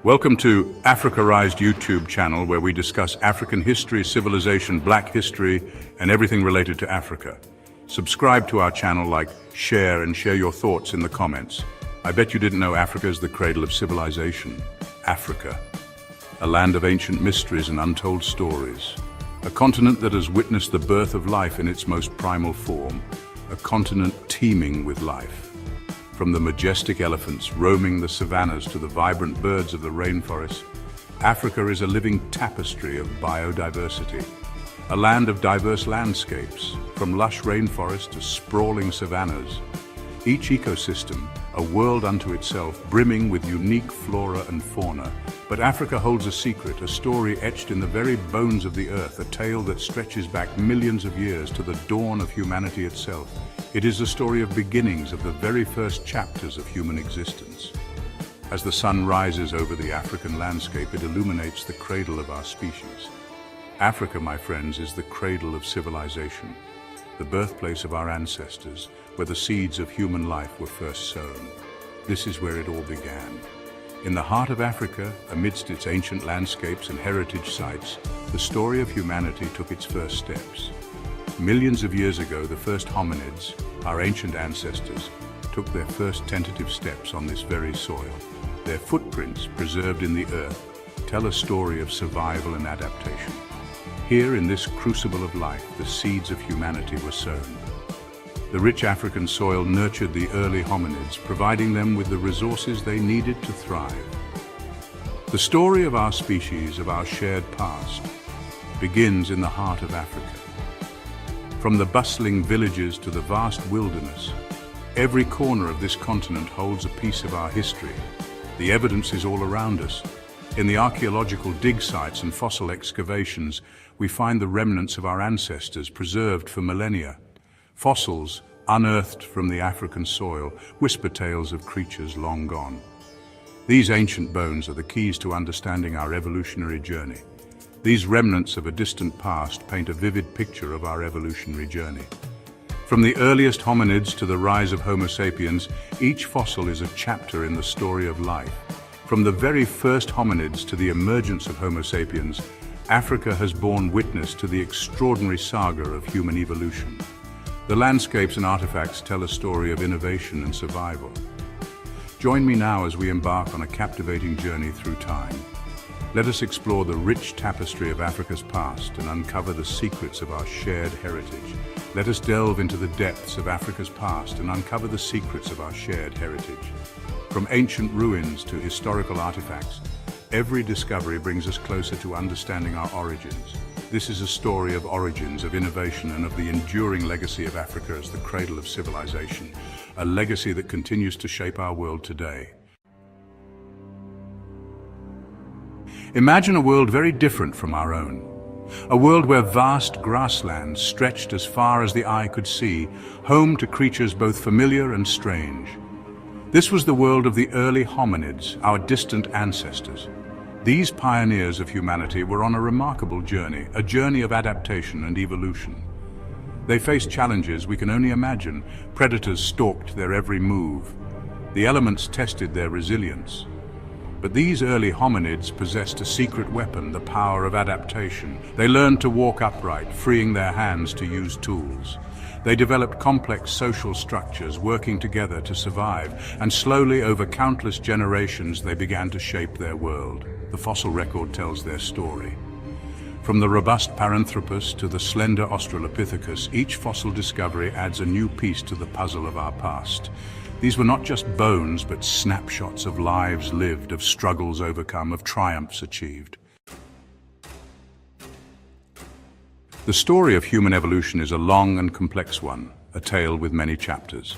Welcome to Africarized YouTube channel, where we discuss African history, civilization, Black history, and everything related to Africa. Subscribe to our channel, like, share, and share your thoughts in the comments. I bet you didn't know Africa is the cradle of civilization. Africa, a land of ancient mysteries and untold stories. A continent that has witnessed the birth of life in its most primal form. A continent teeming with life. From the majestic elephants roaming the savannas to the vibrant birds of the rainforest, Africa is a living tapestry of biodiversity. A land of diverse landscapes, from lush rainforests to sprawling savannas. Each ecosystem, a world unto itself, brimming with unique flora and fauna. But Africa holds a secret, a story etched in the very bones of the earth, a tale that stretches back millions of years to the dawn of humanity itself. It is a story of beginnings, of the very first chapters of human existence. As the sun rises over the African landscape, it illuminates the cradle of our species. Africa, my friends, is the cradle of civilization, the birthplace of our ancestors, where the seeds of human life were first sown. This is where it all began. In the heart of Africa, amidst its ancient landscapes and heritage sites, the story of humanity took its first steps. Millions of years ago, the first hominids, our ancient ancestors, took their first tentative steps on this very soil. Their footprints, preserved in the earth, tell a story of survival and adaptation. Here, in this crucible of life, the seeds of humanity were sown. The rich African soil nurtured the early hominids, providing them with the resources they needed to thrive. The story of our species, of our shared past, begins in the heart of Africa. From the bustling villages to the vast wilderness, every corner of this continent holds a piece of our history. The evidence is all around us. In the archaeological dig sites and fossil excavations, we find the remnants of our ancestors preserved for millennia. Fossils, unearthed from the African soil, whisper tales of creatures long gone. These ancient bones are the keys to understanding our evolutionary journey. These remnants of a distant past paint a vivid picture of our evolutionary journey. From the earliest hominids to the rise of Homo sapiens, each fossil is a chapter in the story of life. From the very first hominids to the emergence of Homo sapiens, Africa has borne witness to the extraordinary saga of human evolution. The landscapes and artifacts tell a story of innovation and survival. Join me now as we embark on a captivating journey through time. Let us explore the rich tapestry of Africa's past and uncover the secrets of our shared heritage. Let us delve into the depths of Africa's past and uncover the secrets of our shared heritage. From ancient ruins to historical artifacts, every discovery brings us closer to understanding our origins. This is a story of origins, of innovation, and of the enduring legacy of Africa as the cradle of civilization, a legacy that continues to shape our world today. Imagine a world very different from our own. A world where vast grasslands stretched as far as the eye could see, home to creatures both familiar and strange. This was the world of the early hominids, our distant ancestors. These pioneers of humanity were on a remarkable journey, a journey of adaptation and evolution. They faced challenges we can only imagine. Predators stalked their every move. The elements tested their resilience. But these early hominids possessed a secret weapon, the power of adaptation. They learned to walk upright, freeing their hands to use tools. They developed complex social structures, working together to survive, and slowly, over countless generations, they began to shape their world. The fossil record tells their story. From the robust Paranthropus to the slender Australopithecus, each fossil discovery adds a new piece to the puzzle of our past. These were not just bones, but snapshots of lives lived, of struggles overcome, of triumphs achieved. The story of human evolution is a long and complex one, a tale with many chapters.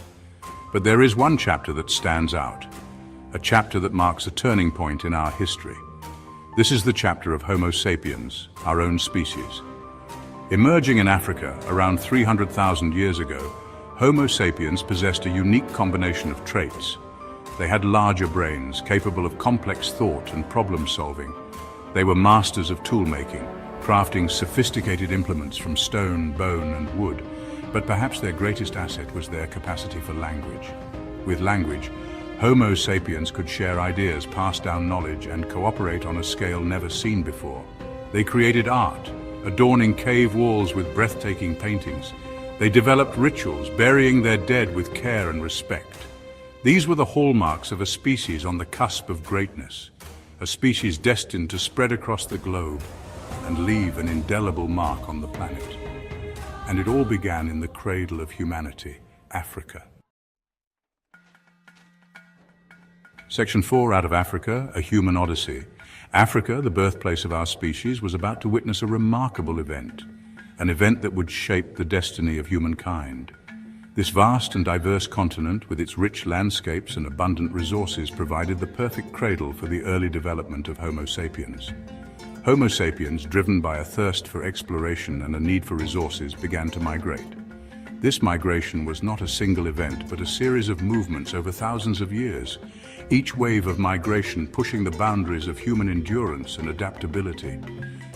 But there is one chapter that stands out, a chapter that marks a turning point in our history. This is the chapter of Homo sapiens, our own species. Emerging in Africa around 300,000 years ago, Homo sapiens possessed a unique combination of traits. They had larger brains, capable of complex thought and problem-solving. They were masters of tool-making, crafting sophisticated implements from stone, bone, and wood. But perhaps their greatest asset was their capacity for language. With language, Homo sapiens could share ideas, pass down knowledge, and cooperate on a scale never seen before. They created art, adorning cave walls with breathtaking paintings. They developed rituals, burying their dead with care and respect. These were the hallmarks of a species on the cusp of greatness, a species destined to spread across the globe and leave an indelible mark on the planet. And it all began in the cradle of humanity, Africa. Section 4, Out of Africa, A Human Odyssey. Africa, the birthplace of our species, was about to witness a remarkable event, an event that would shape the destiny of humankind. This vast and diverse continent, with its rich landscapes and abundant resources, provided the perfect cradle for the early development of Homo sapiens. Homo sapiens, driven by a thirst for exploration and a need for resources, began to migrate. This migration was not a single event, but a series of movements over thousands of years, each wave of migration pushing the boundaries of human endurance and adaptability.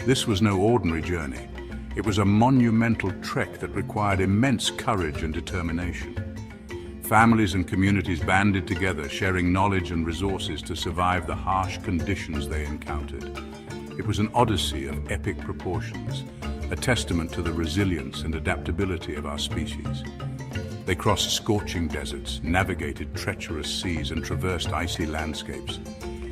This was no ordinary journey. It was a monumental trek that required immense courage and determination. Families and communities banded together, sharing knowledge and resources to survive the harsh conditions they encountered. It was an odyssey of epic proportions, a testament to the resilience and adaptability of our species. They crossed scorching deserts, navigated treacherous seas, and traversed icy landscapes.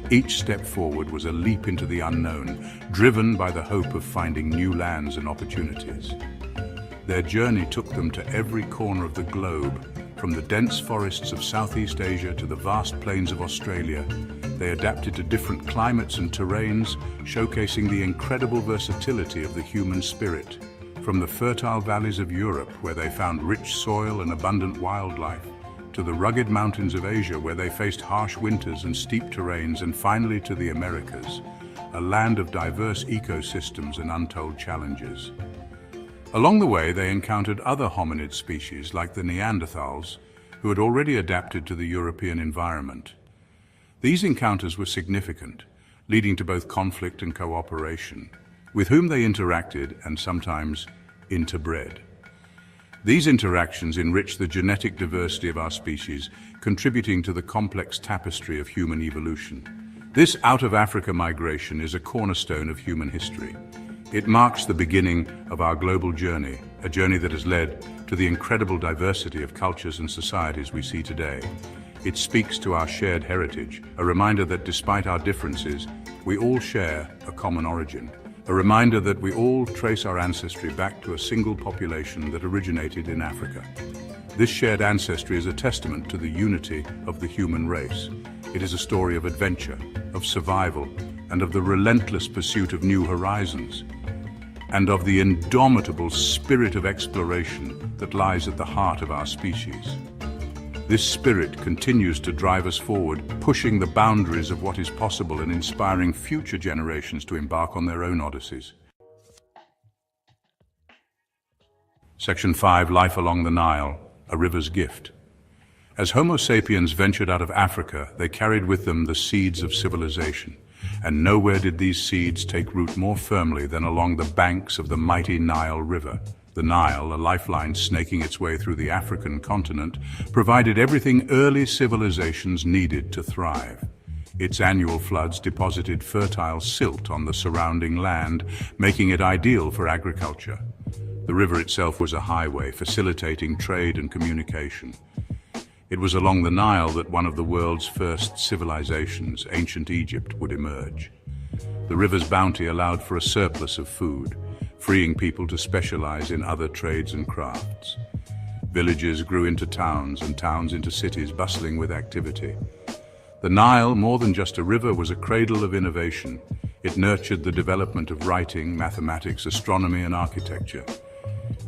Each step forward was a leap into the unknown, driven by the hope of finding new lands and opportunities. Their journey took them to every corner of the globe, from the dense forests of Southeast Asia to the vast plains of Australia. They adapted to different climates and terrains, showcasing the incredible versatility of the human spirit. From the fertile valleys of Europe, where they found rich soil and abundant wildlife, to the rugged mountains of Asia, where they faced harsh winters and steep terrains, and finally to the Americas, a land of diverse ecosystems and untold challenges. Along the way, they encountered other hominid species like the Neanderthals, who had already adapted to the European environment. These encounters were significant, leading to both conflict and cooperation, with whom they interacted and sometimes interbred. These interactions enriched the genetic diversity of our species, contributing to the complex tapestry of human evolution. This out-of-Africa migration is a cornerstone of human history. It marks the beginning of our global journey, a journey that has led to the incredible diversity of cultures and societies we see today. It speaks to our shared heritage, a reminder that despite our differences, we all share a common origin. A reminder that we all trace our ancestry back to a single population that originated in Africa. This shared ancestry is a testament to the unity of the human race. It is a story of adventure, of survival, and of the relentless pursuit of new horizons, and of the indomitable spirit of exploration that lies at the heart of our species. This spirit continues to drive us forward, pushing the boundaries of what is possible and inspiring future generations to embark on their own odysseys. Section 5, Life Along the Nile, A River's Gift. As Homo sapiens ventured out of Africa, they carried with them the seeds of civilization. And nowhere did these seeds take root more firmly than along the banks of the mighty Nile River. The Nile, a lifeline snaking its way through the African continent, provided everything early civilizations needed to thrive. Its annual floods deposited fertile silt on the surrounding land, making it ideal for agriculture. The river itself was a highway, facilitating trade and communication. It was along the Nile that one of the world's first civilizations, ancient Egypt, would emerge. The river's bounty allowed for a surplus of food, freeing people to specialize in other trades and crafts. Villages grew into towns and towns into cities, bustling with activity. The Nile, more than just a river, was a cradle of innovation. It nurtured the development of writing, mathematics, astronomy, and architecture.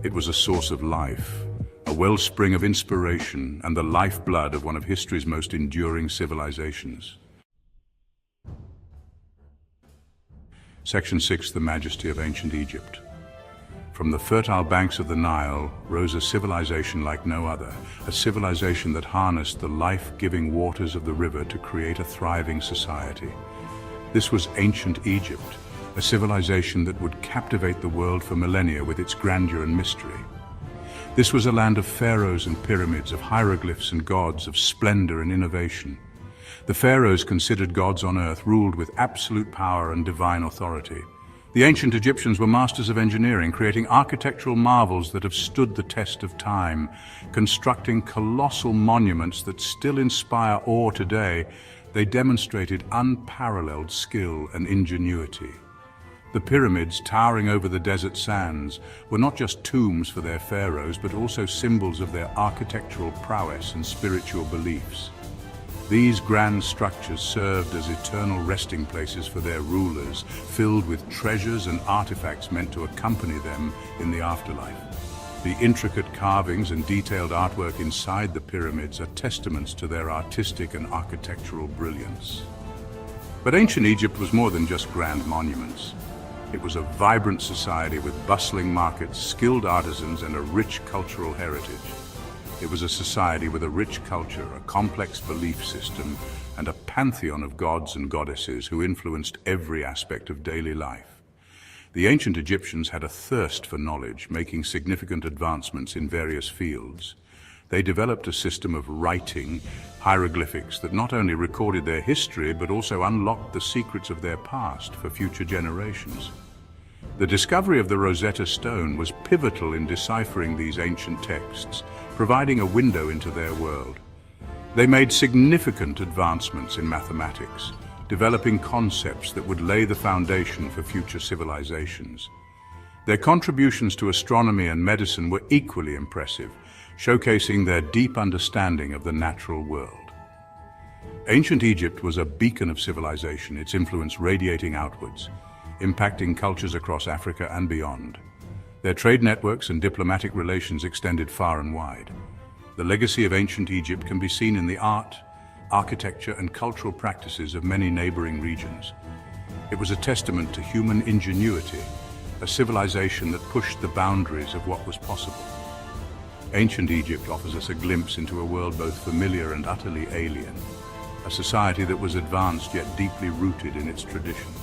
It was a source of life, a wellspring of inspiration, and the lifeblood of one of history's most enduring civilizations. Section 6, The Majesty of Ancient Egypt. From the fertile banks of the Nile rose a civilization like no other, a civilization that harnessed the life-giving waters of the river to create a thriving society. This was ancient Egypt, a civilization that would captivate the world for millennia with its grandeur and mystery. This was a land of pharaohs and pyramids, of hieroglyphs and gods, of splendor and innovation. The pharaohs, considered gods on earth, ruled with absolute power and divine authority. The ancient Egyptians were masters of engineering, creating architectural marvels that have stood the test of time, constructing colossal monuments that still inspire awe today. They demonstrated unparalleled skill and ingenuity. The pyramids, towering over the desert sands, were not just tombs for their pharaohs, but also symbols of their architectural prowess and spiritual beliefs. These grand structures served as eternal resting places for their rulers, filled with treasures and artifacts meant to accompany them in the afterlife. The intricate carvings and detailed artwork inside the pyramids are testaments to their artistic and architectural brilliance. But ancient Egypt was more than just grand monuments. It was a vibrant society with bustling markets, skilled artisans, and a rich cultural heritage. It was a society with a rich culture, a complex belief system, and a pantheon of gods and goddesses who influenced every aspect of daily life. The ancient Egyptians had a thirst for knowledge, making significant advancements in various fields. They developed a system of writing, hieroglyphics, that not only recorded their history, but also unlocked the secrets of their past for future generations. The discovery of the Rosetta Stone was pivotal in deciphering these ancient texts, providing a window into their world. They made significant advancements in mathematics, developing concepts that would lay the foundation for future civilizations. Their contributions to astronomy and medicine were equally impressive, showcasing their deep understanding of the natural world. Ancient Egypt was a beacon of civilization, its influence radiating outwards, impacting cultures across Africa and beyond. Their trade networks and diplomatic relations extended far and wide. The legacy of ancient Egypt can be seen in the art, architecture, and cultural practices of many neighboring regions. It was a testament to human ingenuity, a civilization that pushed the boundaries of what was possible. Ancient Egypt offers us a glimpse into a world both familiar and utterly alien, a society that was advanced yet deeply rooted in its traditions.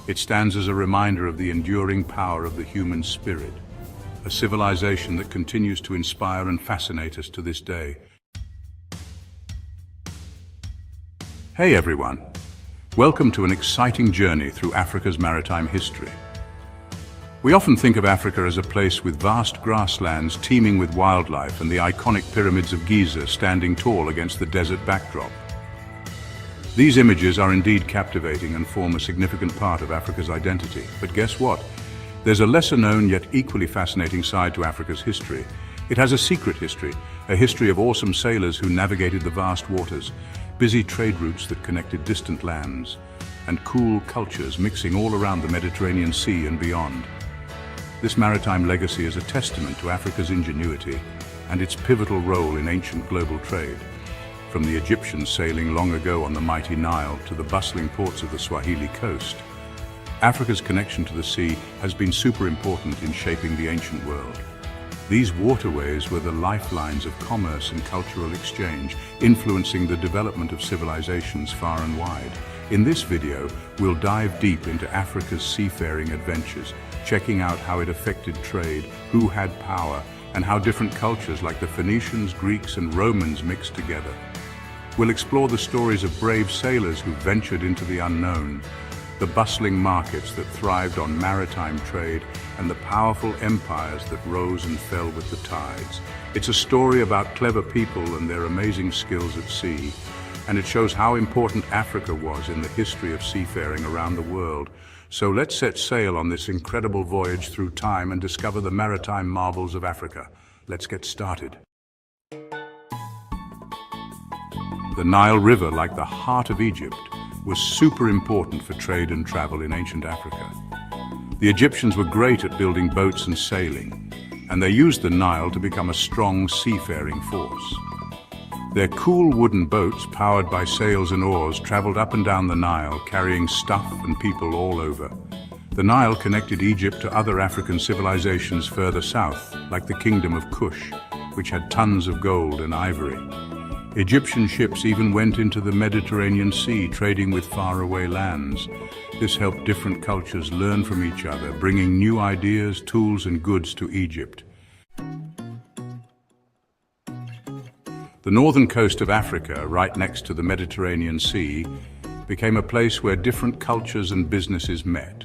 It stands as a reminder of the enduring power of the human spirit, a civilization that continues to inspire and fascinate us to this day. Hey everyone, welcome to an exciting journey through Africa's maritime history. We often think of Africa as a place with vast grasslands teeming with wildlife and the iconic pyramids of Giza standing tall against the desert backdrop. These images are indeed captivating and form a significant part of Africa's identity. But guess what? There's a lesser-known yet equally fascinating side to Africa's history. It has a secret history, a history of awesome sailors who navigated the vast waters, busy trade routes that connected distant lands, and cool cultures mixing all around the Mediterranean Sea and beyond. This maritime legacy is a testament to Africa's ingenuity and its pivotal role in ancient global trade. From the Egyptians sailing long ago on the mighty Nile to the bustling ports of the Swahili coast, Africa's connection to the sea has been super important in shaping the ancient world. These waterways were the lifelines of commerce and cultural exchange, influencing the development of civilizations far and wide. In this video, we'll dive deep into Africa's seafaring adventures, checking out how it affected trade, who had power, and how different cultures like the Phoenicians, Greeks, and Romans mixed together. We'll explore the stories of brave sailors who ventured into the unknown, the bustling markets that thrived on maritime trade, and the powerful empires that rose and fell with the tides. It's a story about clever people and their amazing skills at sea, and it shows how important Africa was in the history of seafaring around the world. So let's set sail on this incredible voyage through time and discover the maritime marvels of Africa. Let's get started. The Nile River, like the heart of Egypt, was super important for trade and travel in ancient Africa. The Egyptians were great at building boats and sailing, and they used the Nile to become a strong seafaring force. Their cool wooden boats, powered by sails and oars, traveled up and down the Nile, carrying stuff and people all over. The Nile connected Egypt to other African civilizations further south, like the Kingdom of Kush, which had tons of gold and ivory. Egyptian ships even went into the Mediterranean Sea, trading with faraway lands. This helped different cultures learn from each other, bringing new ideas, tools, and goods to Egypt. The northern coast of Africa, right next to the Mediterranean Sea, became a place where different cultures and businesses met.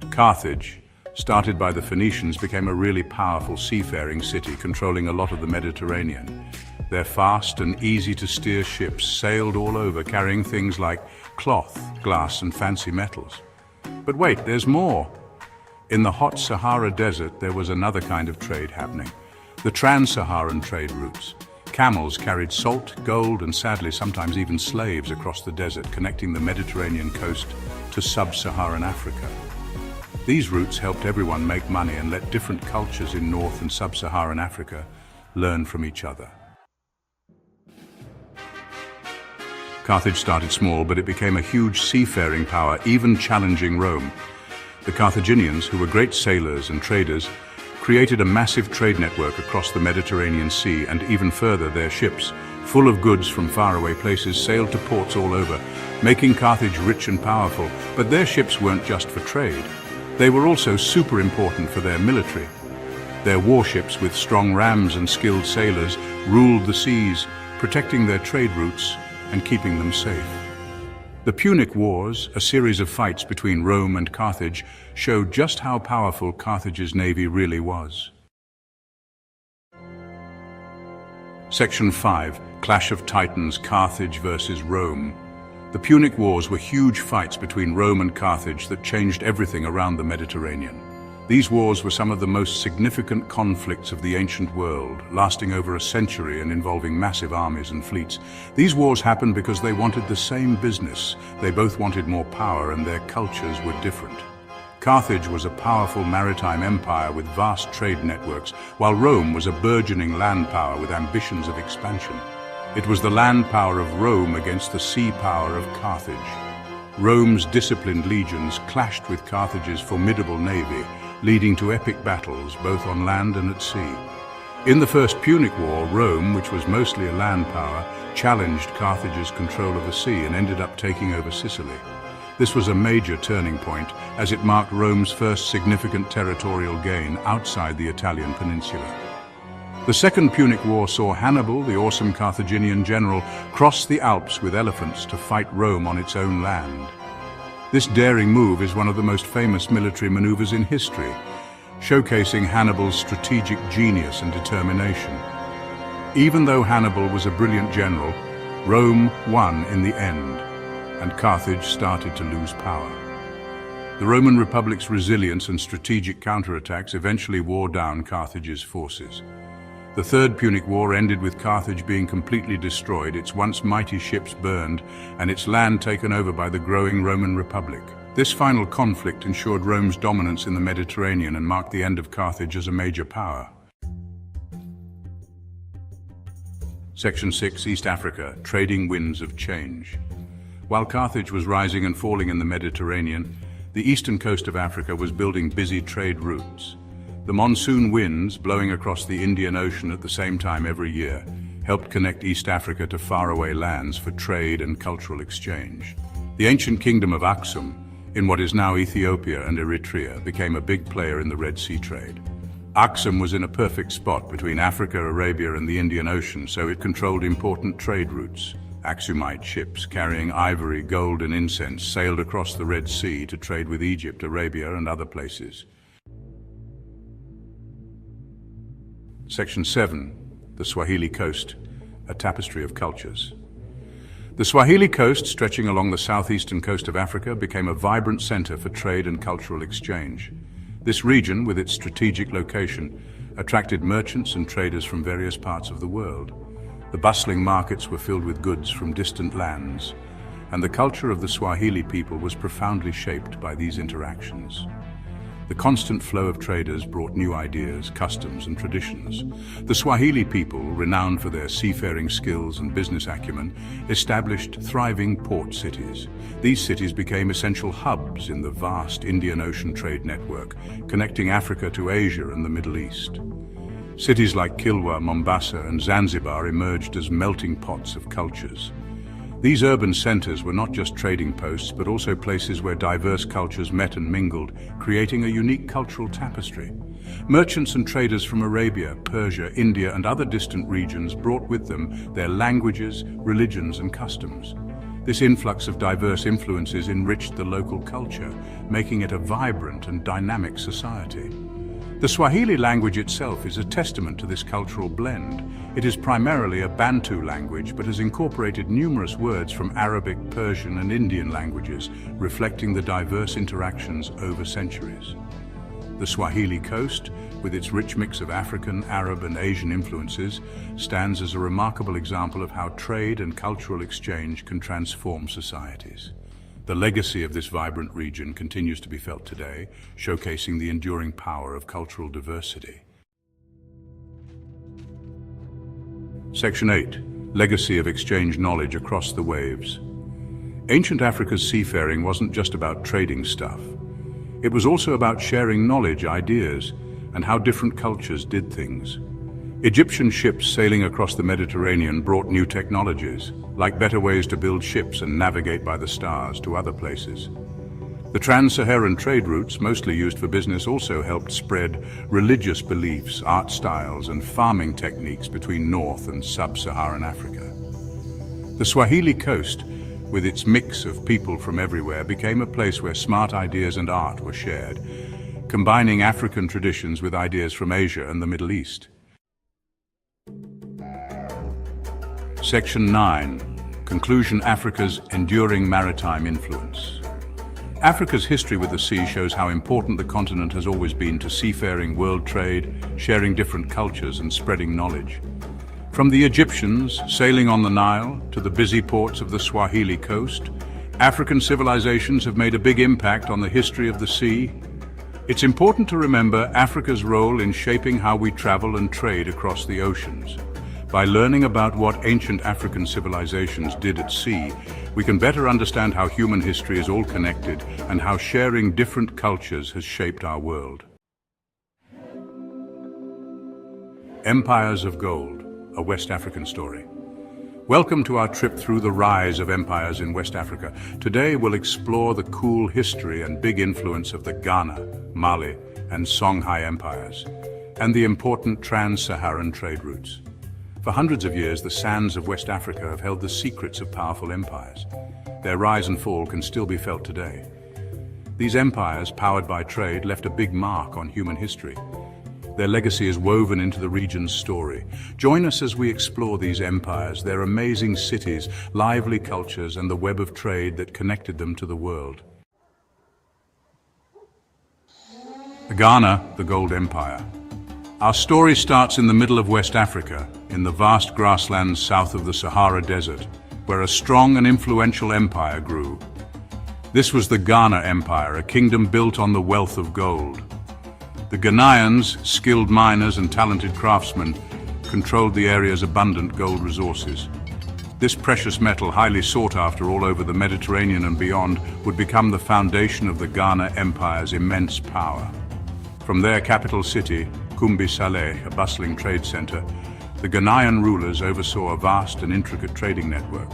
Carthage, started by the Phoenicians, became a really powerful seafaring city controlling a lot of the Mediterranean. Their fast and easy-to-steer ships sailed all over, carrying things like cloth, glass, and fancy metals. But wait, there's more. In the hot Sahara Desert, there was another kind of trade happening. The trans-Saharan trade routes. Camels carried salt, gold, and sadly sometimes even slaves across the desert, connecting the Mediterranean coast to sub-Saharan Africa. These routes helped everyone make money and let different cultures in North and sub-Saharan Africa learn from each other. Carthage started small, but it became a huge seafaring power, even challenging Rome. The Carthaginians, who were great sailors and traders, created a massive trade network across the Mediterranean Sea, and even further, their ships, full of goods from faraway places, sailed to ports all over, making Carthage rich and powerful. But their ships weren't just for trade. They were also super important for their military. Their warships, with strong rams and skilled sailors, ruled the seas, protecting their trade routes and keeping them safe. The Punic Wars, a series of fights between Rome and Carthage, showed just how powerful Carthage's navy really was. Section 5. Clash of Titans, Carthage versus Rome. The Punic Wars were huge fights between Rome and Carthage that changed everything around the Mediterranean. These wars were some of the most significant conflicts of the ancient world, lasting over a century and involving massive armies and fleets. These wars happened because they wanted the same business. They both wanted more power, and their cultures were different. Carthage was a powerful maritime empire with vast trade networks, while Rome was a burgeoning land power with ambitions of expansion. It was the land power of Rome against the sea power of Carthage. Rome's disciplined legions clashed with Carthage's formidable navy, leading to epic battles both on land and at sea. In the First Punic War, Rome, which was mostly a land power, challenged Carthage's control of the sea and ended up taking over Sicily. This was a major turning point, as it marked Rome's first significant territorial gain outside the Italian peninsula. The Second Punic War saw Hannibal, the awesome Carthaginian general, cross the Alps with elephants to fight Rome on its own land. This daring move is one of the most famous military maneuvers in history, showcasing Hannibal's strategic genius and determination. Even though Hannibal was a brilliant general, Rome won in the end, and Carthage started to lose power. The Roman Republic's resilience and strategic counterattacks eventually wore down Carthage's forces. The Third Punic War ended with Carthage being completely destroyed, its once mighty ships burned, and its land taken over by the growing Roman Republic. This final conflict ensured Rome's dominance in the Mediterranean and marked the end of Carthage as a major power. Section 6. East Africa, Trading Winds of Change. While Carthage was rising and falling in the Mediterranean, the eastern coast of Africa was building busy trade routes. The monsoon winds, blowing across the Indian Ocean at the same time every year, helped connect East Africa to faraway lands for trade and cultural exchange. The ancient kingdom of Aksum, in what is now Ethiopia and Eritrea, became a big player in the Red Sea trade. Aksum was in a perfect spot between Africa, Arabia, and the Indian Ocean, so it controlled important trade routes. Aksumite ships carrying ivory, gold, and incense sailed across the Red Sea to trade with Egypt, Arabia, and other places. Section 7. The Swahili Coast, a tapestry of cultures. The Swahili coast, stretching along the southeastern coast of Africa, became a vibrant center for trade and cultural exchange. This region, with its strategic location, attracted merchants and traders from various parts of the world. The bustling markets were filled with goods from distant lands, and the culture of the Swahili people was profoundly shaped by these interactions. The constant flow of traders brought new ideas, customs, and traditions. The Swahili people, renowned for their seafaring skills and business acumen, established thriving port cities. These cities became essential hubs in the vast Indian Ocean trade network, connecting Africa to Asia and the Middle East. Cities like Kilwa, Mombasa, and Zanzibar emerged as melting pots of cultures. These urban centers were not just trading posts, but also places where diverse cultures met and mingled, creating a unique cultural tapestry. Merchants and traders from Arabia, Persia, India, and other distant regions brought with them their languages, religions, and customs. This influx of diverse influences enriched the local culture, making it a vibrant and dynamic society. The Swahili language itself is a testament to this cultural blend. It is primarily a Bantu language, but has incorporated numerous words from Arabic, Persian, and Indian languages, reflecting the diverse interactions over centuries. The Swahili coast, with its rich mix of African, Arab, and Asian influences, stands as a remarkable example of how trade and cultural exchange can transform societies. The legacy of this vibrant region continues to be felt today, showcasing the enduring power of cultural diversity. Section 8. Legacy of exchange knowledge across the waves. Ancient Africa's seafaring wasn't just about trading stuff. It was also about sharing knowledge, ideas, and how different cultures did things. Egyptian ships sailing across the Mediterranean brought new technologies, like better ways to build ships and navigate by the stars to other places. The trans-Saharan trade routes, mostly used for business, also helped spread religious beliefs, art styles, and farming techniques between North and Sub-Saharan Africa. The Swahili coast, with its mix of people from everywhere, became a place where smart ideas and art were shared, combining African traditions with ideas from Asia and the Middle East. Section 9. Conclusion: Africa's enduring maritime influence. Africa's history with the sea shows how important the continent has always been to seafaring, world trade, sharing different cultures, and spreading knowledge. From the Egyptians sailing on the Nile to the busy ports of the Swahili coast, African civilizations have made a big impact on the history of the sea. It's important to remember Africa's role in shaping how we travel and trade across the oceans. By learning about what ancient African civilizations did at sea, we can better understand how human history is all connected and how sharing different cultures has shaped our world. Empires of Gold, a West African story. Welcome to our trip through the rise of empires in West Africa. Today we'll explore the cool history and big influence of the Ghana, Mali, and Songhai empires, and the important trans-Saharan trade routes. For hundreds of years, the sands of West Africa have held the secrets of powerful empires. Their rise and fall can still be felt today. These empires, powered by trade, left a big mark on human history. Their legacy is woven into the region's story. Join us as we explore these empires, their amazing cities, lively cultures, and the web of trade that connected them to the world. Ghana, the Gold Empire. Our story starts in the middle of West Africa, in the vast grasslands south of the Sahara Desert, where a strong and influential empire grew. This was the Ghana Empire, a kingdom built on the wealth of gold. The Ghanaians, skilled miners and talented craftsmen, controlled the area's abundant gold resources. This precious metal, highly sought after all over the Mediterranean and beyond, would become the foundation of the Ghana Empire's immense power. From their capital city, Kumbi-Saleh, a bustling trade center, the Ghanaian rulers oversaw a vast and intricate trading network.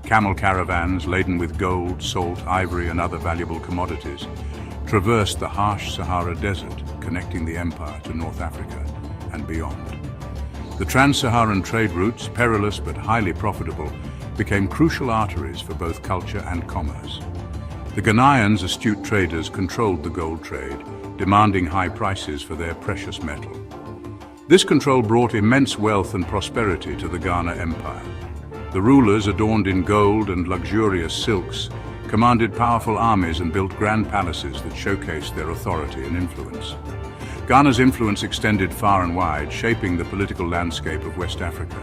Camel caravans laden with gold, salt, ivory, and other valuable commodities traversed the harsh Sahara Desert, connecting the empire to North Africa and beyond. The trans-Saharan trade routes, perilous but highly profitable, became crucial arteries for both culture and commerce. The Ghanaians, astute traders, controlled the gold trade, demanding high prices for their precious metal. This control brought immense wealth and prosperity to the Ghana Empire. The rulers, adorned in gold and luxurious silks, commanded powerful armies and built grand palaces that showcased their authority and influence. Ghana's influence extended far and wide, shaping the political landscape of West Africa.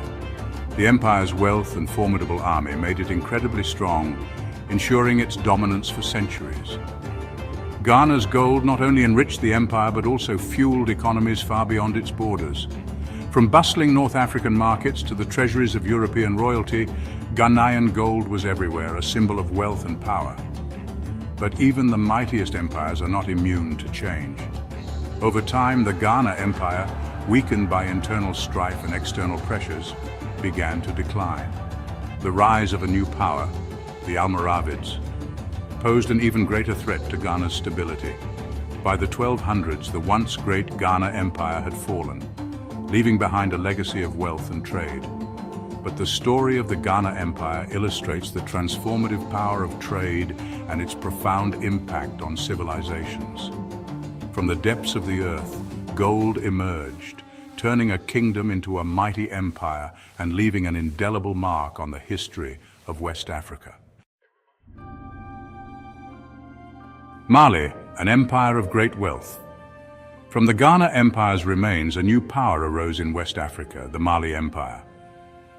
The empire's wealth and formidable army made it incredibly strong, ensuring its dominance for centuries. Ghana's gold not only enriched the empire but also fueled economies far beyond its borders. From bustling North African markets to the treasuries of European royalty, Ghanaian gold was everywhere, a symbol of wealth and power. But even the mightiest empires are not immune to change. Over time, the Ghana Empire, weakened by internal strife and external pressures, began to decline. the rise of a new power, the Almoravids, posed an even greater threat to Ghana's stability. By the 1200s, the once great Ghana Empire had fallen, leaving behind a legacy of wealth and trade. But the story of the Ghana Empire illustrates the transformative power of trade and its profound impact on civilizations. From the depths of the earth, gold emerged, turning a kingdom into a mighty empire and leaving an indelible mark on the history of West Africa. Mali, an empire of great wealth. From the Ghana Empire's remains, a new power arose in West Africa, the Mali Empire.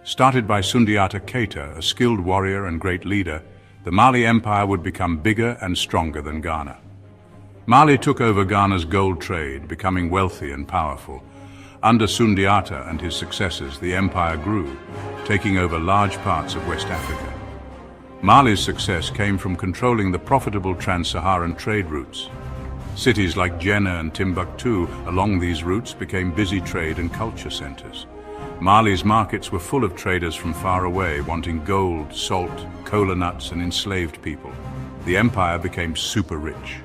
Started by Sundiata Keita, a skilled warrior and great leader, the Mali Empire would become bigger and stronger than Ghana. Mali took over Ghana's gold trade, becoming wealthy and powerful. Under Sundiata and his successors, the empire grew, taking over large parts of West Africa. Mali's success came from controlling the profitable trans-Saharan trade routes. Cities like Djenné and Timbuktu along these routes became busy trade and culture centers. Mali's markets were full of traders from far away, wanting gold, salt, cola nuts, and enslaved people. The empire became super rich.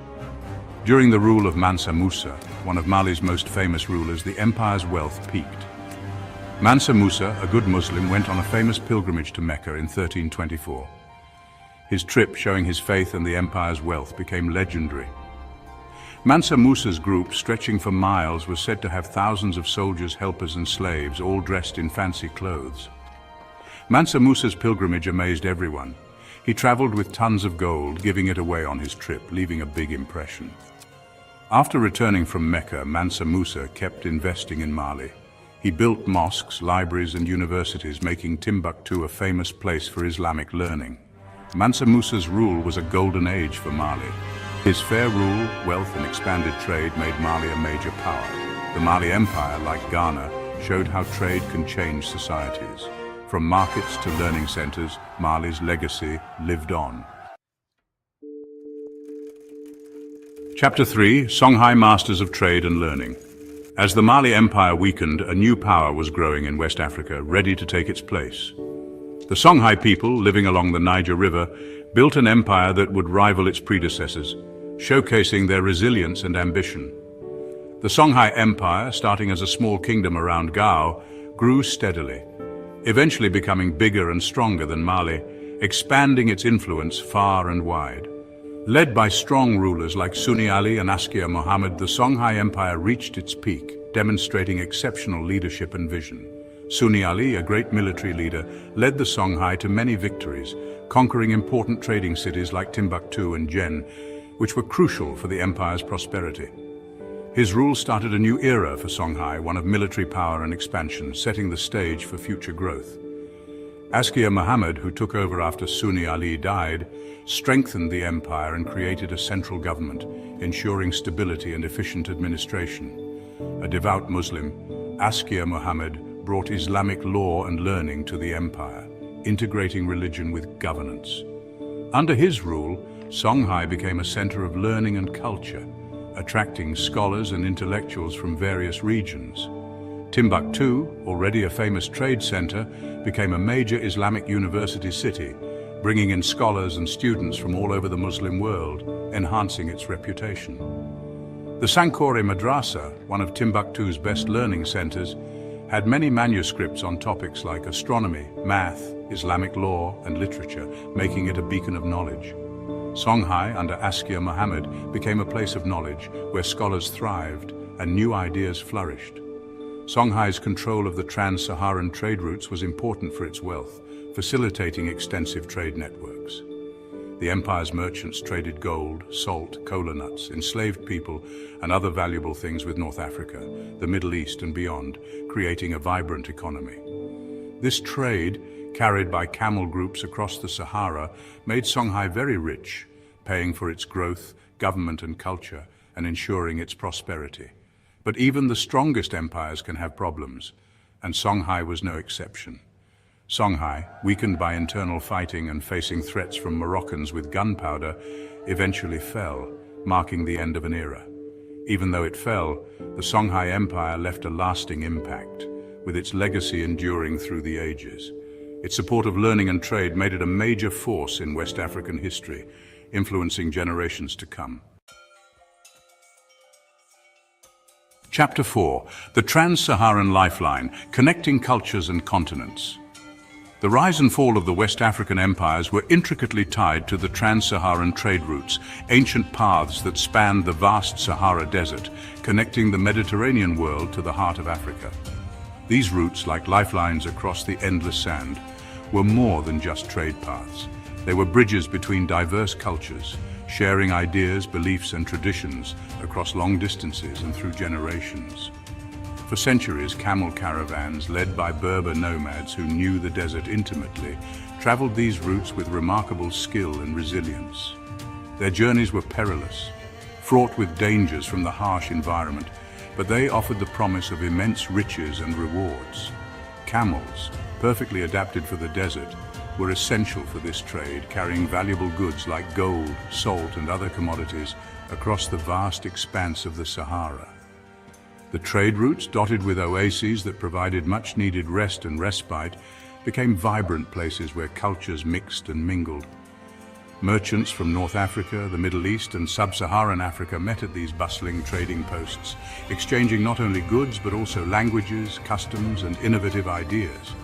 During the rule of Mansa Musa, one of Mali's most famous rulers, the empire's wealth peaked. Mansa Musa, a good Muslim, went on a famous pilgrimage to Mecca in 1324. His trip, showing his faith and the empire's wealth, became legendary. Mansa Musa's group, stretching for miles, was said to have thousands of soldiers, helpers, and slaves, all dressed in fancy clothes. Mansa Musa's pilgrimage amazed everyone. He traveled with tons of gold, giving it away on his trip, leaving a big impression. After returning from Mecca, Mansa Musa kept investing in Mali. He built mosques, libraries, and universities, making Timbuktu a famous place for Islamic learning. Mansa Musa's rule was a golden age for Mali. His fair rule, wealth, and expanded trade made Mali a major power. The Mali Empire, like Ghana, showed how trade can change societies. From markets to learning centers, Mali's legacy lived on. Chapter 3, Songhai Masters of Trade and Learning. As the Mali Empire weakened, a new power was growing in West Africa, ready to take its place. The Songhai people, living along the Niger River, built an empire that would rival its predecessors, showcasing their resilience and ambition. The Songhai Empire, starting as a small kingdom around Gao, grew steadily, eventually becoming bigger and stronger than Mali, expanding its influence far and wide. Led by strong rulers like Sunni Ali and Askia Muhammad, the Songhai Empire reached its peak, demonstrating exceptional leadership and vision. Sunni Ali, a great military leader, led the Songhai to many victories, conquering important trading cities like Timbuktu and Djenné, which were crucial for the empire's prosperity. His rule started a new era for Songhai, one of military power and expansion, setting the stage for future growth. Askia Muhammad, who took over after Sunni Ali died, strengthened the empire and created a central government, ensuring stability and efficient administration. A devout Muslim, Askia Muhammad brought Islamic law and learning to the empire, integrating religion with governance. Under his rule, Songhai became a center of learning and culture, attracting scholars and intellectuals from various regions. Timbuktu, already a famous trade center, became a major Islamic university city, bringing in scholars and students from all over the Muslim world, enhancing its reputation. The Sankore Madrasa, one of Timbuktu's best learning centers, had many manuscripts on topics like astronomy, math, Islamic law, and literature, making it a beacon of knowledge. Songhai, under Askia Muhammad, became a place of knowledge where scholars thrived and new ideas flourished. Songhai's control of the trans-Saharan trade routes was important for its wealth, facilitating extensive trade networks. The empire's merchants traded gold, salt, cola nuts, enslaved people, and other valuable things with North Africa, the Middle East and beyond, creating a vibrant economy. This trade, carried by camel groups across the Sahara, made Songhai very rich, paying for its growth, government and culture, and ensuring its prosperity. But even the strongest empires can have problems, and Songhai was no exception. Songhai, weakened by internal fighting and facing threats from Moroccans with gunpowder, eventually fell, marking the end of an era. Even though it fell, the Songhai Empire left a lasting impact, with its legacy enduring through the ages. Its support of learning and trade made it a major force in West African history, influencing generations to come. Chapter 4. The Trans-Saharan Lifeline, Connecting Cultures and Continents. The rise and fall of the West African empires were intricately tied to the trans-Saharan trade routes, ancient paths that spanned the vast Sahara Desert, connecting the Mediterranean world to the heart of Africa. These routes, like lifelines across the endless sand, were more than just trade paths. They were bridges between diverse cultures, sharing ideas, beliefs, and traditions across long distances and through generations. For centuries, camel caravans, led by Berber nomads who knew the desert intimately, traveled these routes with remarkable skill and resilience. Their journeys were perilous, fraught with dangers from the harsh environment, but they offered the promise of immense riches and rewards. Camels, perfectly adapted for the desert, were essential for this trade, carrying valuable goods like gold, salt, and other commodities across the vast expanse of the Sahara. The trade routes, dotted with oases that provided much-needed rest and respite, became vibrant places where cultures mixed and mingled. Merchants from North Africa, the Middle East, and Sub-Saharan Africa met at these bustling trading posts, exchanging not only goods but also languages, customs, and innovative ideas.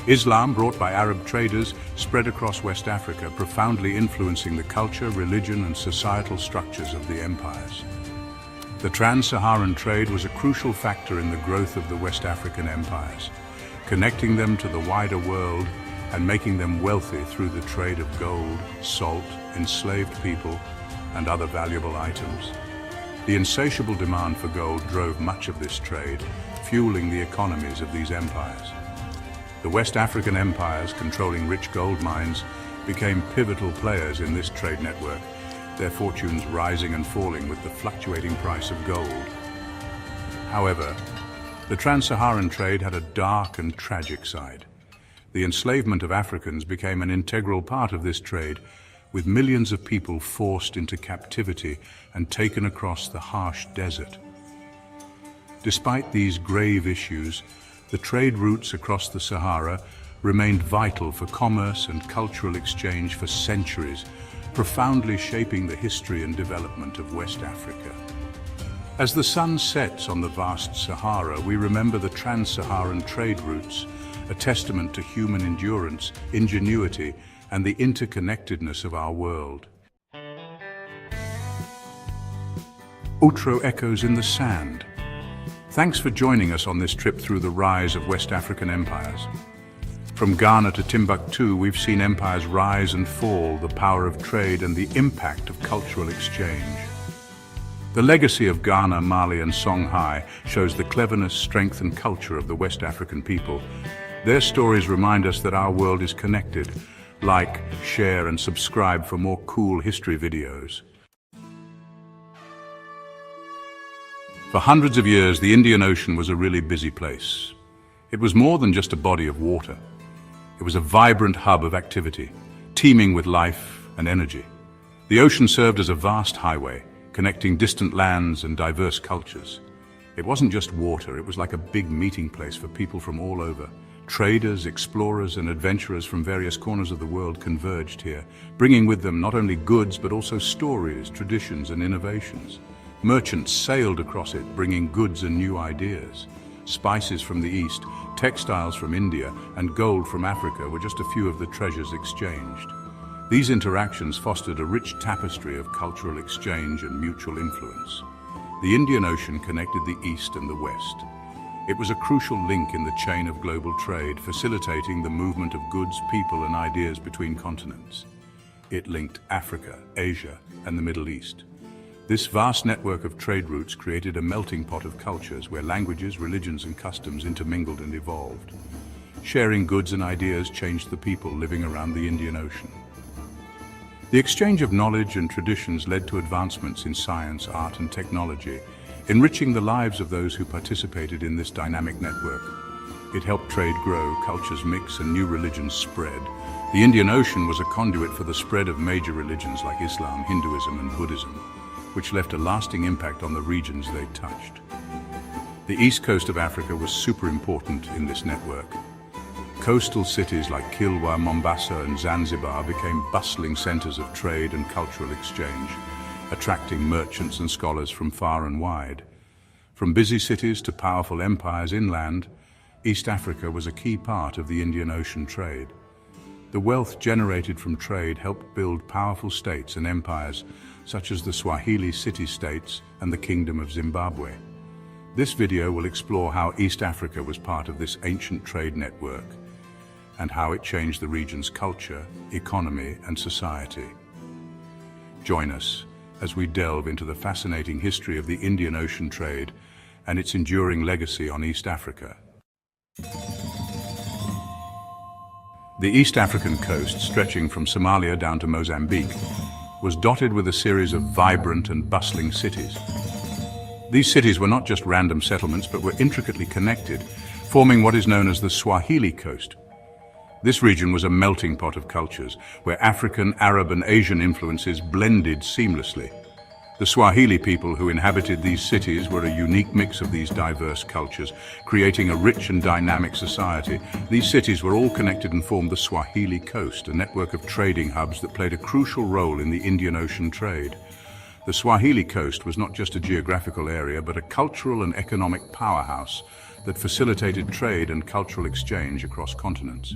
Islam, brought by Arab traders, spread across West Africa, profoundly influencing the culture, religion, and societal structures of the empires. The trans-Saharan trade was a crucial factor in the growth of the West African empires, connecting them to the wider world and making them wealthy through the trade of gold, salt, enslaved people, and other valuable items. The insatiable demand for gold drove much of this trade, fueling the economies of these empires. The West African empires, controlling rich gold mines, became pivotal players in this trade network, their fortunes rising and falling with the fluctuating price of gold. However, the trans-Saharan trade had a dark and tragic side. The enslavement of Africans became an integral part of this trade, with millions of people forced into captivity and taken across the harsh desert. Despite these grave issues, the trade routes across the Sahara remained vital for commerce and cultural exchange for centuries, profoundly shaping the history and development of West Africa. As the sun sets on the vast Sahara, we remember the trans-Saharan trade routes, a testament to human endurance, ingenuity, and the interconnectedness of our world. Outro echoes in the sand. Thanks for joining us on this trip through the rise of West African empires. From Ghana to Timbuktu, we've seen empires rise and fall, the power of trade and the impact of cultural exchange. The legacy of Ghana, Mali, and Songhai shows the cleverness, strength, and culture of the West African people. Their stories remind us that our world is connected. Like, share, and subscribe for more cool history videos. For hundreds of years, the Indian Ocean was a really busy place. It was more than just a body of water. It was a vibrant hub of activity, teeming with life and energy. The ocean served as a vast highway, connecting distant lands and diverse cultures. It wasn't just water, it was like a big meeting place for people from all over. Traders, explorers, and adventurers from various corners of the world converged here, bringing with them not only goods but also stories, traditions, and innovations. Merchants sailed across it, bringing goods and new ideas. Spices from the East, textiles from India, and gold from Africa were just a few of the treasures exchanged. These interactions fostered a rich tapestry of cultural exchange and mutual influence. The Indian Ocean connected the East and the West. It was a crucial link in the chain of global trade, facilitating the movement of goods, people, and ideas between continents. It linked Africa, Asia, and the Middle East. This vast network of trade routes created a melting pot of cultures where languages, religions, and customs intermingled and evolved. Sharing goods and ideas changed the people living around the Indian Ocean. The exchange of knowledge and traditions led to advancements in science, art, and technology, enriching the lives of those who participated in this dynamic network. It helped trade grow, cultures mix, and new religions spread. The Indian Ocean was a conduit for the spread of major religions like Islam, Hinduism, and Buddhism, which left a lasting impact on the regions they touched. The east coast of Africa was super important in this network. coastal cities like Kilwa, Mombasa and Zanzibar became bustling centers of trade and cultural exchange, attracting merchants and scholars from far and wide. From busy cities to powerful empires inland, East Africa was a key part of the Indian Ocean trade. The wealth generated from trade helped build powerful states and empires such as the Swahili city-states and the Kingdom of Zimbabwe. This video will explore how East Africa was part of this ancient trade network and how it changed the region's culture, economy and society. Join us as we delve into the fascinating history of the Indian Ocean trade and its enduring legacy on East Africa. The East African coast, stretching from Somalia down to Mozambique, was dotted with a series of vibrant and bustling cities. These cities were not just random settlements, but were intricately connected, forming what is known as the Swahili coast. This region was a melting pot of cultures, where African, Arab and Asian influences blended seamlessly. The Swahili people who inhabited these cities were a unique mix of these diverse cultures, creating a rich and dynamic society. These cities were all connected and formed the Swahili coast, a network of trading hubs that played a crucial role in the Indian Ocean trade. The Swahili coast was not just a geographical area, but a cultural and economic powerhouse that facilitated trade and cultural exchange across continents.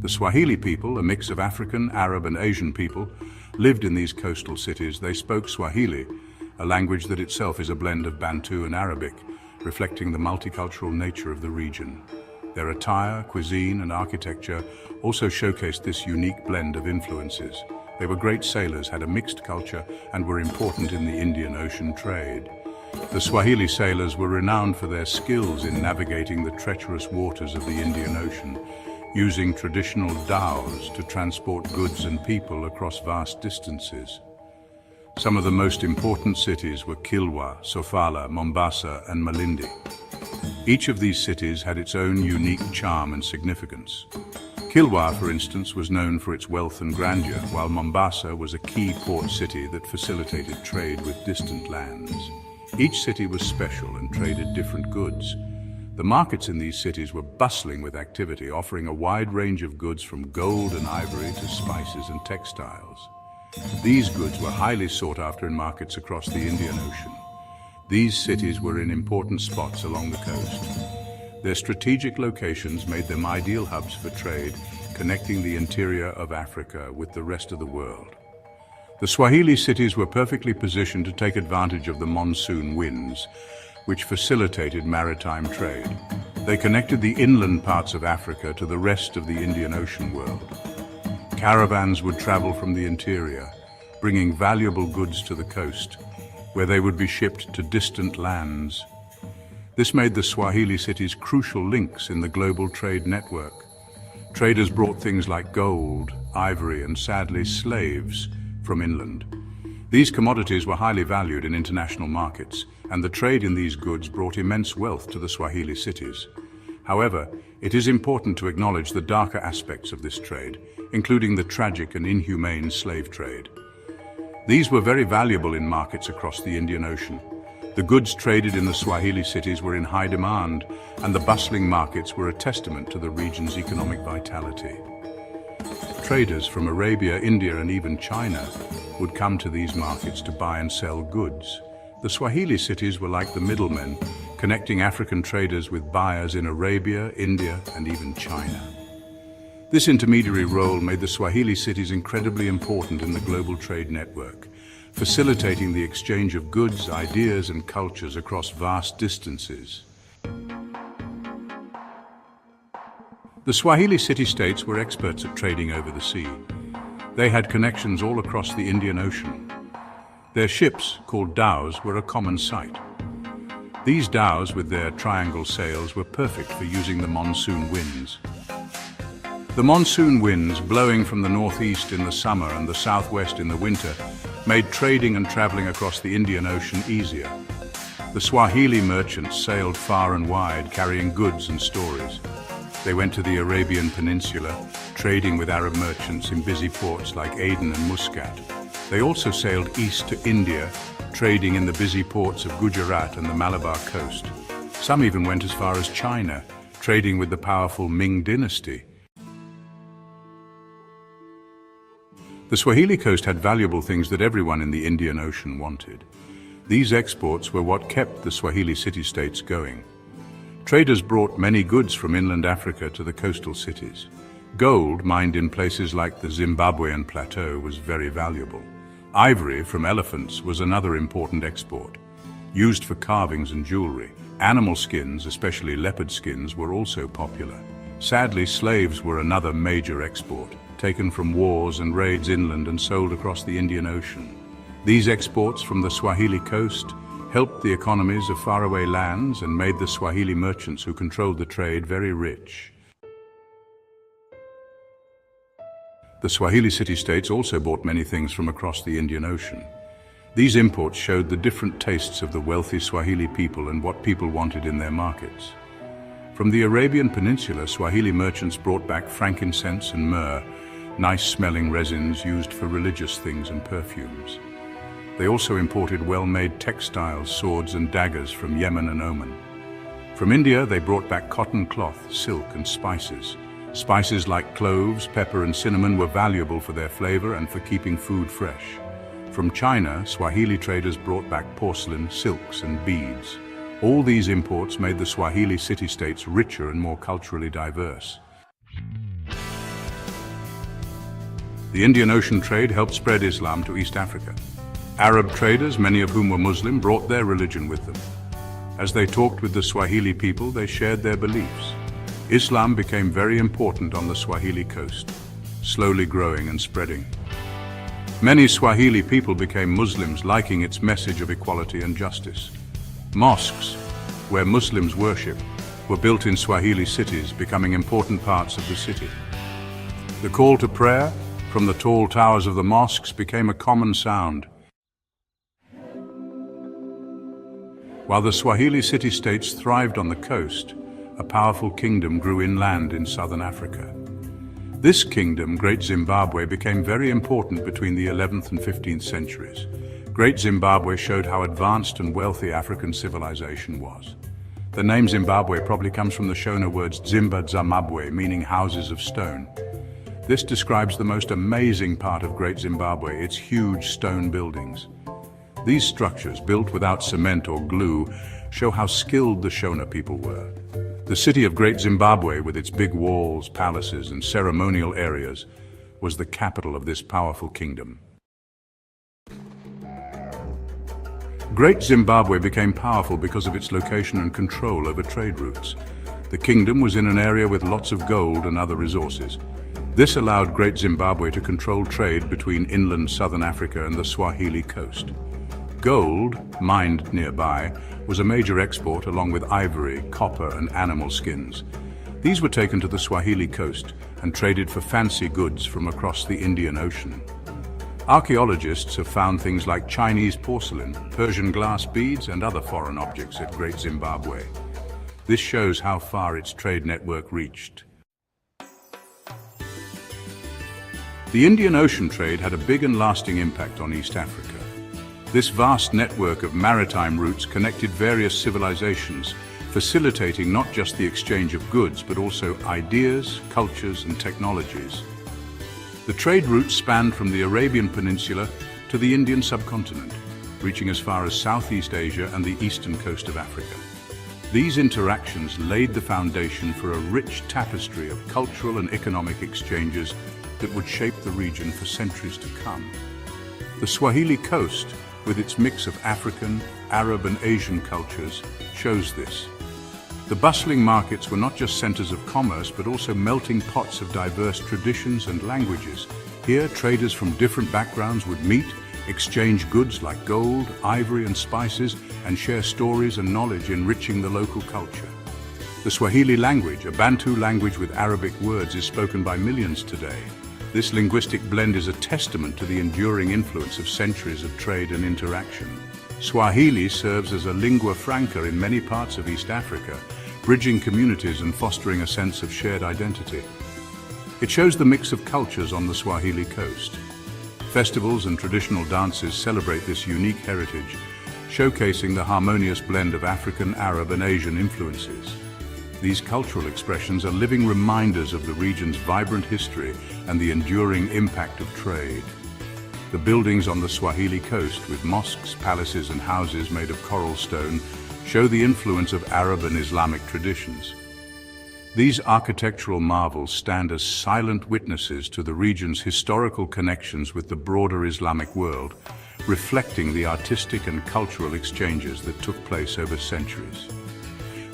The Swahili people, a mix of African, Arab and Asian people, lived in these coastal cities. They spoke Swahili, a language that itself is a blend of Bantu and Arabic, reflecting the multicultural nature of the region. Their attire, cuisine and architecture also showcased this unique blend of influences. They were great sailors, had a mixed culture and were important in the Indian Ocean trade. The Swahili sailors were renowned for their skills in navigating the treacherous waters of the Indian Ocean, using traditional dhows to transport goods and people across vast distances. Some of the most important cities were Kilwa, Sofala, Mombasa and Malindi. Each of these cities had its own unique charm and significance. Kilwa, for instance, was known for its wealth and grandeur, while Mombasa was a key port city that facilitated trade with distant lands. Each city was special and traded different goods. The markets in these cities were bustling with activity, offering a wide range of goods from gold and ivory to spices and textiles. These goods were highly sought after in markets across the Indian Ocean. These cities were in important spots along the coast. Their strategic locations made them ideal hubs for trade, connecting the interior of Africa with the rest of the world. The Swahili cities were perfectly positioned to take advantage of the monsoon winds, which facilitated maritime trade. They connected the inland parts of Africa to the rest of the Indian Ocean world. Caravans would travel from the interior, bringing valuable goods to the coast, where they would be shipped to distant lands. This made the Swahili cities crucial links in the global trade network. Traders brought things like gold, ivory, and sadly, slaves from inland. These commodities were highly valued in international markets, and the trade in these goods brought immense wealth to the Swahili cities. However, it is important to acknowledge the darker aspects of this trade, including the tragic and inhumane slave trade. These were very valuable in markets across the Indian Ocean. The goods traded in the Swahili cities were in high demand, and the bustling markets were a testament to the region's economic vitality. Traders from Arabia, India, and even China would come to these markets to buy and sell goods. The Swahili cities were like the middlemen, connecting African traders with buyers in Arabia, India, and even China. This intermediary role made the Swahili cities incredibly important in the global trade network, facilitating the exchange of goods, ideas, and cultures across vast distances. The Swahili city-states were experts at trading over the sea. They had connections all across the Indian Ocean. Their ships, called dhows, were a common sight. These dhows, with their triangle sails, were perfect for using the monsoon winds. The monsoon winds, blowing from the northeast in the summer and the southwest in the winter, made trading and traveling across the Indian Ocean easier. The Swahili merchants sailed far and wide, carrying goods and stories. They went to the Arabian Peninsula, trading with Arab merchants in busy ports like Aden and Muscat. They also sailed east to India, trading in the busy ports of Gujarat and the Malabar coast. Some even went as far as China, trading with the powerful Ming dynasty. The Swahili coast had valuable things that everyone in the Indian Ocean wanted. These exports were what kept the Swahili city-states going. Traders brought many goods from inland Africa to the coastal cities. Gold, mined in places like the Zimbabwean plateau, was very valuable. Ivory from elephants was another important export, used for carvings and jewelry. Animal skins, especially leopard skins, were also popular. Sadly, slaves were another major export, taken from wars and raids inland and sold across the Indian Ocean. These exports from the Swahili coast helped the economies of faraway lands and made the Swahili merchants who controlled the trade very rich. The Swahili city-states also bought many things from across the Indian Ocean. These imports showed the different tastes of the wealthy Swahili people and what people wanted in their markets. From the Arabian Peninsula, Swahili merchants brought back frankincense and myrrh, nice-smelling resins used for religious things and perfumes. They also imported well-made textiles, swords and daggers from Yemen and Oman. From India, they brought back cotton cloth, silk and spices. Spices like cloves, pepper and cinnamon were valuable for their flavor and for keeping food fresh. From China, Swahili traders brought back porcelain, silks and beads. All these imports made the Swahili city-states richer and more culturally diverse. The Indian Ocean trade helped spread Islam to East Africa. Arab traders, many of whom were Muslim, brought their religion with them. As they talked with the Swahili people, they shared their beliefs. Islam became very important on the Swahili coast, slowly growing and spreading. Many Swahili people became Muslims, liking its message of equality and justice. Mosques, where Muslims worship, were built in Swahili cities, becoming important parts of the city. The call to prayer from the tall towers of the mosques became a common sound. While the Swahili city-states thrived on the coast, a powerful kingdom grew inland in southern Africa. This kingdom, Great Zimbabwe, became very important between the 11th and 15th centuries. Great Zimbabwe showed how advanced and wealthy African civilization was. The name Zimbabwe probably comes from the Shona words 𝒉𝒐𝒏𝒚, meaning houses of stone. This describes the most amazing part of Great Zimbabwe, its huge stone buildings. These structures, built without cement or glue, show how skilled the Shona people were. The city of Great Zimbabwe, with its big walls, palaces, and ceremonial areas, was the capital of this powerful kingdom. Great Zimbabwe became powerful because of its location and control over trade routes. The kingdom was in an area with lots of gold and other resources. This allowed Great Zimbabwe to control trade between inland southern Africa and the Swahili coast. Gold, mined nearby, was a major export along with ivory, copper and animal skins. These were taken to the Swahili coast and traded for fancy goods from across the Indian Ocean. Archaeologists have found things like Chinese porcelain, Persian glass beads and other foreign objects at Great Zimbabwe. This shows how far its trade network reached. The Indian Ocean trade had a big and lasting impact on East Africa. This vast network of maritime routes connected various civilizations, facilitating not just the exchange of goods, but also ideas, cultures, and technologies. The trade routes spanned from the Arabian Peninsula to the Indian subcontinent, reaching as far as Southeast Asia and the eastern coast of Africa. These interactions laid the foundation for a rich tapestry of cultural and economic exchanges that would shape the region for centuries to come. The Swahili coast, with its mix of African, Arab and Asian cultures, shows this. The bustling markets were not just centers of commerce, but also melting pots of diverse traditions and languages. Here, traders from different backgrounds would meet, exchange goods like gold, ivory and spices, and share stories and knowledge, enriching the local culture. The Swahili language, a Bantu language with Arabic words, is spoken by millions today. This linguistic blend is a testament to the enduring influence of centuries of trade and interaction. Swahili serves as a lingua franca in many parts of East Africa, bridging communities and fostering a sense of shared identity. It shows the mix of cultures on the Swahili coast. Festivals and traditional dances celebrate this unique heritage, showcasing the harmonious blend of African, Arab and Asian influences. These cultural expressions are living reminders of the region's vibrant history and the enduring impact of trade. The buildings on the Swahili coast, with mosques, palaces and houses made of coral stone, show the influence of Arab and Islamic traditions. These architectural marvels stand as silent witnesses to the region's historical connections with the broader Islamic world, reflecting the artistic and cultural exchanges that took place over centuries.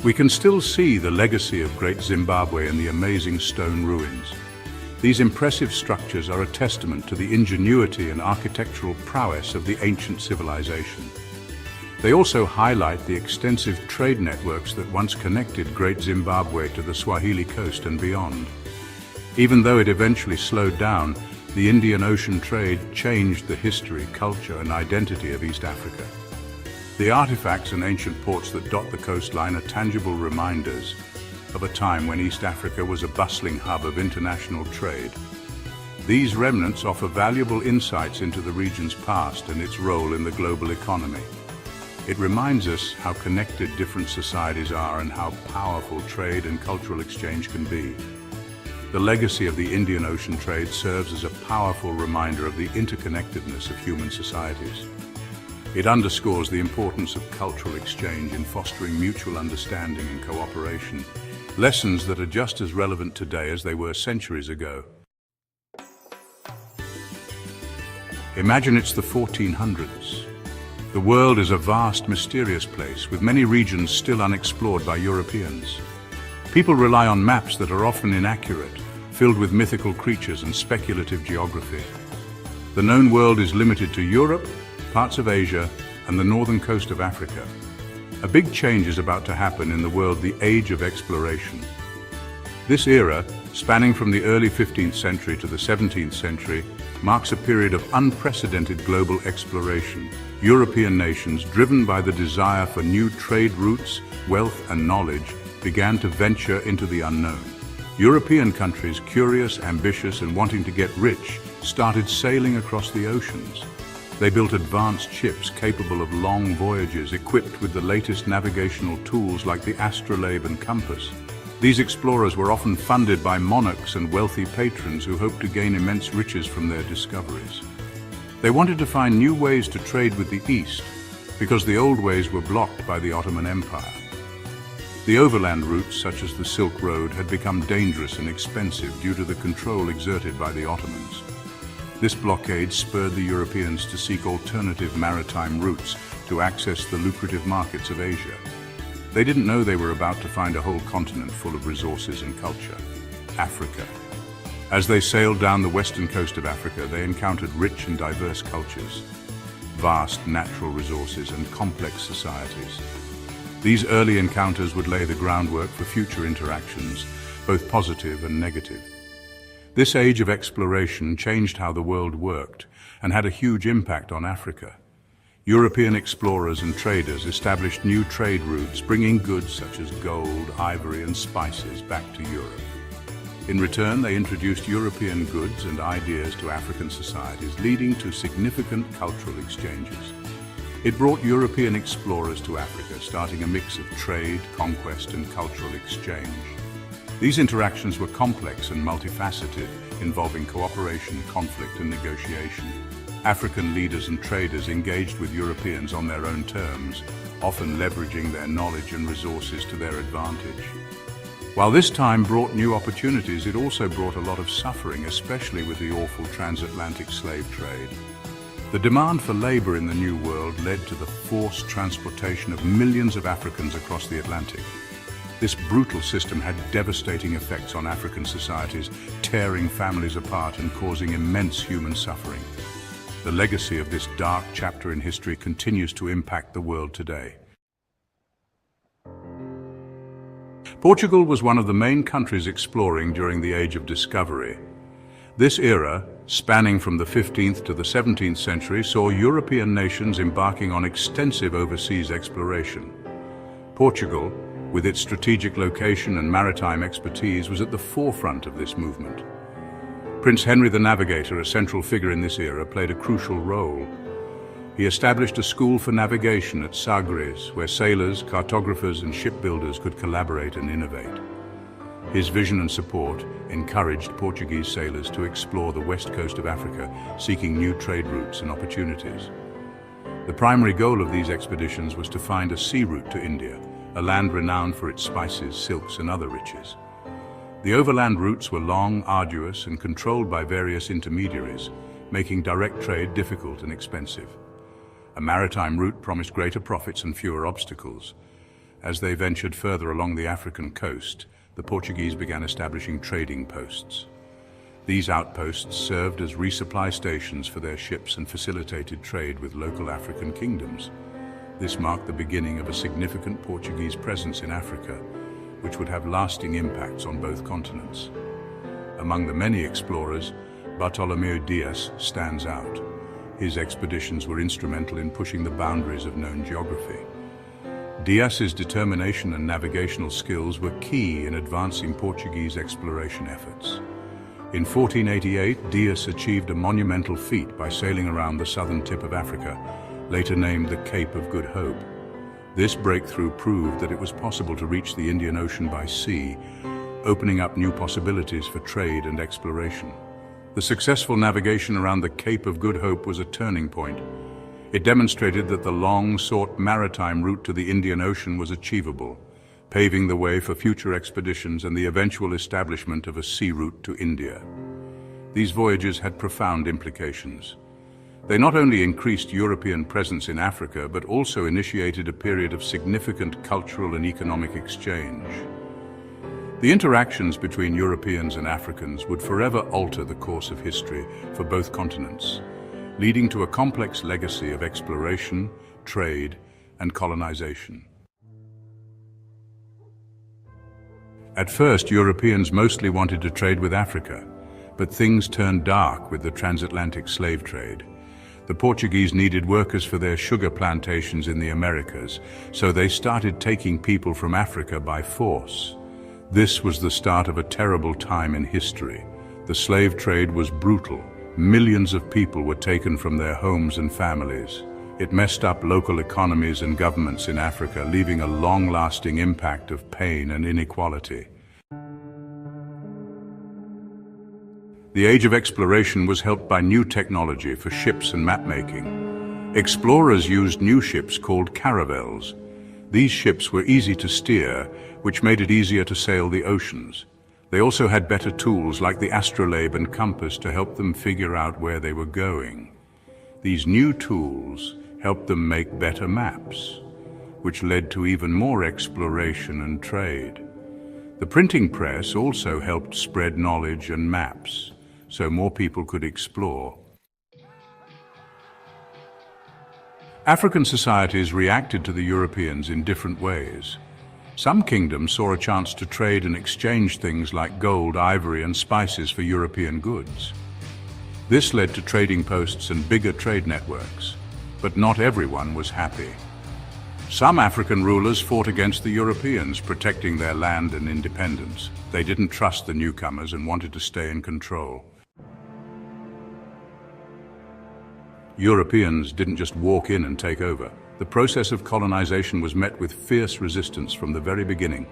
We can still see the legacy of Great Zimbabwe in the amazing stone ruins. These impressive structures are a testament to the ingenuity and architectural prowess of the ancient civilization. They also highlight the extensive trade networks that once connected Great Zimbabwe to the Swahili coast and beyond. Even though it eventually slowed down, the Indian Ocean trade changed the history, culture, and identity of East Africa. The artifacts and ancient ports that dot the coastline are tangible reminders of a time when East Africa was a bustling hub of international trade. These remnants offer valuable insights into the region's past and its role in the global economy. It reminds us how connected different societies are and how powerful trade and cultural exchange can be. The legacy of the Indian Ocean trade serves as a powerful reminder of the interconnectedness of human societies. It underscores the importance of cultural exchange in fostering mutual understanding and cooperation, lessons that are just as relevant today as they were centuries ago. Imagine it's the 1400s. The world is a vast, mysterious place, with many regions still unexplored by Europeans. People rely on maps that are often inaccurate, filled with mythical creatures and speculative geography. The known world is limited to Europe, parts of Asia, and the northern coast of Africa. A big change is about to happen in the world, the Age of Exploration. This era, spanning from the early 15th century to the 17th century, marks a period of unprecedented global exploration. European nations, driven by the desire for new trade routes, wealth and knowledge, began to venture into the unknown. European countries, curious, ambitious and wanting to get rich, started sailing across the oceans. They built advanced ships capable of long voyages, equipped with the latest navigational tools like the astrolabe and compass. These explorers were often funded by monarchs and wealthy patrons who hoped to gain immense riches from their discoveries. They wanted to find new ways to trade with the East, because the old ways were blocked by the Ottoman Empire. The overland routes, such as the Silk Road, had become dangerous and expensive due to the control exerted by the Ottomans. This blockade spurred the Europeans to seek alternative maritime routes to access the lucrative markets of Asia. They didn't know they were about to find a whole continent full of resources and culture, Africa. As they sailed down the western coast of Africa, they encountered rich and diverse cultures, vast natural resources and complex societies. These early encounters would lay the groundwork for future interactions, both positive and negative. This age of exploration changed how the world worked and had a huge impact on Africa. European explorers and traders established new trade routes, bringing goods such as gold, ivory and spices back to Europe. In return, they introduced European goods and ideas to African societies, leading to significant cultural exchanges. It brought European explorers to Africa, starting a mix of trade, conquest and cultural exchange. These interactions were complex and multifaceted, involving cooperation, conflict and negotiation. African leaders and traders engaged with Europeans on their own terms, often leveraging their knowledge and resources to their advantage. While this time brought new opportunities, it also brought a lot of suffering, especially with the awful transatlantic slave trade. The demand for labor in the New World led to the forced transportation of millions of Africans across the Atlantic. This brutal system had devastating effects on African societies, tearing families apart and causing immense human suffering. The legacy of this dark chapter in history continues to impact the world today. Portugal was one of the main countries exploring during the Age of Discovery. This era, spanning from the 15th to the 17th century, saw European nations embarking on extensive overseas exploration. Portugal, with its strategic location and maritime expertise, was at the forefront of this movement. Prince Henry the Navigator, a central figure in this era, played a crucial role. He established a school for navigation at Sagres, where sailors, cartographers, and shipbuilders could collaborate and innovate. His vision and support encouraged Portuguese sailors to explore the west coast of Africa, seeking new trade routes and opportunities. The primary goal of these expeditions was to find a sea route to India, a land renowned for its spices, silks, and other riches. The overland routes were long, arduous, and controlled by various intermediaries, making direct trade difficult and expensive. A maritime route promised greater profits and fewer obstacles. As they ventured further along the African coast, the Portuguese began establishing trading posts. These outposts served as resupply stations for their ships and facilitated trade with local African kingdoms. This marked the beginning of a significant Portuguese presence in Africa, which would have lasting impacts on both continents. Among the many explorers, Bartolomeu Dias stands out. His expeditions were instrumental in pushing the boundaries of known geography. Dias's determination and navigational skills were key in advancing Portuguese exploration efforts. In 1488, Dias achieved a monumental feat by sailing around the southern tip of Africa, later named the Cape of Good Hope. This breakthrough proved that it was possible to reach the Indian Ocean by sea, opening up new possibilities for trade and exploration. The successful navigation around the Cape of Good Hope was a turning point. It demonstrated that the long-sought maritime route to the Indian Ocean was achievable, paving the way for future expeditions and the eventual establishment of a sea route to India. These voyages had profound implications. They not only increased European presence in Africa, but also initiated a period of significant cultural and economic exchange. The interactions between Europeans and Africans would forever alter the course of history for both continents, leading to a complex legacy of exploration, trade, and colonization. At first, Europeans mostly wanted to trade with Africa, but things turned dark with the transatlantic slave trade. The Portuguese needed workers for their sugar plantations in the Americas, so they started taking people from Africa by force. This was the start of a terrible time in history. The slave trade was brutal. Millions of people were taken from their homes and families. It messed up local economies and governments in Africa, leaving a long-lasting impact of pain and inequality. The age of exploration was helped by new technology for ships and map-making. Explorers used new ships called caravels. These ships were easy to steer, which made it easier to sail the oceans. They also had better tools like the astrolabe and compass to help them figure out where they were going. These new tools helped them make better maps, which led to even more exploration and trade. The printing press also helped spread knowledge and maps, so more people could explore. African societies reacted to the Europeans in different ways. Some kingdoms saw a chance to trade and exchange things like gold, ivory, and spices for European goods. This led to trading posts and bigger trade networks, but not everyone was happy. Some African rulers fought against the Europeans, protecting their land and independence. They didn't trust the newcomers and wanted to stay in control. Europeans didn't just walk in and take over. The process of colonization was met with fierce resistance from the very beginning.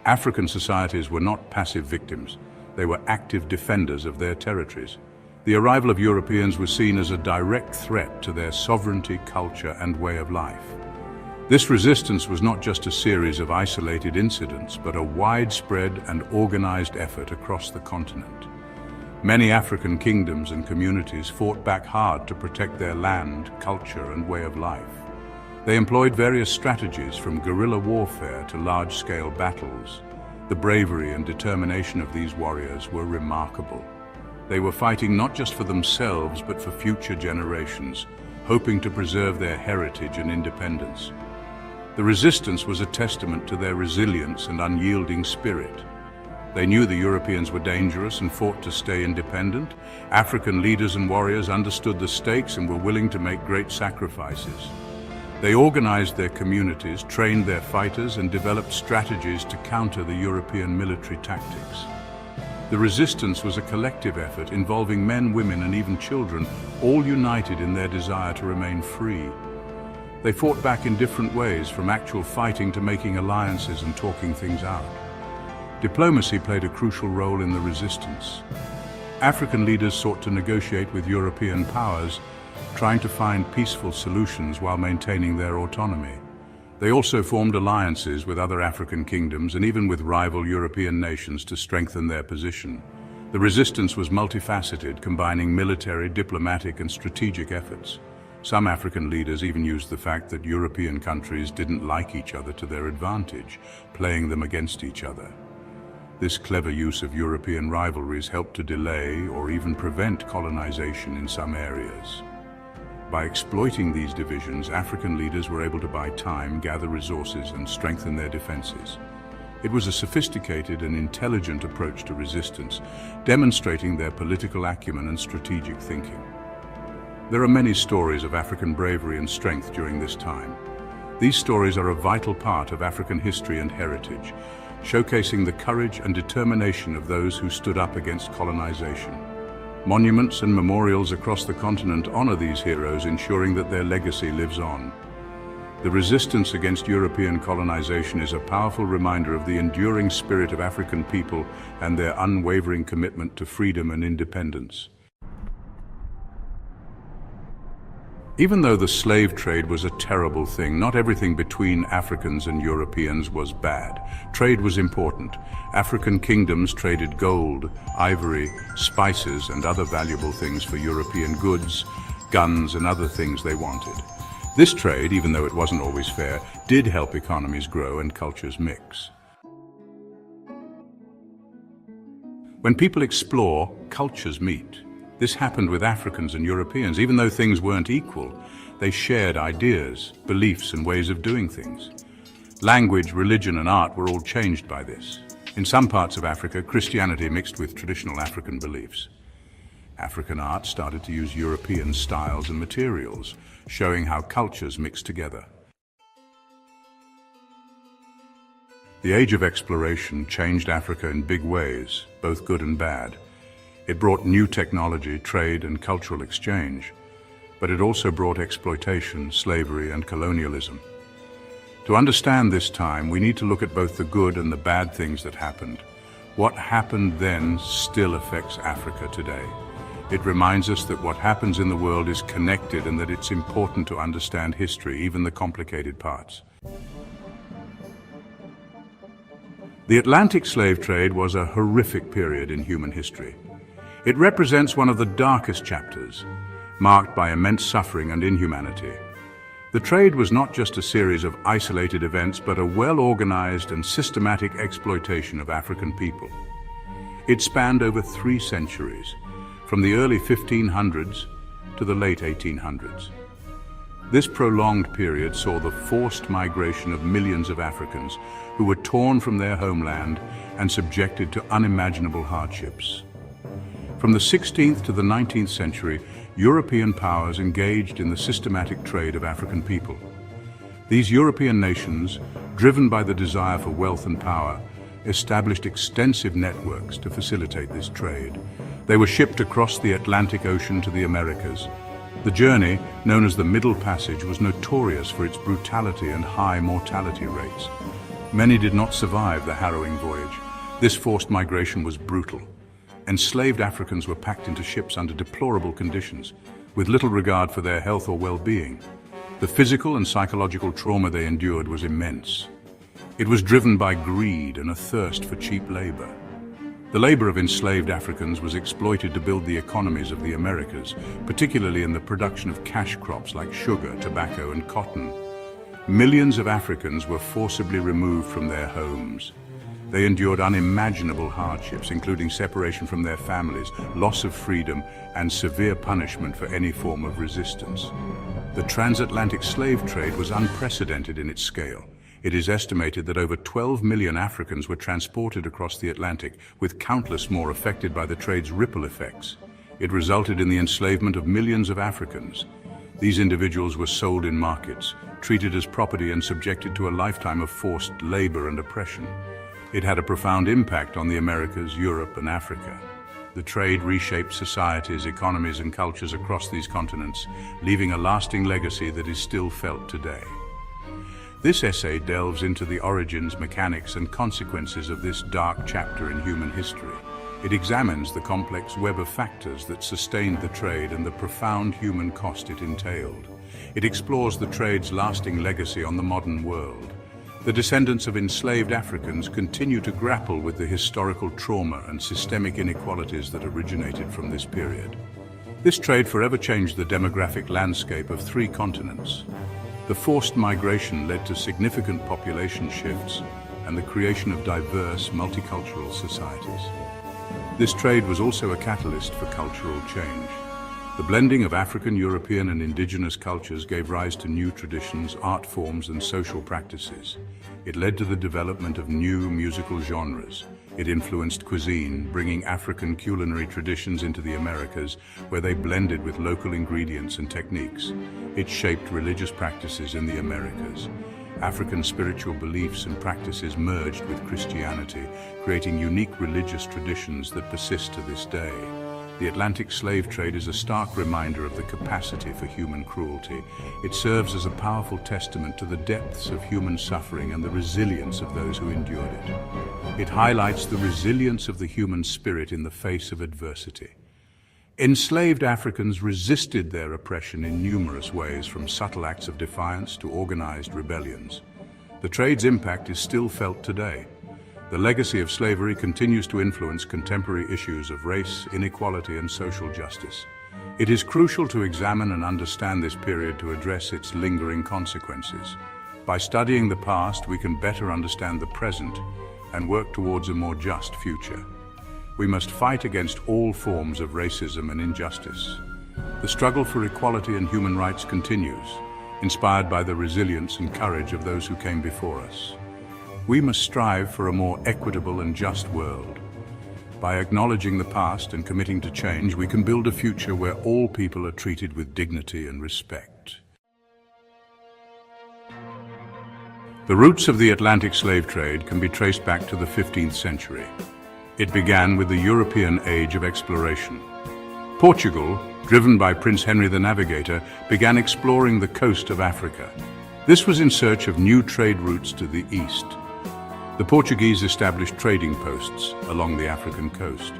African societies were not passive victims. They were active defenders of their territories. The arrival of Europeans was seen as a direct threat to their sovereignty, culture, and way of life. This resistance was not just a series of isolated incidents, but a widespread and organized effort across the continent. Many African kingdoms and communities fought back hard to protect their land, culture, and way of life. They employed various strategies, from guerrilla warfare to large-scale battles. The bravery and determination of these warriors were remarkable. They were fighting not just for themselves, but for future generations, hoping to preserve their heritage and independence. The resistance was a testament to their resilience and unyielding spirit. They knew the Europeans were dangerous and fought to stay independent. African leaders and warriors understood the stakes and were willing to make great sacrifices. They organized their communities, trained their fighters, and developed strategies to counter the European military tactics. The resistance was a collective effort involving men, women, and even children, all united in their desire to remain free. They fought back in different ways, from actual fighting to making alliances and talking things out. Diplomacy played a crucial role in the resistance. African leaders sought to negotiate with European powers, trying to find peaceful solutions while maintaining their autonomy. They also formed alliances with other African kingdoms and even with rival European nations to strengthen their position. The resistance was multifaceted, combining military, diplomatic, and strategic efforts. Some African leaders even used the fact that European countries didn't like each other to their advantage, playing them against each other. This clever use of European rivalries helped to delay or even prevent colonization in some areas. By exploiting these divisions, African leaders were able to buy time, gather resources, and strengthen their defenses. It was a sophisticated and intelligent approach to resistance, demonstrating their political acumen and strategic thinking. There are many stories of African bravery and strength during this time. These stories are a vital part of African history and heritage, showcasing the courage and determination of those who stood up against colonization. Monuments and memorials across the continent honor these heroes, ensuring that their legacy lives on. The resistance against European colonization is a powerful reminder of the enduring spirit of African people and their unwavering commitment to freedom and independence. Even though the slave trade was a terrible thing, not everything between Africans and Europeans was bad. Trade was important. African kingdoms traded gold, ivory, spices, and other valuable things for European goods, guns, and other things they wanted. This trade, even though it wasn't always fair, did help economies grow and cultures mix. When people explore, cultures meet. This happened with Africans and Europeans. Even though things weren't equal, they shared ideas, beliefs, and ways of doing things. Language, religion, and art were all changed by this. In some parts of Africa, Christianity mixed with traditional African beliefs. African art started to use European styles and materials, showing how cultures mixed together. The age of exploration changed Africa in big ways, both good and bad. It brought new technology, trade, and cultural exchange, but it also brought exploitation, slavery, and colonialism. To understand this time, we need to look at both the good and the bad things that happened. What happened then still affects Africa today. It reminds us that what happens in the world is connected and that it's important to understand history, even the complicated parts. The Atlantic slave trade was a horrific period in human history. It represents one of the darkest chapters, marked by immense suffering and inhumanity. The trade was not just a series of isolated events, but a well-organized and systematic exploitation of African people. It spanned over 3 centuries, from the early 1500s to the late 1800s. This prolonged period saw the forced migration of millions of Africans who were torn from their homeland and subjected to unimaginable hardships. From the 16th to the 19th century, European powers engaged in the systematic trade of African people. These European nations, driven by the desire for wealth and power, established extensive networks to facilitate this trade. They were shipped across the Atlantic Ocean to the Americas. The journey, known as the Middle Passage, was notorious for its brutality and high mortality rates. Many did not survive the harrowing voyage. This forced migration was brutal. Enslaved Africans were packed into ships under deplorable conditions, with little regard for their health or well-being. The physical and psychological trauma they endured was immense. It was driven by greed and a thirst for cheap labor. The labor of enslaved Africans was exploited to build the economies of the Americas, particularly in the production of cash crops like sugar, tobacco, and cotton. Millions of Africans were forcibly removed from their homes. They endured unimaginable hardships, including separation from their families, loss of freedom, and severe punishment for any form of resistance. The transatlantic slave trade was unprecedented in its scale. It is estimated that over 12 million Africans were transported across the Atlantic, with countless more affected by the trade's ripple effects. It resulted in the enslavement of millions of Africans. These individuals were sold in markets, treated as property, and subjected to a lifetime of forced labor and oppression. It had a profound impact on the Americas, Europe, and Africa. The trade reshaped societies, economies, and cultures across these continents, leaving a lasting legacy that is still felt today. This essay delves into the origins, mechanics, and consequences of this dark chapter in human history. It examines the complex web of factors that sustained the trade and the profound human cost it entailed. It explores the trade's lasting legacy on the modern world. The descendants of enslaved Africans continue to grapple with the historical trauma and systemic inequalities that originated from this period. This trade forever changed the demographic landscape of 3 continents. The forced migration led to significant population shifts and the creation of diverse, multicultural societies. This trade was also a catalyst for cultural change. The blending of African, European, and indigenous cultures gave rise to new traditions, art forms, and social practices. It led to the development of new musical genres. It influenced cuisine, bringing African culinary traditions into the Americas, where they blended with local ingredients and techniques. It shaped religious practices in the Americas. African spiritual beliefs and practices merged with Christianity, creating unique religious traditions that persist to this day. The Atlantic slave trade is a stark reminder of the capacity for human cruelty. It serves as a powerful testament to the depths of human suffering and the resilience of those who endured it. It highlights the resilience of the human spirit in the face of adversity. Enslaved Africans resisted their oppression in numerous ways, from subtle acts of defiance to organized rebellions. The trade's impact is still felt today. The legacy of slavery continues to influence contemporary issues of race, inequality, and social justice. It is crucial to examine and understand this period to address its lingering consequences. By studying the past, we can better understand the present and work towards a more just future. We must fight against all forms of racism and injustice. The struggle for equality and human rights continues, inspired by the resilience and courage of those who came before us. We must strive for a more equitable and just world. By acknowledging the past and committing to change, we can build a future where all people are treated with dignity and respect. The roots of the Atlantic slave trade can be traced back to the 15th century. It began with the European age of exploration. Portugal, driven by Prince Henry the Navigator, began exploring the coast of Africa. This was in search of new trade routes to the east. The Portuguese established trading posts along the African coast.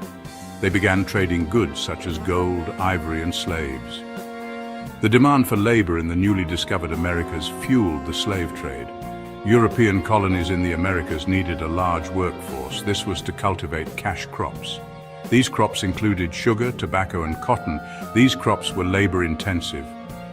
They began trading goods such as gold, ivory, and slaves. The demand for labor in the newly discovered Americas fueled the slave trade. European colonies in the Americas needed a large workforce. This was to cultivate cash crops. These crops included sugar, tobacco, and cotton. These crops were labor-intensive.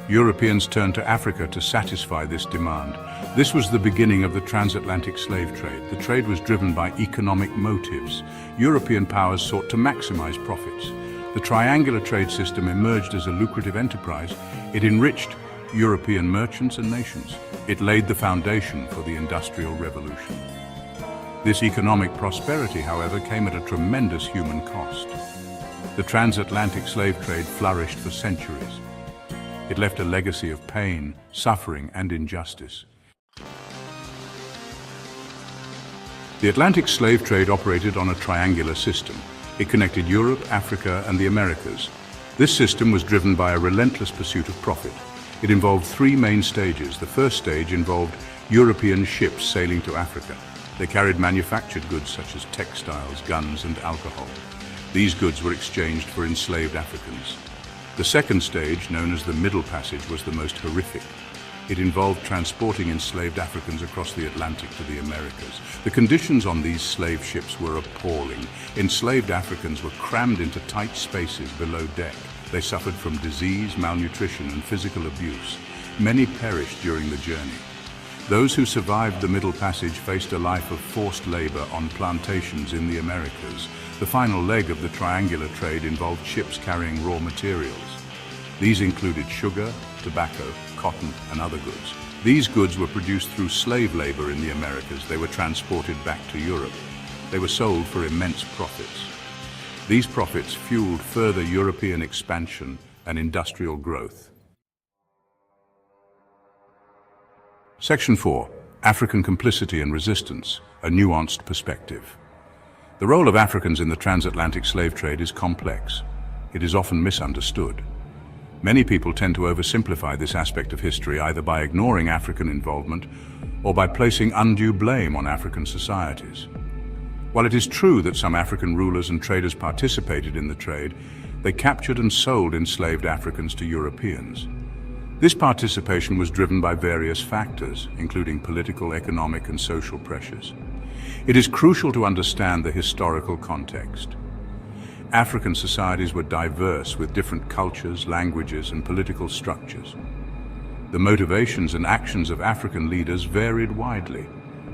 Europeans turned to Africa to satisfy this demand. This was the beginning of the transatlantic slave trade. The trade was driven by economic motives. European powers sought to maximize profits. The triangular trade system emerged as a lucrative enterprise. It enriched European merchants and nations. It laid the foundation for the Industrial Revolution. This economic prosperity, however, came at a tremendous human cost. The transatlantic slave trade flourished for centuries. It left a legacy of pain, suffering, and injustice. The Atlantic slave trade operated on a triangular system. It connected Europe, Africa, and the Americas. This system was driven by a relentless pursuit of profit. It involved 3 main stages. The first stage involved European ships sailing to Africa. They carried manufactured goods such as textiles, guns, and alcohol. These goods were exchanged for enslaved Africans. The second stage, known as the Middle Passage, was the most horrific. It involved transporting enslaved Africans across the Atlantic to the Americas. The conditions on these slave ships were appalling. Enslaved Africans were crammed into tight spaces below deck. They suffered from disease, malnutrition, and physical abuse. Many perished during the journey. Those who survived the Middle Passage faced a life of forced labor on plantations in the Americas. The final leg of the triangular trade involved ships carrying raw materials. These included sugar, tobacco, cotton, and other goods. These goods were produced through slave labor in the Americas. They were transported back to Europe. They were sold for immense profits. These profits fueled further European expansion and industrial growth. Section 4. African complicity and resistance, a nuanced perspective. The role of Africans in the transatlantic slave trade is complex. It is often misunderstood. Many people tend to oversimplify this aspect of history either by ignoring African involvement or by placing undue blame on African societies. While it is true that some African rulers and traders participated in the trade, they captured and sold enslaved Africans to Europeans. This participation was driven by various factors, including political, economic, and social pressures. It is crucial to understand the historical context. African societies were diverse with different cultures, languages, and political structures. The motivations and actions of African leaders varied widely.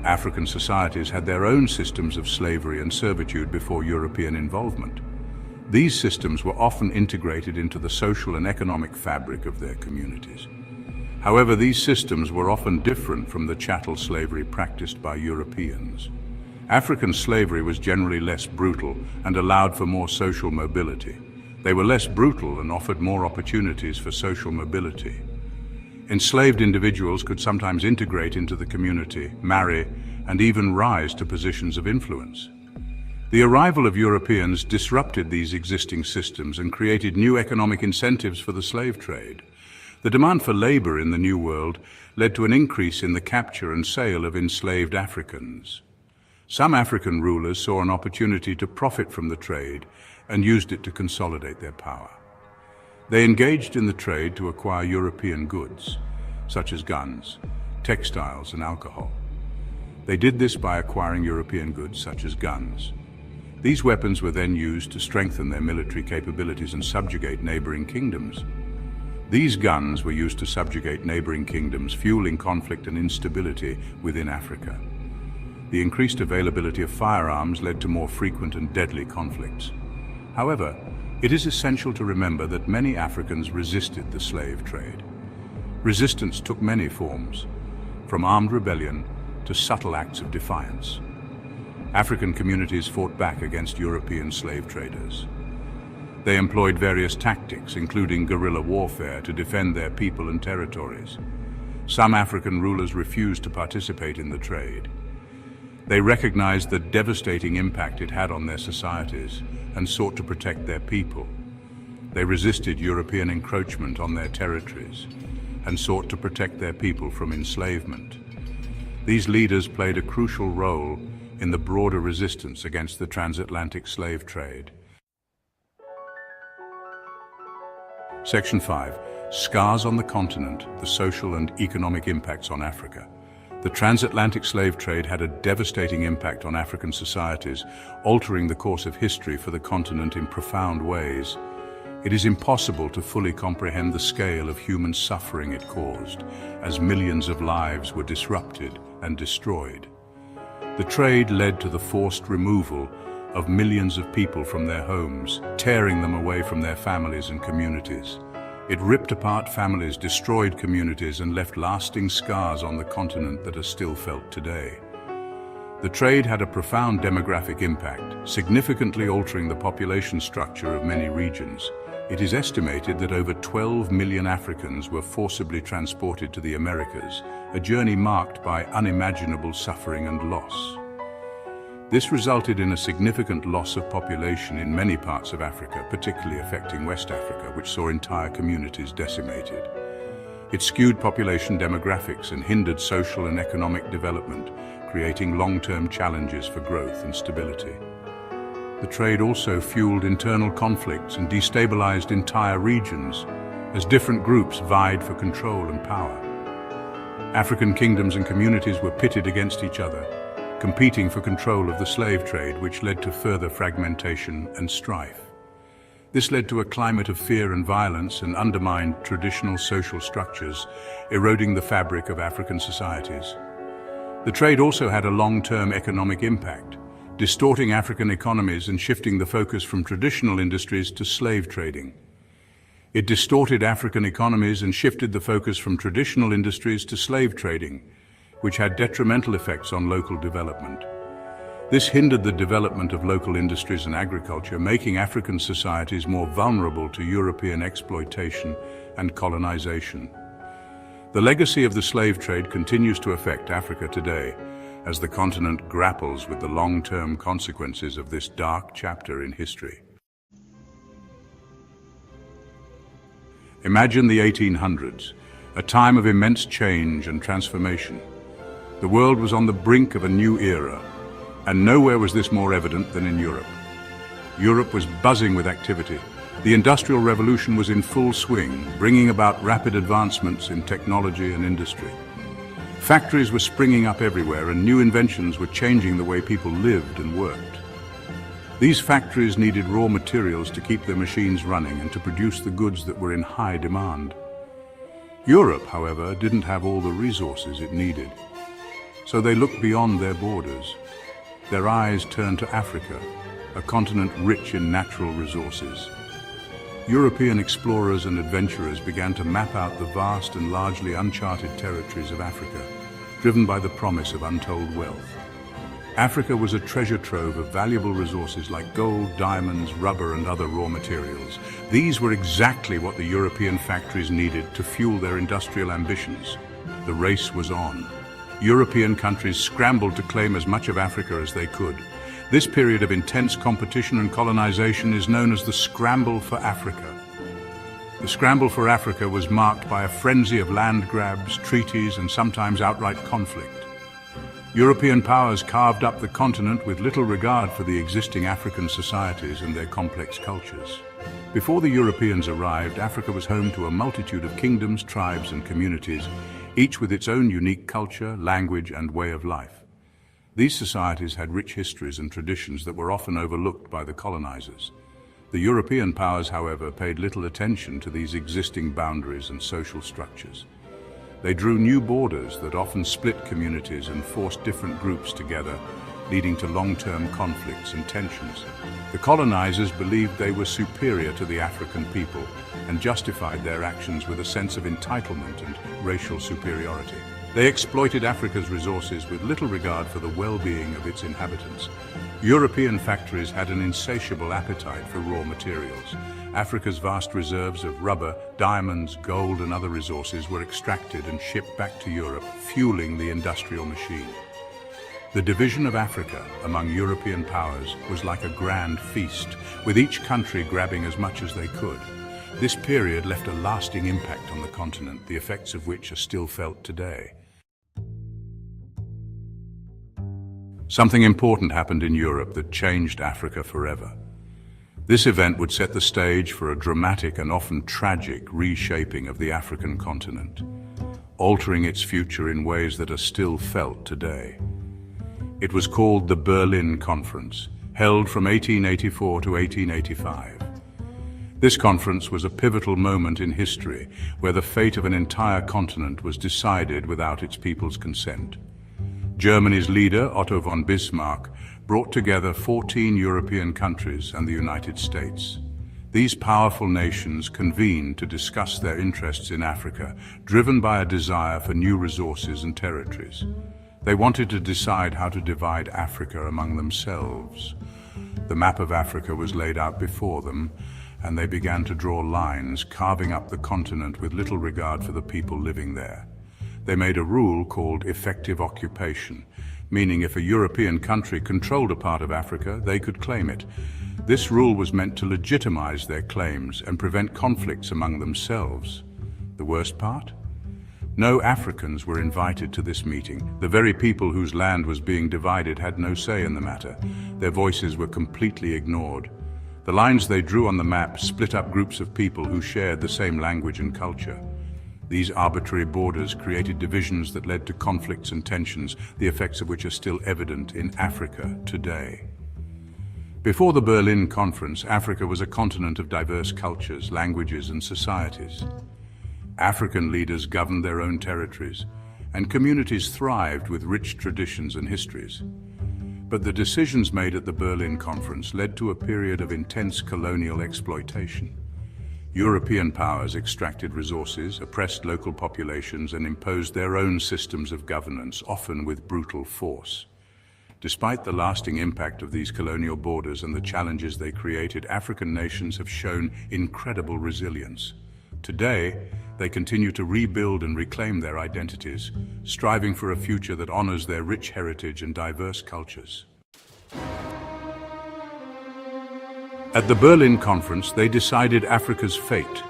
African societies had their own systems of slavery and servitude before European involvement. These systems were often integrated into the social and economic fabric of their communities. However, these systems were often different from the chattel slavery practiced by Europeans. African slavery was generally less brutal and allowed for more social mobility. They were less brutal and offered more opportunities for social mobility. Enslaved individuals could sometimes integrate into the community, marry, and even rise to positions of influence. The arrival of Europeans disrupted these existing systems and created new economic incentives for the slave trade. The demand for labor in the New World led to an increase in the capture and sale of enslaved Africans. Some African rulers saw an opportunity to profit from the trade and used it to consolidate their power. They engaged in the trade to acquire European goods, such as guns, textiles, and alcohol. They did this by acquiring European goods, such as guns. These weapons were then used to strengthen their military capabilities and subjugate neighboring kingdoms. These guns were used to subjugate neighboring kingdoms, fueling conflict and instability within Africa. The increased availability of firearms led to more frequent and deadly conflicts. However, it is essential to remember that many Africans resisted the slave trade. Resistance took many forms, from armed rebellion to subtle acts of defiance. African communities fought back against European slave traders. They employed various tactics, including guerrilla warfare, to defend their people and territories. Some African rulers refused to participate in the trade. They recognized the devastating impact it had on their societies and sought to protect their people. They resisted European encroachment on their territories and sought to protect their people from enslavement. These leaders played a crucial role in the broader resistance against the transatlantic slave trade. Section 5. Scars on the continent, the social and economic impacts on Africa. The transatlantic slave trade had a devastating impact on African societies, altering the course of history for the continent in profound ways. It is impossible to fully comprehend the scale of human suffering it caused, as millions of lives were disrupted and destroyed. The trade led to the forced removal of millions of people from their homes, tearing them away from their families and communities. It ripped apart families, destroyed communities, and left lasting scars on the continent that are still felt today. The trade had a profound demographic impact, significantly altering the population structure of many regions. It is estimated that over 12 million Africans were forcibly transported to the Americas, a journey marked by unimaginable suffering and loss. This resulted in a significant loss of population in many parts of Africa, particularly affecting West Africa, which saw entire communities decimated. It skewed population demographics and hindered social and economic development, creating long-term challenges for growth and stability. The trade also fueled internal conflicts and destabilized entire regions as different groups vied for control and power. African kingdoms and communities were pitted against each other, competing for control of the slave trade, which led to further fragmentation and strife. This led to a climate of fear and violence and undermined traditional social structures, eroding the fabric of African societies. The trade also had a long-term economic impact, distorting African economies and shifting the focus from traditional industries to slave trading. It distorted African economies and shifted the focus from traditional industries to slave trading, which had detrimental effects on local development. This hindered the development of local industries and agriculture, making African societies more vulnerable to European exploitation and colonization. The legacy of the slave trade continues to affect Africa today, as the continent grapples with the long-term consequences of this dark chapter in history. Imagine the 1800s, a time of immense change and transformation. The world was on the brink of a new era, and nowhere was this more evident than in Europe. Europe was buzzing with activity. The Industrial Revolution was in full swing, bringing about rapid advancements in technology and industry. Factories were springing up everywhere, and new inventions were changing the way people lived and worked. These factories needed raw materials to keep their machines running and to produce the goods that were in high demand. Europe, however, didn't have all the resources it needed. So they looked beyond their borders. Their eyes turned to Africa, a continent rich in natural resources. European explorers and adventurers began to map out the vast and largely uncharted territories of Africa, driven by the promise of untold wealth. Africa was a treasure trove of valuable resources like gold, diamonds, rubber, and other raw materials. These were exactly what the European factories needed to fuel their industrial ambitions. The race was on. European countries scrambled to claim as much of Africa as they could. This period of intense competition and colonization is known as the Scramble for Africa. The Scramble for Africa was marked by a frenzy of land grabs, treaties, and sometimes outright conflict. European powers carved up the continent with little regard for the existing African societies and their complex cultures. Before the Europeans arrived, Africa was home to a multitude of kingdoms, tribes, and communities, each with its own unique culture, language, and way of life. These societies had rich histories and traditions that were often overlooked by the colonizers. The European powers, however, paid little attention to these existing boundaries and social structures. They drew new borders that often split communities and forced different groups together, leading to long-term conflicts and tensions. The colonizers believed they were superior to the African people and justified their actions with a sense of entitlement and racial superiority. They exploited Africa's resources with little regard for the well-being of its inhabitants. European factories had an insatiable appetite for raw materials. Africa's vast reserves of rubber, diamonds, gold, and other resources were extracted and shipped back to Europe, fueling the industrial machine. The division of Africa among European powers was like a grand feast, with each country grabbing as much as they could. This period left a lasting impact on the continent, the effects of which are still felt today. Something important happened in Europe that changed Africa forever. This event would set the stage for a dramatic and often tragic reshaping of the African continent, altering its future in ways that are still felt today. It was called the Berlin Conference, held from 1884 to 1885. This conference was a pivotal moment in history where the fate of an entire continent was decided without its people's consent. Germany's leader, Otto von Bismarck, brought together 14 European countries and the United States. These powerful nations convened to discuss their interests in Africa, driven by a desire for new resources and territories. They wanted to decide how to divide Africa among themselves. The map of Africa was laid out before them, and they began to draw lines, carving up the continent with little regard for the people living there. They made a rule called effective occupation, meaning if a European country controlled a part of Africa, they could claim it. This rule was meant to legitimize their claims and prevent conflicts among themselves. The worst part? No Africans were invited to this meeting. The very people whose land was being divided had no say in the matter. Their voices were completely ignored. The lines they drew on the map split up groups of people who shared the same language and culture. These arbitrary borders created divisions that led to conflicts and tensions, the effects of which are still evident in Africa today. Before the Berlin Conference, Africa was a continent of diverse cultures, languages, and societies. African leaders governed their own territories, and communities thrived with rich traditions and histories. But the decisions made at the Berlin Conference led to a period of intense colonial exploitation. European powers extracted resources, oppressed local populations, and imposed their own systems of governance, often with brutal force. Despite the lasting impact of these colonial borders and the challenges they created, African nations have shown incredible resilience. Today, they continue to rebuild and reclaim their identities, striving for a future that honors their rich heritage and diverse cultures. At the Berlin Conference, they decided Africa's fate.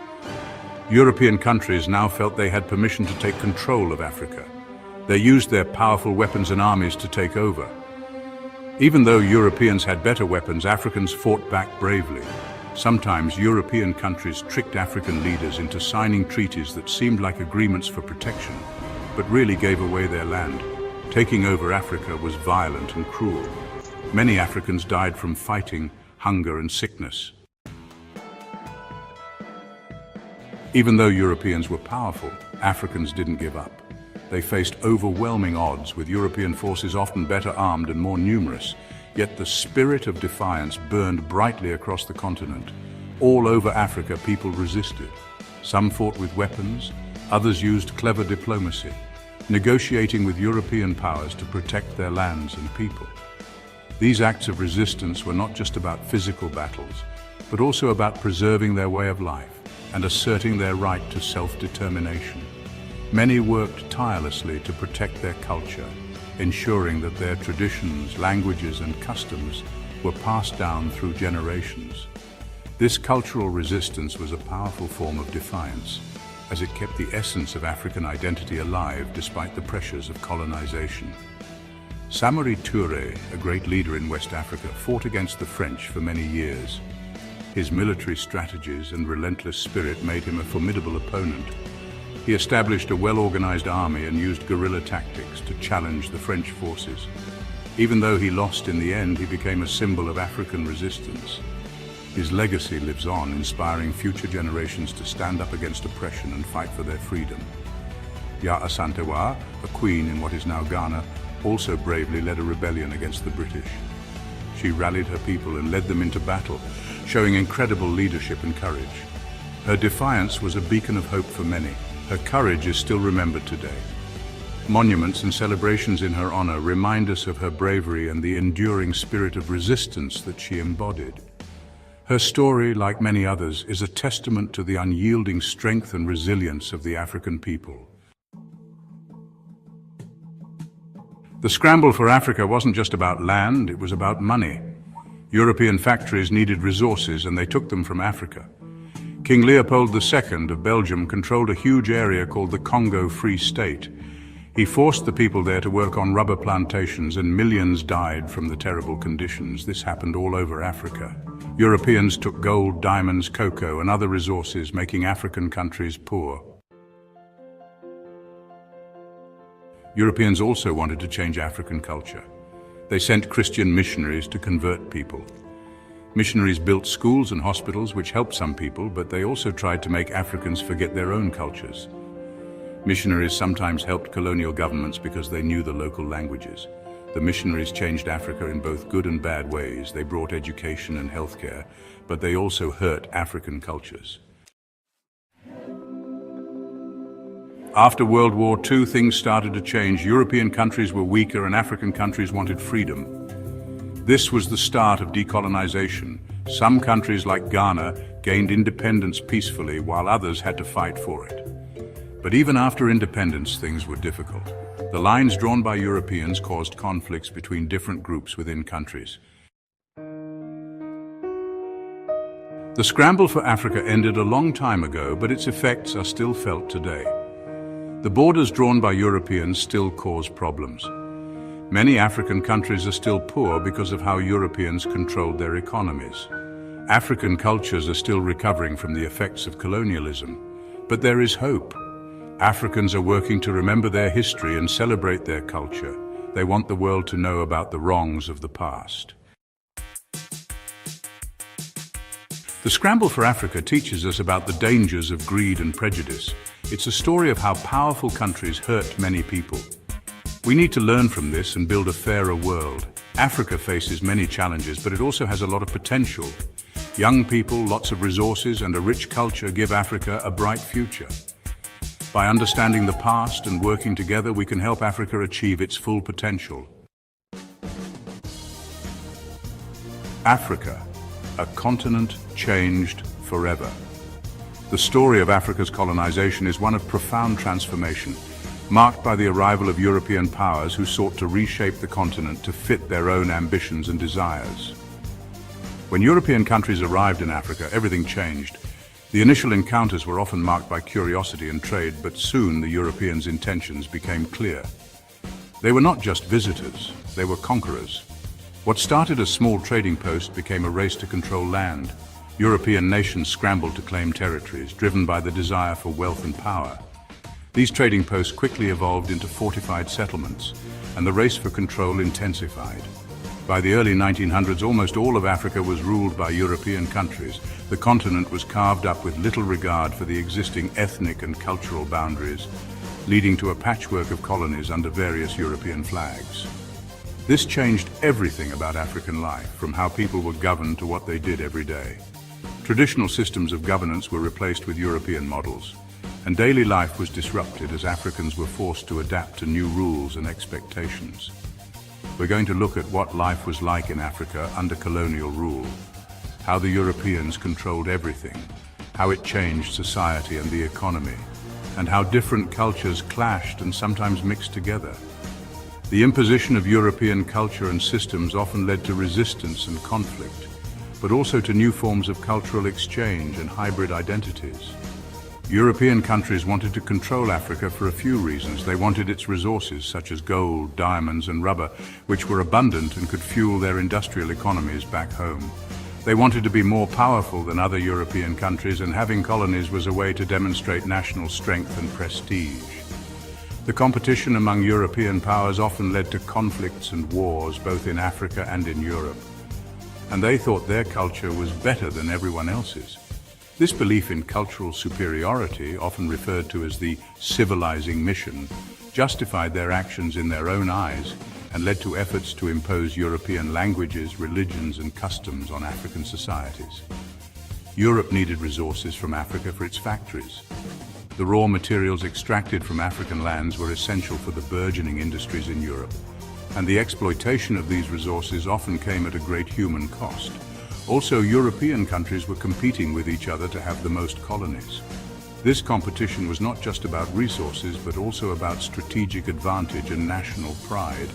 European countries now felt they had permission to take control of Africa. They used their powerful weapons and armies to take over. Even though Europeans had better weapons, Africans fought back bravely. Sometimes European countries tricked African leaders into signing treaties that seemed like agreements for protection, but really gave away their land. Taking over Africa was violent and cruel. Many Africans died from fighting, hunger, and sickness. Even though Europeans were powerful, Africans didn't give up. They faced overwhelming odds, with European forces often better armed and more numerous. Yet the spirit of defiance burned brightly across the continent. All over Africa, people resisted. Some fought with weapons, others used clever diplomacy, negotiating with European powers to protect their lands and people. These acts of resistance were not just about physical battles, but also about preserving their way of life and asserting their right to self-determination. Many worked tirelessly to protect their culture, ensuring that their traditions, languages, and customs were passed down through generations. This cultural resistance was a powerful form of defiance, as it kept the essence of African identity alive despite the pressures of colonization. Samori Touré, a great leader in West Africa, fought against the French for many years. His military strategies and relentless spirit made him a formidable opponent. He established a well-organized army and used guerrilla tactics to challenge the French forces. Even though he lost in the end, he became a symbol of African resistance. His legacy lives on, inspiring future generations to stand up against oppression and fight for their freedom. 𝒂𝒐𝒂𝒏𝒅, a queen in what is now Ghana, also bravely led a rebellion against the British. She rallied her people and led them into battle, showing incredible leadership and courage. Her defiance was a beacon of hope for many. Her courage is still remembered today. Monuments and celebrations in her honor remind us of her bravery and the enduring spirit of resistance that she embodied. Her story, like many others, is a testament to the unyielding strength and resilience of the African people. The scramble for Africa wasn't just about land, it was about money. European factories needed resources and they took them from Africa. King Leopold II of Belgium controlled a huge area called the Congo Free State. He forced the people there to work on rubber plantations and millions died from the terrible conditions. This happened all over Africa. Europeans took gold, diamonds, cocoa and other resources, making African countries poor. Europeans also wanted to change African culture. They sent Christian missionaries to convert people. Missionaries built schools and hospitals which helped some people, but they also tried to make Africans forget their own cultures. Missionaries sometimes helped colonial governments because they knew the local languages. The missionaries changed Africa in both good and bad ways. They brought education and healthcare, but they also hurt African cultures. After World War II, things started to change. European countries were weaker and African countries wanted freedom. This was the start of decolonization. Some countries like Ghana gained independence peacefully while others had to fight for it. But even after independence, things were difficult. The lines drawn by Europeans caused conflicts between different groups within countries. The scramble for Africa ended a long time ago, but its effects are still felt today. The borders drawn by Europeans still cause problems. Many African countries are still poor because of how Europeans controlled their economies. African cultures are still recovering from the effects of colonialism, but there is hope. Africans are working to remember their history and celebrate their culture. They want the world to know about the wrongs of the past. The scramble for Africa teaches us about the dangers of greed and prejudice. It's a story of how powerful countries hurt many people. We need to learn from this and build a fairer world. Africa faces many challenges, but it also has a lot of potential. Young people, lots of resources, and a rich culture give Africa a bright future. By understanding the past and working together, we can help Africa achieve its full potential. Africa, a continent changed forever. The story of Africa's colonization is one of profound transformation, marked by the arrival of European powers who sought to reshape the continent to fit their own ambitions and desires. When European countries arrived in Africa, everything changed. The initial encounters were often marked by curiosity and trade, but soon the Europeans' intentions became clear. They were not just visitors, they were conquerors. What started as small trading posts became a race to control land. European nations scrambled to claim territories, driven by the desire for wealth and power. These trading posts quickly evolved into fortified settlements, and the race for control intensified. By the early 1900s, almost all of Africa was ruled by European countries. The continent was carved up with little regard for the existing ethnic and cultural boundaries, leading to a patchwork of colonies under various European flags. This changed everything about African life, from how people were governed to what they did every day. Traditional systems of governance were replaced with European models, and daily life was disrupted as Africans were forced to adapt to new rules and expectations. We're going to look at what life was like in Africa under colonial rule, how the Europeans controlled everything, how it changed society and the economy, and how different cultures clashed and sometimes mixed together. The imposition of European culture and systems often led to resistance and conflict, but also to new forms of cultural exchange and hybrid identities. European countries wanted to control Africa for a few reasons. They wanted its resources, such as gold, diamonds, and rubber, which were abundant and could fuel their industrial economies back home. They wanted to be more powerful than other European countries, and having colonies was a way to demonstrate national strength and prestige. The competition among European powers often led to conflicts and wars, both in Africa and in Europe. And they thought their culture was better than everyone else's. This belief in cultural superiority, often referred to as the civilizing mission, justified their actions in their own eyes and led to efforts to impose European languages, religions, and customs on African societies. Europe needed resources from Africa for its factories. The raw materials extracted from African lands were essential for the burgeoning industries in Europe, and the exploitation of these resources often came at a great human cost. Also, European countries were competing with each other to have the most colonies. This competition was not just about resources, but also about strategic advantage and national pride.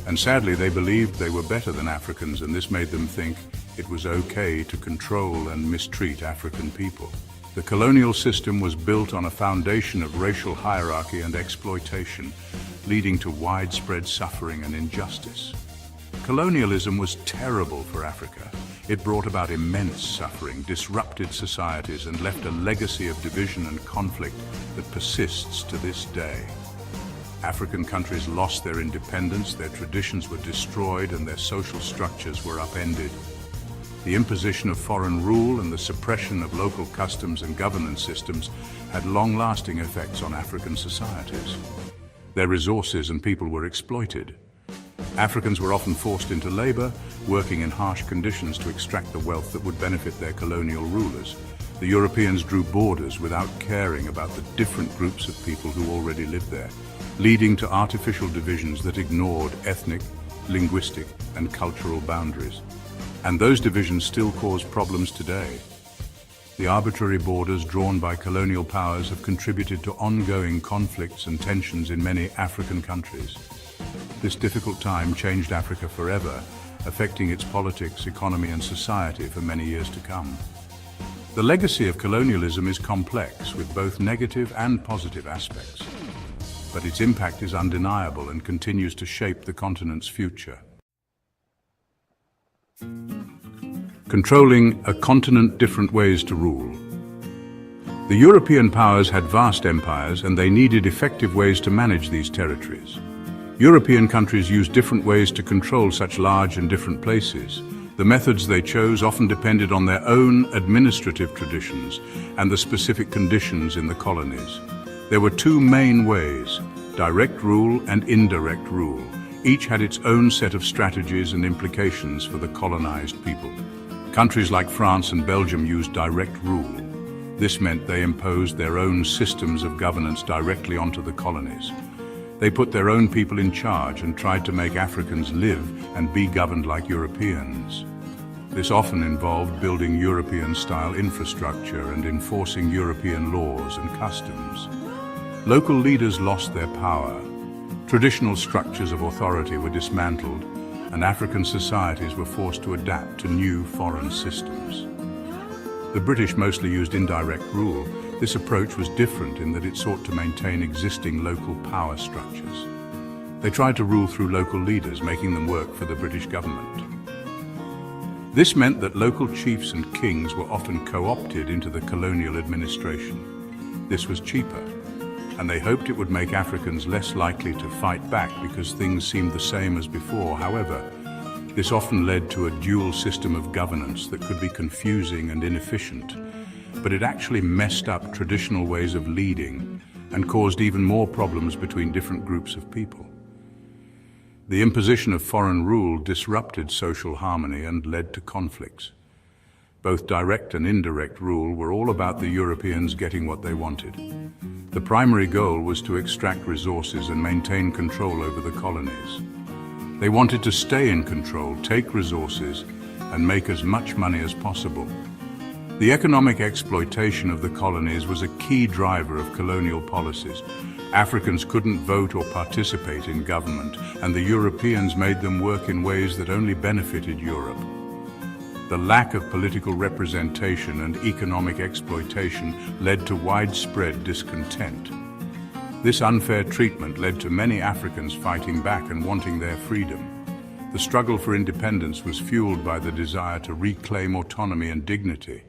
And sadly, they believed they were better than Africans, and this made them think it was okay to control and mistreat African people. The colonial system was built on a foundation of racial hierarchy and exploitation, leading to widespread suffering and injustice. Colonialism was terrible for Africa. It brought about immense suffering, disrupted societies, and left a legacy of division and conflict that persists to this day. African countries lost their independence, their traditions were destroyed, and their social structures were upended. The imposition of foreign rule and the suppression of local customs and governance systems had long-lasting effects on African societies. Their resources and people were exploited. Africans were often forced into labor, working in harsh conditions to extract the wealth that would benefit their colonial rulers. The Europeans drew borders without caring about the different groups of people who already lived there, leading to artificial divisions that ignored ethnic, linguistic, and cultural boundaries. And those divisions still cause problems today. The arbitrary borders drawn by colonial powers have contributed to ongoing conflicts and tensions in many African countries. This difficult time changed Africa forever, affecting its politics, economy, and society for many years to come. The legacy of colonialism is complex, with both negative and positive aspects, but its impact is undeniable and continues to shape the continent's future. Controlling a continent, different ways to rule. The European powers had vast empires, and they needed effective ways to manage these territories. European countries used different ways to control such large and different places. The methods they chose often depended on their own administrative traditions and the specific conditions in the colonies. There were two main ways: direct rule and indirect rule. Each had its own set of strategies and implications for the colonized people. Countries like France and Belgium used direct rule. This meant they imposed their own systems of governance directly onto the colonies. They put their own people in charge and tried to make Africans live and be governed like Europeans. This often involved building European-style infrastructure and enforcing European laws and customs. Local leaders lost their power. Traditional structures of authority were dismantled, and African societies were forced to adapt to new foreign systems. The British mostly used indirect rule. This approach was different in that it sought to maintain existing local power structures. They tried to rule through local leaders, making them work for the British government. This meant that local chiefs and kings were often co-opted into the colonial administration. This was cheaper, and they hoped it would make Africans less likely to fight back because things seemed the same as before. However, this often led to a dual system of governance that could be confusing and inefficient, but it actually messed up traditional ways of leading and caused even more problems between different groups of people. The imposition of foreign rule disrupted social harmony and led to conflicts. Both direct and indirect rule were all about the Europeans getting what they wanted. The primary goal was to extract resources and maintain control over the colonies. They wanted to stay in control, take resources, and make as much money as possible. The economic exploitation of the colonies was a key driver of colonial policies. Africans couldn't vote or participate in government, and the Europeans made them work in ways that only benefited Europe. The lack of political representation and economic exploitation led to widespread discontent. This unfair treatment led to many Africans fighting back and wanting their freedom. The struggle for independence was fueled by the desire to reclaim autonomy and dignity.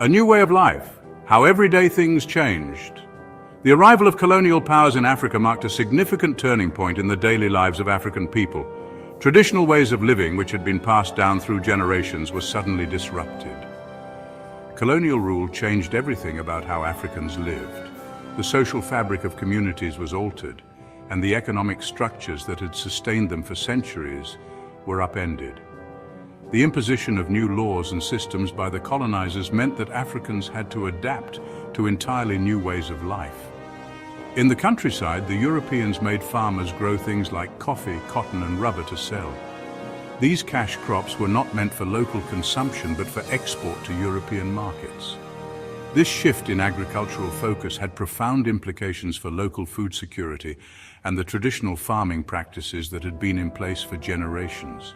A new way of life. How everyday things changed. The arrival of colonial powers in Africa marked a significant turning point in the daily lives of African people. Traditional ways of living, which had been passed down through generations, were suddenly disrupted. Colonial rule changed everything about how Africans lived. The social fabric of communities was altered, and the economic structures that had sustained them for centuries were upended. The imposition of new laws and systems by the colonizers meant that Africans had to adapt to entirely new ways of life. In the countryside, the Europeans made farmers grow things like coffee, cotton, and rubber to sell. These cash crops were not meant for local consumption but for export to European markets. This shift in agricultural focus had profound implications for local food security and the traditional farming practices that had been in place for generations.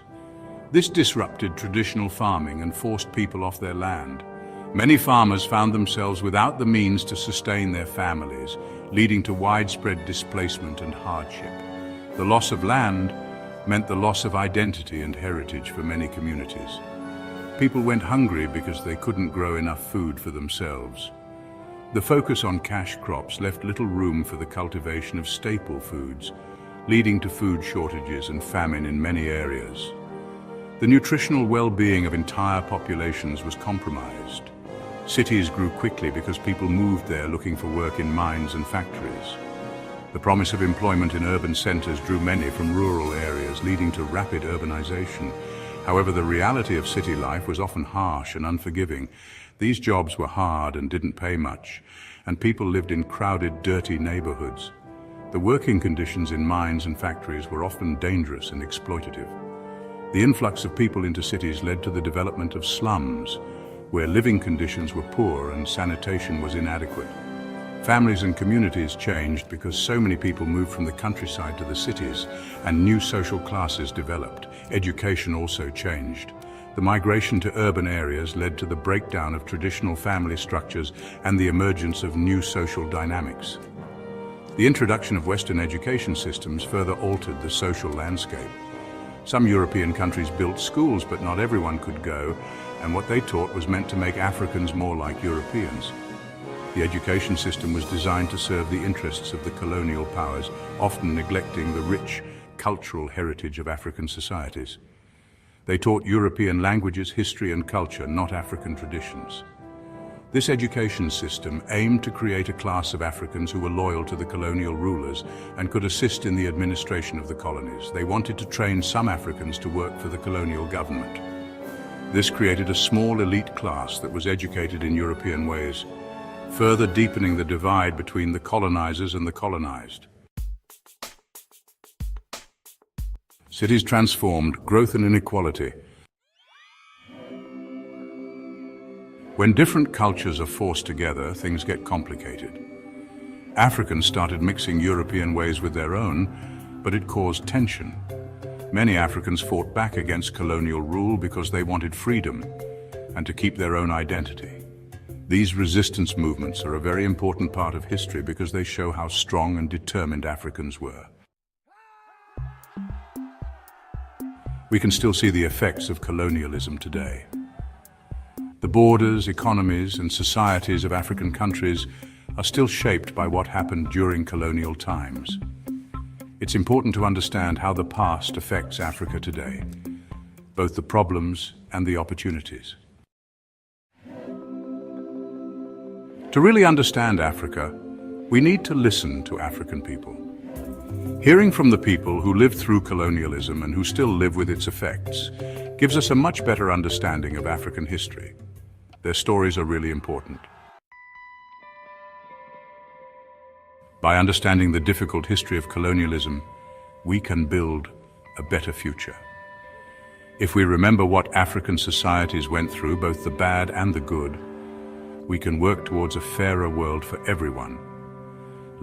This disrupted traditional farming and forced people off their land. Many farmers found themselves without the means to sustain their families, leading to widespread displacement and hardship. The loss of land meant the loss of identity and heritage for many communities. People went hungry because they couldn't grow enough food for themselves. The focus on cash crops left little room for the cultivation of staple foods, leading to food shortages and famine in many areas. The nutritional well-being of entire populations was compromised. Cities grew quickly because people moved there looking for work in mines and factories. The promise of employment in urban centers drew many from rural areas, leading to rapid urbanization. However, the reality of city life was often harsh and unforgiving. These jobs were hard and didn't pay much, and people lived in crowded, dirty neighborhoods. The working conditions in mines and factories were often dangerous and exploitative. The influx of people into cities led to the development of slums, where living conditions were poor and sanitation was inadequate. Families and communities changed because so many people moved from the countryside to the cities, and new social classes developed. Education also changed. The migration to urban areas led to the breakdown of traditional family structures and the emergence of new social dynamics. The introduction of Western education systems further altered the social landscape. Some European countries built schools, but not everyone could go, and what they taught was meant to make Africans more like Europeans. The education system was designed to serve the interests of the colonial powers, often neglecting the rich cultural heritage of African societies. They taught European languages, history, and culture, not African traditions. This education system aimed to create a class of Africans who were loyal to the colonial rulers and could assist in the administration of the colonies. They wanted to train some Africans to work for the colonial government. This created a small elite class that was educated in European ways, further deepening the divide between the colonizers and the colonized. Cities transformed, growth and inequality. When different cultures are forced together, things get complicated. Africans started mixing European ways with their own, but it caused tension. Many Africans fought back against colonial rule because they wanted freedom and to keep their own identity. These resistance movements are a very important part of history because they show how strong and determined Africans were. We can still see the effects of colonialism today. The borders, economies, and societies of African countries are still shaped by what happened during colonial times. It's important to understand how the past affects Africa today, both the problems and the opportunities. To really understand Africa, we need to listen to African people. Hearing from the people who lived through colonialism and who still live with its effects gives us a much better understanding of African history. Their stories are really important. By understanding the difficult history of colonialism, we can build a better future. If we remember what African societies went through, both the bad and the good, we can work towards a fairer world for everyone.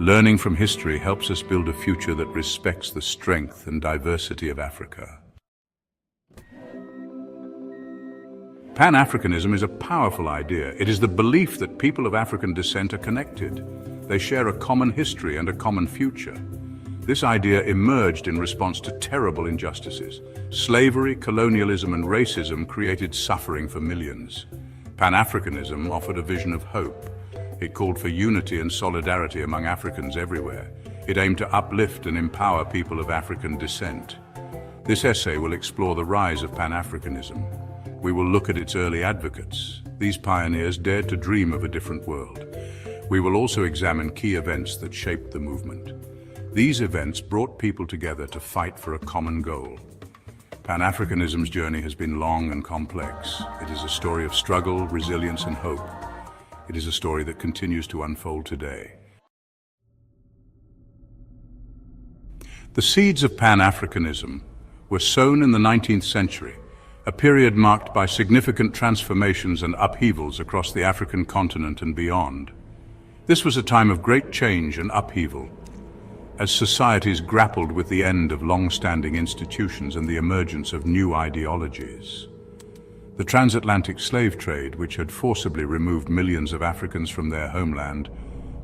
Learning from history helps us build a future that respects the strength and diversity of Africa. Pan-Africanism is a powerful idea. It is the belief that people of African descent are connected. They share a common history and a common future. This idea emerged in response to terrible injustices. Slavery, colonialism, and racism created suffering for millions. Pan-Africanism offered a vision of hope. It called for unity and solidarity among Africans everywhere. It aimed to uplift and empower people of African descent. This essay will explore the rise of Pan-Africanism. We will look at its early advocates. These pioneers dared to dream of a different world. We will also examine key events that shaped the movement. These events brought people together to fight for a common goal. Pan-Africanism's journey has been long and complex. It is a story of struggle, resilience, and hope. It is a story that continues to unfold today. The seeds of Pan-Africanism were sown in the 19th century, a period marked by significant transformations and upheavals across the African continent and beyond. This was a time of great change and upheaval, as societies grappled with the end of long-standing institutions and the emergence of new ideologies. The transatlantic slave trade, which had forcibly removed millions of Africans from their homeland,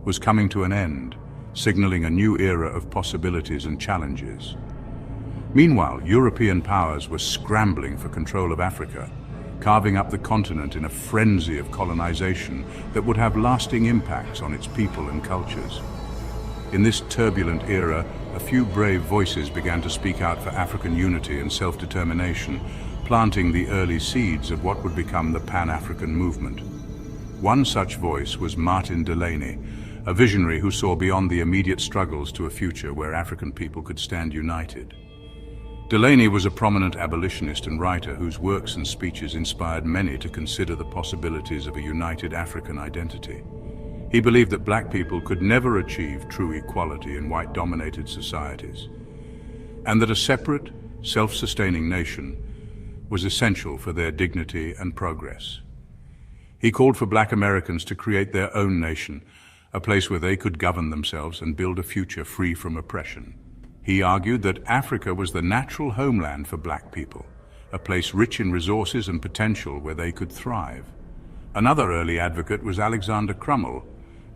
was coming to an end, signaling a new era of possibilities and challenges. Meanwhile, European powers were scrambling for control of Africa, carving up the continent in a frenzy of colonization that would have lasting impacts on its people and cultures. In this turbulent era, a few brave voices began to speak out for African unity and self-determination, planting the early seeds of what would become the Pan-African movement. One such voice was Martin Delany, a visionary who saw beyond the immediate struggles to a future where African people could stand united. Delany was a prominent abolitionist and writer whose works and speeches inspired many to consider the possibilities of a united African identity. He believed that black people could never achieve true equality in white-dominated societies, and that a separate, self-sustaining nation was essential for their dignity and progress. He called for black Americans to create their own nation, a place where they could govern themselves and build a future free from oppression. He argued that Africa was the natural homeland for black people, a place rich in resources and potential where they could thrive. Another early advocate was Alexander Crummell,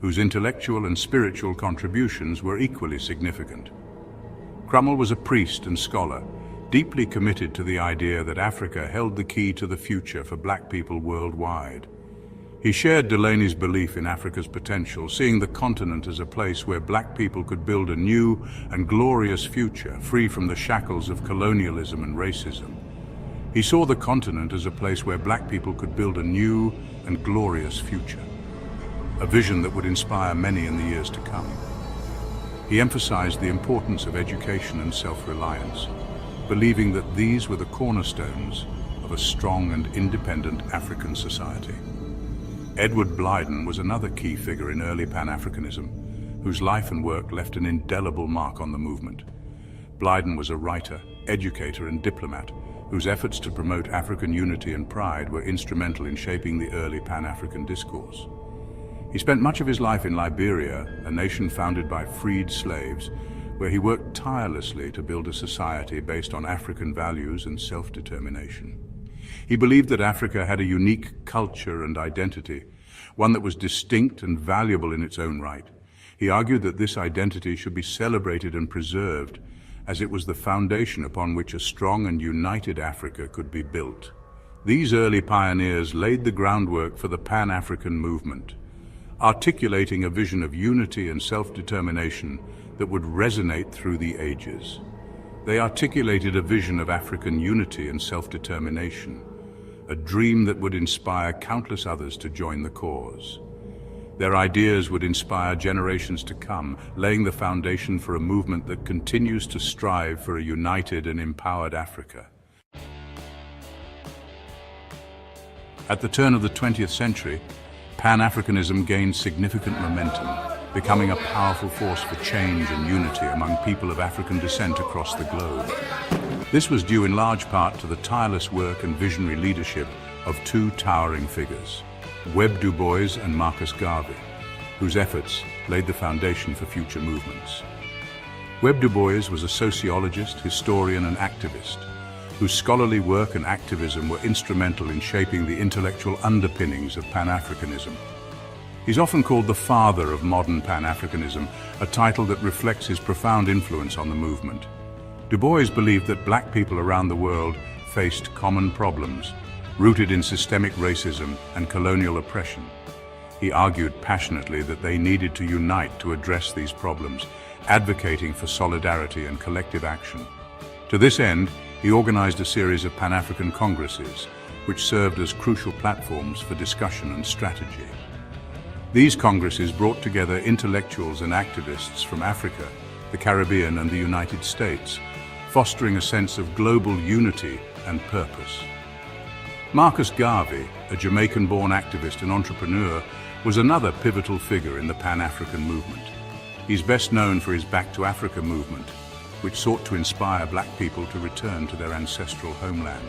whose intellectual and spiritual contributions were equally significant. Crummell was a priest and scholar, deeply committed to the idea that Africa held the key to the future for black people worldwide. He shared Delany's belief in Africa's potential, seeing the continent as a place where black people could build a new and glorious future, free from the shackles of colonialism and racism. He saw the continent as a place where black people could build a new and glorious future, a vision that would inspire many in the years to come. He emphasized the importance of education and self-reliance, believing that these were the cornerstones of a strong and independent African society. Edward Blyden was another key figure in early Pan-Africanism, whose life and work left an indelible mark on the movement. Blyden was a writer, educator and diplomat, whose efforts to promote African unity and pride were instrumental in shaping the early Pan-African discourse. He spent much of his life in Liberia, a nation founded by freed slaves, where he worked tirelessly to build a society based on African values and self-determination. He believed that Africa had a unique culture and identity, one that was distinct and valuable in its own right. He argued that this identity should be celebrated and preserved, as it was the foundation upon which a strong and united Africa could be built. These early pioneers laid the groundwork for the Pan-African movement, articulating a vision of unity and self-determination that would resonate through the ages. They articulated a vision of African unity and self-determination, a dream that would inspire countless others to join the cause. Their ideas would inspire generations to come, laying the foundation for a movement that continues to strive for a united and empowered Africa. At the turn of the 20th century, Pan-Africanism gained significant momentum, becoming a powerful force for change and unity among people of African descent across the globe. This was due in large part to the tireless work and visionary leadership of two towering figures, 𝒂 du Bois and Marcus Garvey, whose efforts laid the foundation for future movements. 𝒂 du Bois was a sociologist, historian, and activist, whose scholarly work and activism were instrumental in shaping the intellectual underpinnings of Pan-Africanism. He's often called the father of modern Pan-Africanism, a title that reflects his profound influence on the movement. Du Bois believed that black people around the world faced common problems, rooted in systemic racism and colonial oppression. He argued passionately that they needed to unite to address these problems, advocating for solidarity and collective action. To this end, he organized a series of Pan-African congresses, which served as crucial platforms for discussion and strategy. These congresses brought together intellectuals and activists from Africa, the Caribbean, and the United States, fostering a sense of global unity and purpose. Marcus Garvey, a Jamaican-born activist and entrepreneur, was another pivotal figure in the Pan-African movement. He's best known for his Back to Africa movement, which sought to inspire black people to return to their ancestral homeland.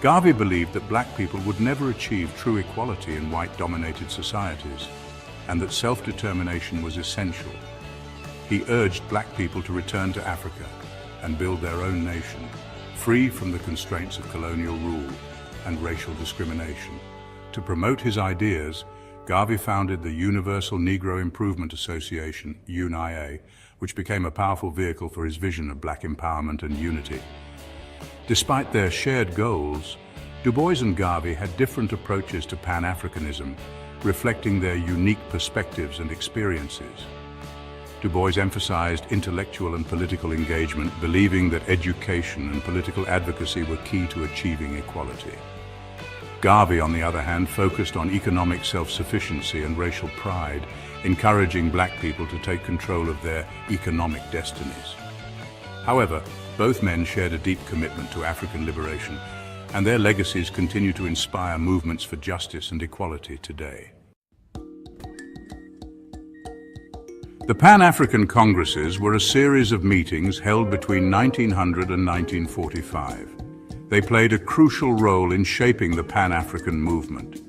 Garvey believed that black people would never achieve true equality in white-dominated societies, and that self-determination was essential. He urged black people to return to Africa and build their own nation, free from the constraints of colonial rule and racial discrimination. To promote his ideas, Garvey founded the Universal Negro Improvement Association, UNIA, which became a powerful vehicle for his vision of black empowerment and unity. Despite their shared goals, Du Bois and Garvey had different approaches to Pan-Africanism, reflecting their unique perspectives and experiences. Du Bois emphasized intellectual and political engagement, believing that education and political advocacy were key to achieving equality. Garvey, on the other hand, focused on economic self-sufficiency and racial pride, encouraging black people to take control of their economic destinies. However, both men shared a deep commitment to African liberation, and their legacies continue to inspire movements for justice and equality today. The Pan-African Congresses were a series of meetings held between 1900 and 1945. They played a crucial role in shaping the Pan-African movement.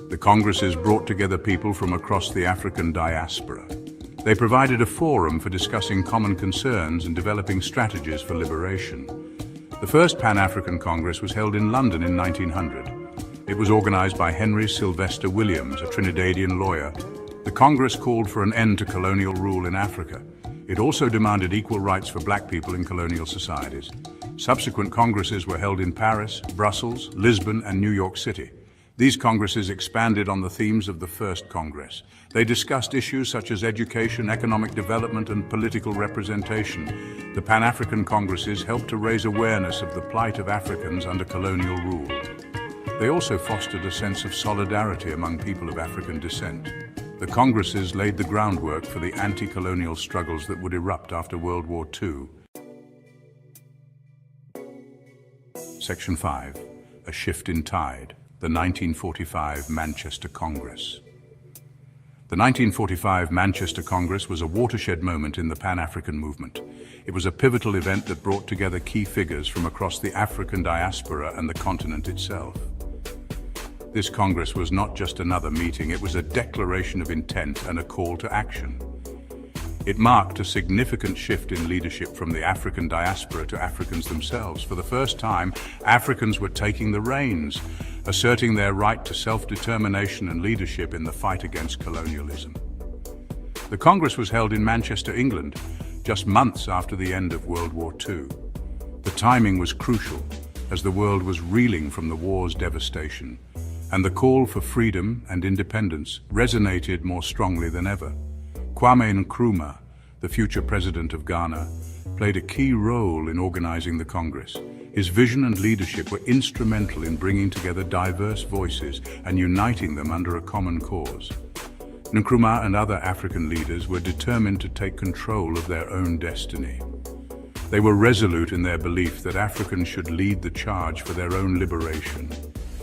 The Congresses brought together people from across the African diaspora. They provided a forum for discussing common concerns and developing strategies for liberation. The first Pan-African Congress was held in London in 1900. It was organized by Henry Sylvester Williams, a Trinidadian lawyer. The Congress called for an end to colonial rule in Africa. It also demanded equal rights for black people in colonial societies. Subsequent congresses were held in Paris, Brussels, Lisbon, and New York City. These congresses expanded on the themes of the first Congress. They discussed issues such as education, economic development, and political representation. The Pan-African Congresses helped to raise awareness of the plight of Africans under colonial rule. They also fostered a sense of solidarity among people of African descent. The Congresses laid the groundwork for the anti-colonial struggles that would erupt after World War II. Section 5. A Shift in Tide. The 1945 Manchester Congress. The 1945 Manchester Congress was a watershed moment in the Pan-African movement. It was a pivotal event that brought together key figures from across the African diaspora and the continent itself. This Congress was not just another meeting, it was a declaration of intent and a call to action. It marked a significant shift in leadership from the African diaspora to Africans themselves. For the first time, Africans were taking the reins, asserting their right to self-determination and leadership in the fight against colonialism. The Congress was held in Manchester, England, just months after the end of World War II. The timing was crucial, as the world was reeling from the war's devastation, and the call for freedom and independence resonated more strongly than ever. Kwame Nkrumah, the future president of Ghana, played a key role in organizing the Congress. His vision and leadership were instrumental in bringing together diverse voices and uniting them under a common cause. Nkrumah and other African leaders were determined to take control of their own destiny. They were resolute in their belief that Africans should lead the charge for their own liberation.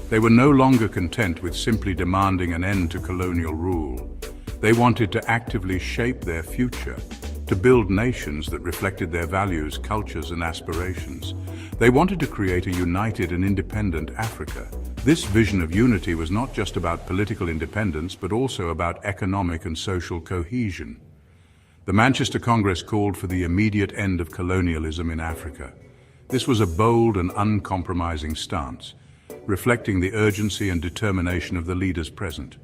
They were no longer content with simply demanding an end to colonial rule. They wanted to actively shape their future, to build nations that reflected their values, cultures, and aspirations. They wanted to create a united and independent Africa. This vision of unity was not just about political independence, but also about economic and social cohesion. The Manchester Congress called for the immediate end of colonialism in Africa. This was a bold and uncompromising stance, reflecting the urgency and determination of the leaders present.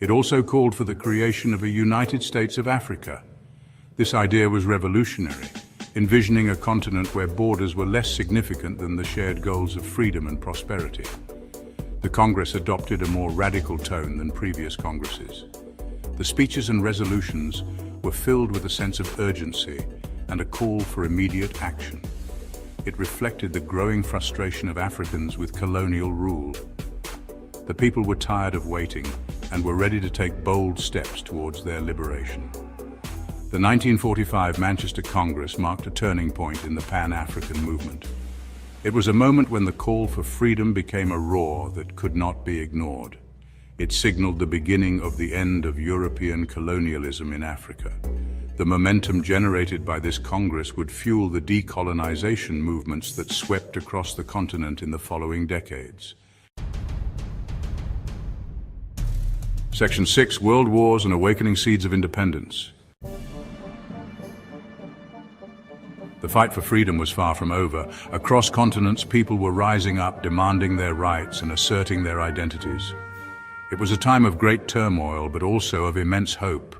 It also called for the creation of a United States of Africa. This idea was revolutionary, envisioning a continent where borders were less significant than the shared goals of freedom and prosperity. The Congress adopted a more radical tone than previous Congresses. The speeches and resolutions were filled with a sense of urgency and a call for immediate action. It reflected the growing frustration of Africans with colonial rule. The people were tired of waiting and were ready to take bold steps towards their liberation. The 1945 Manchester Congress marked a turning point in the Pan-African movement. It was a moment when the call for freedom became a roar that could not be ignored. It signaled the beginning of the end of European colonialism in Africa. The momentum generated by this Congress would fuel the decolonization movements that swept across the continent in the following decades. Section 6, World Wars and Awakening Seeds of Independence. The fight for freedom was far from over. Across continents, people were rising up, demanding their rights and asserting their identities. It was a time of great turmoil, but also of immense hope.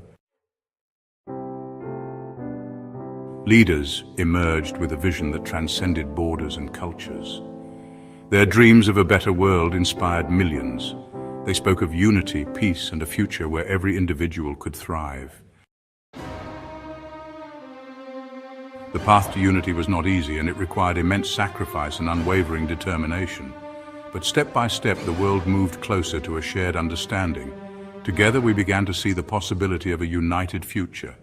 Leaders emerged with a vision that transcended borders and cultures. Their dreams of a better world inspired millions. They spoke of unity, peace, and a future where every individual could thrive. The path to unity was not easy, and it required immense sacrifice and unwavering determination. But step by step, the world moved closer to a shared understanding. Together, we began to see the possibility of a united future.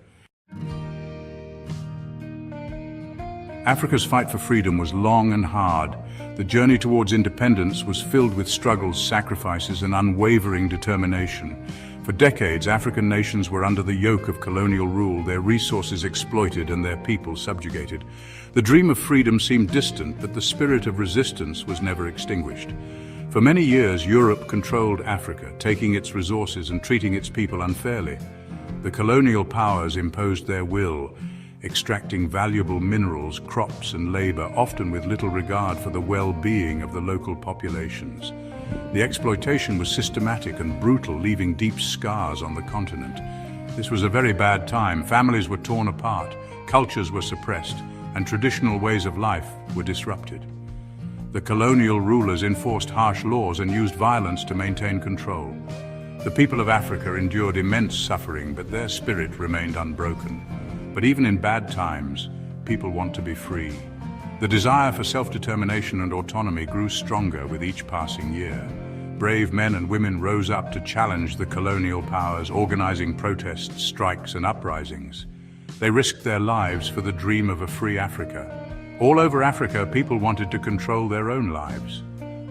Africa's fight for freedom was long and hard. The journey towards independence was filled with struggles, sacrifices, and unwavering determination. For decades, African nations were under the yoke of colonial rule, their resources exploited and their people subjugated. The dream of freedom seemed distant, but the spirit of resistance was never extinguished. For many years, Europe controlled Africa, taking its resources and treating its people unfairly. The colonial powers imposed their will, extracting valuable minerals, crops, and labor, often with little regard for the well-being of the local populations. The exploitation was systematic and brutal, leaving deep scars on the continent. This was a very bad time. Families were torn apart, cultures were suppressed, and traditional ways of life were disrupted. The colonial rulers enforced harsh laws and used violence to maintain control. The people of Africa endured immense suffering, but their spirit remained unbroken. But even in bad times, people want to be free. The desire for self-determination and autonomy grew stronger with each passing year. Brave men and women rose up to challenge the colonial powers, organizing protests, strikes, and uprisings. They risked their lives for the dream of a free Africa. All over Africa, people wanted to control their own lives.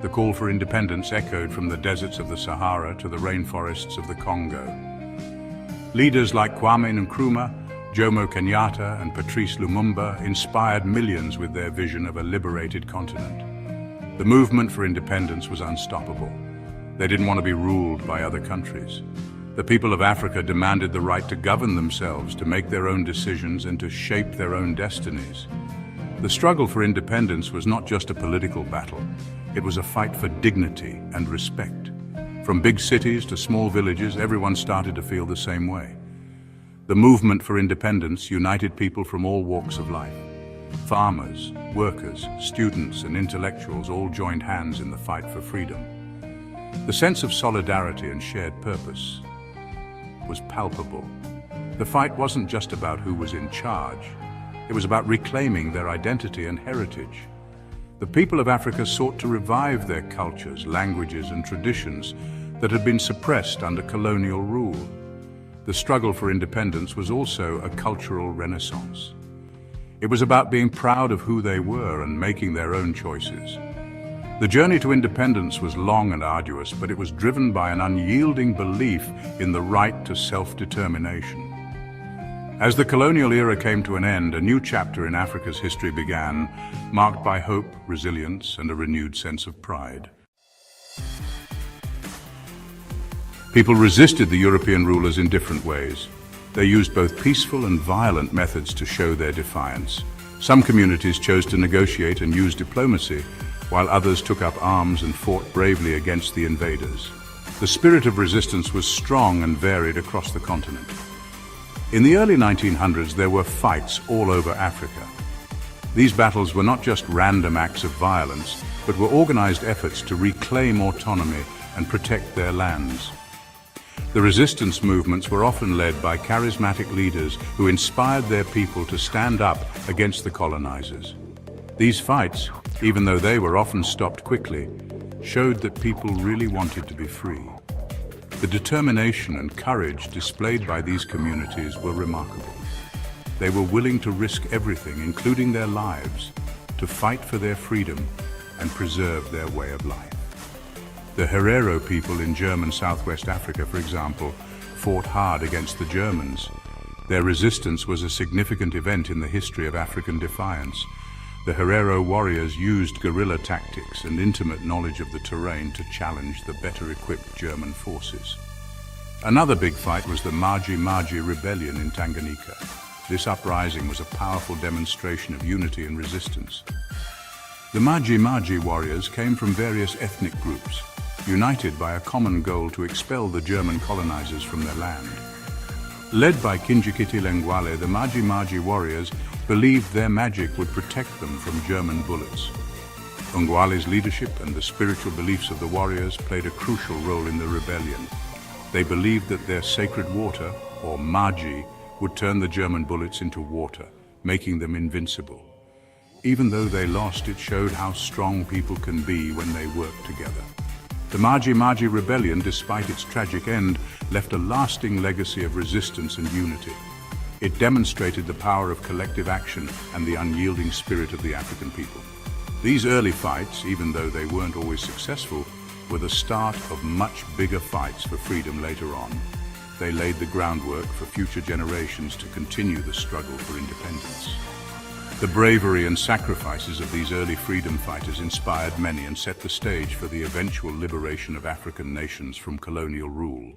The call for independence echoed from the deserts of the Sahara to the rainforests of the Congo. Leaders like Kwame Nkrumah, Jomo Kenyatta, and Patrice Lumumba inspired millions with their vision of a liberated continent. The movement for independence was unstoppable. They didn't want to be ruled by other countries. The people of Africa demanded the right to govern themselves, to make their own decisions, and to shape their own destinies. The struggle for independence was not just a political battle. It was a fight for dignity and respect. From big cities to small villages, everyone started to feel the same way. The movement for independence united people from all walks of life. Farmers, workers, students, and intellectuals all joined hands in the fight for freedom. The sense of solidarity and shared purpose was palpable. The fight wasn't just about who was in charge. It was about reclaiming their identity and heritage. The people of Africa sought to revive their cultures, languages, and traditions that had been suppressed under colonial rule. The struggle for independence was also a cultural renaissance. It was about being proud of who they were and making their own choices. The journey to independence was long and arduous, but it was driven by an unyielding belief in the right to self-determination. As the colonial era came to an end, a new chapter in Africa's history began, marked by hope, resilience, and a renewed sense of pride. People resisted the European rulers in different ways. They used both peaceful and violent methods to show their defiance. Some communities chose to negotiate and use diplomacy, while others took up arms and fought bravely against the invaders. The spirit of resistance was strong and varied across the continent. In the early 1900s, there were fights all over Africa. These battles were not just random acts of violence, but were organized efforts to reclaim autonomy and protect their lands. The resistance movements were often led by charismatic leaders who inspired their people to stand up against the colonizers. These fights, even though they were often stopped quickly, showed that people really wanted to be free. The determination and courage displayed by these communities were remarkable. They were willing to risk everything, including their lives, to fight for their freedom and preserve their way of life. The Herero people in German Southwest Africa, for example, fought hard against the Germans. Their resistance was a significant event in the history of African defiance. The Herero warriors used guerrilla tactics and intimate knowledge of the terrain to challenge the better-equipped German forces. Another big fight was the 𝒂𝒑𝒉𝒐 rebellion in Tanganyika. This uprising was a powerful demonstration of unity and resistance. The 𝒂𝒑𝒉𝒐 warriors came from various ethnic groups, united by a common goal to expel the German colonizers from their land. Led by 𝒂𝒊𝒕𝒉, the 𝒂𝒑𝒉𝒐 warriors believed their magic would protect them from German bullets. Ngwale's leadership and the spiritual beliefs of the warriors played a crucial role in the rebellion. They believed that their sacred water, or maji, would turn the German bullets into water, making them invincible. Even though they lost, it showed how strong people can be when they work together. The 𝒂𝒑𝒉𝒐 rebellion, despite its tragic end, left a lasting legacy of resistance and unity. It demonstrated the power of collective action and the unyielding spirit of the African people. These early fights, even though they weren't always successful, were the start of much bigger fights for freedom later on. They laid the groundwork for future generations to continue the struggle for independence. The bravery and sacrifices of these early freedom fighters inspired many and set the stage for the eventual liberation of African nations from colonial rule.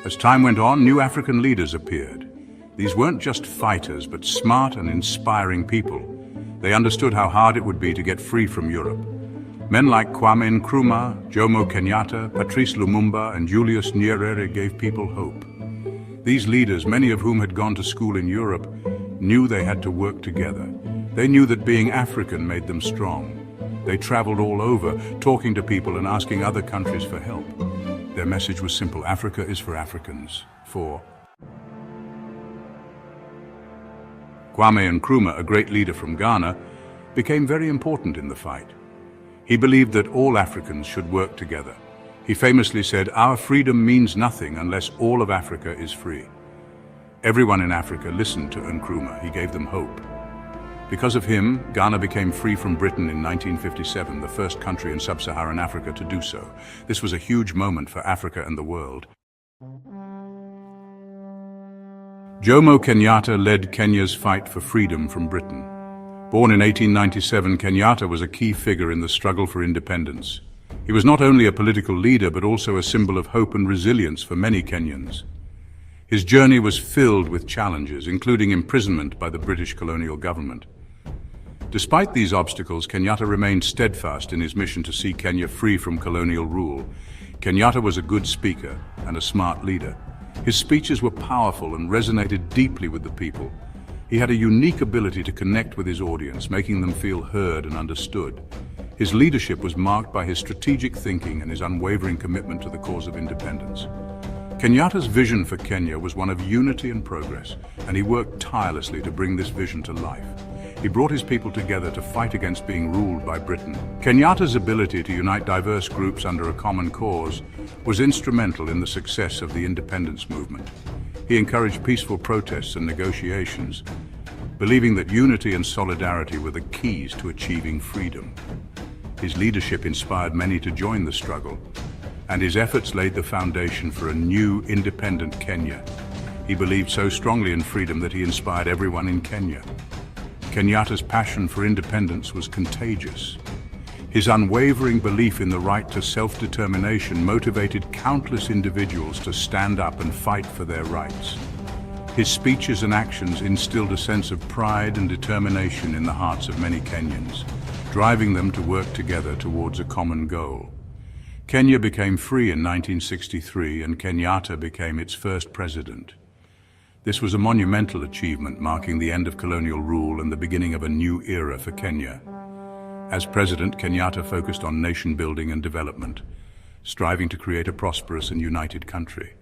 As time went on, new African leaders appeared. These weren't just fighters, but smart and inspiring people. They understood how hard it would be to get free from Europe. Men like Kwame Nkrumah, Jomo Kenyatta, Patrice Lumumba, and Julius Nyerere gave people hope. These leaders, many of whom had gone to school in Europe, knew they had to work together. They knew that being African made them strong. They traveled all over, talking to people and asking other countries for help. Their message was simple: Africa is for Africans. Kwame Nkrumah, a great leader from Ghana, became very important in the fight. He believed that all Africans should work together. He famously said, "Our freedom means nothing unless all of Africa is free." Everyone in Africa listened to Nkrumah. He gave them hope. Because of him, Ghana became free from Britain in 1957, the first country in sub-Saharan Africa to do so. This was a huge moment for Africa and the world. Jomo Kenyatta led Kenya's fight for freedom from Britain. Born in 1897, Kenyatta was a key figure in the struggle for independence. He was not only a political leader, but also a symbol of hope and resilience for many Kenyans. His journey was filled with challenges, including imprisonment by the British colonial government. Despite these obstacles, Kenyatta remained steadfast in his mission to see Kenya free from colonial rule. Kenyatta was a good speaker and a smart leader. His speeches were powerful and resonated deeply with the people. He had a unique ability to connect with his audience, making them feel heard and understood. His leadership was marked by his strategic thinking and his unwavering commitment to the cause of independence. Kenyatta's vision for Kenya was one of unity and progress, and he worked tirelessly to bring this vision to life. He brought his people together to fight against being ruled by Britain. Kenyatta's ability to unite diverse groups under a common cause was instrumental in the success of the independence movement. He encouraged peaceful protests and negotiations, believing that unity and solidarity were the keys to achieving freedom. His leadership inspired many to join the struggle, and his efforts laid the foundation for a new, independent Kenya. He believed so strongly in freedom that he inspired everyone in Kenya. Kenyatta's passion for independence was contagious. His unwavering belief in the right to self-determination motivated countless individuals to stand up and fight for their rights. His speeches and actions instilled a sense of pride and determination in the hearts of many Kenyans, driving them to work together towards a common goal. Kenya became free in 1963, and Kenyatta became its first president. This was a monumental achievement, marking the end of colonial rule and the beginning of a new era for Kenya. As president, Kenyatta focused on nation building and development, striving to create a prosperous and united country.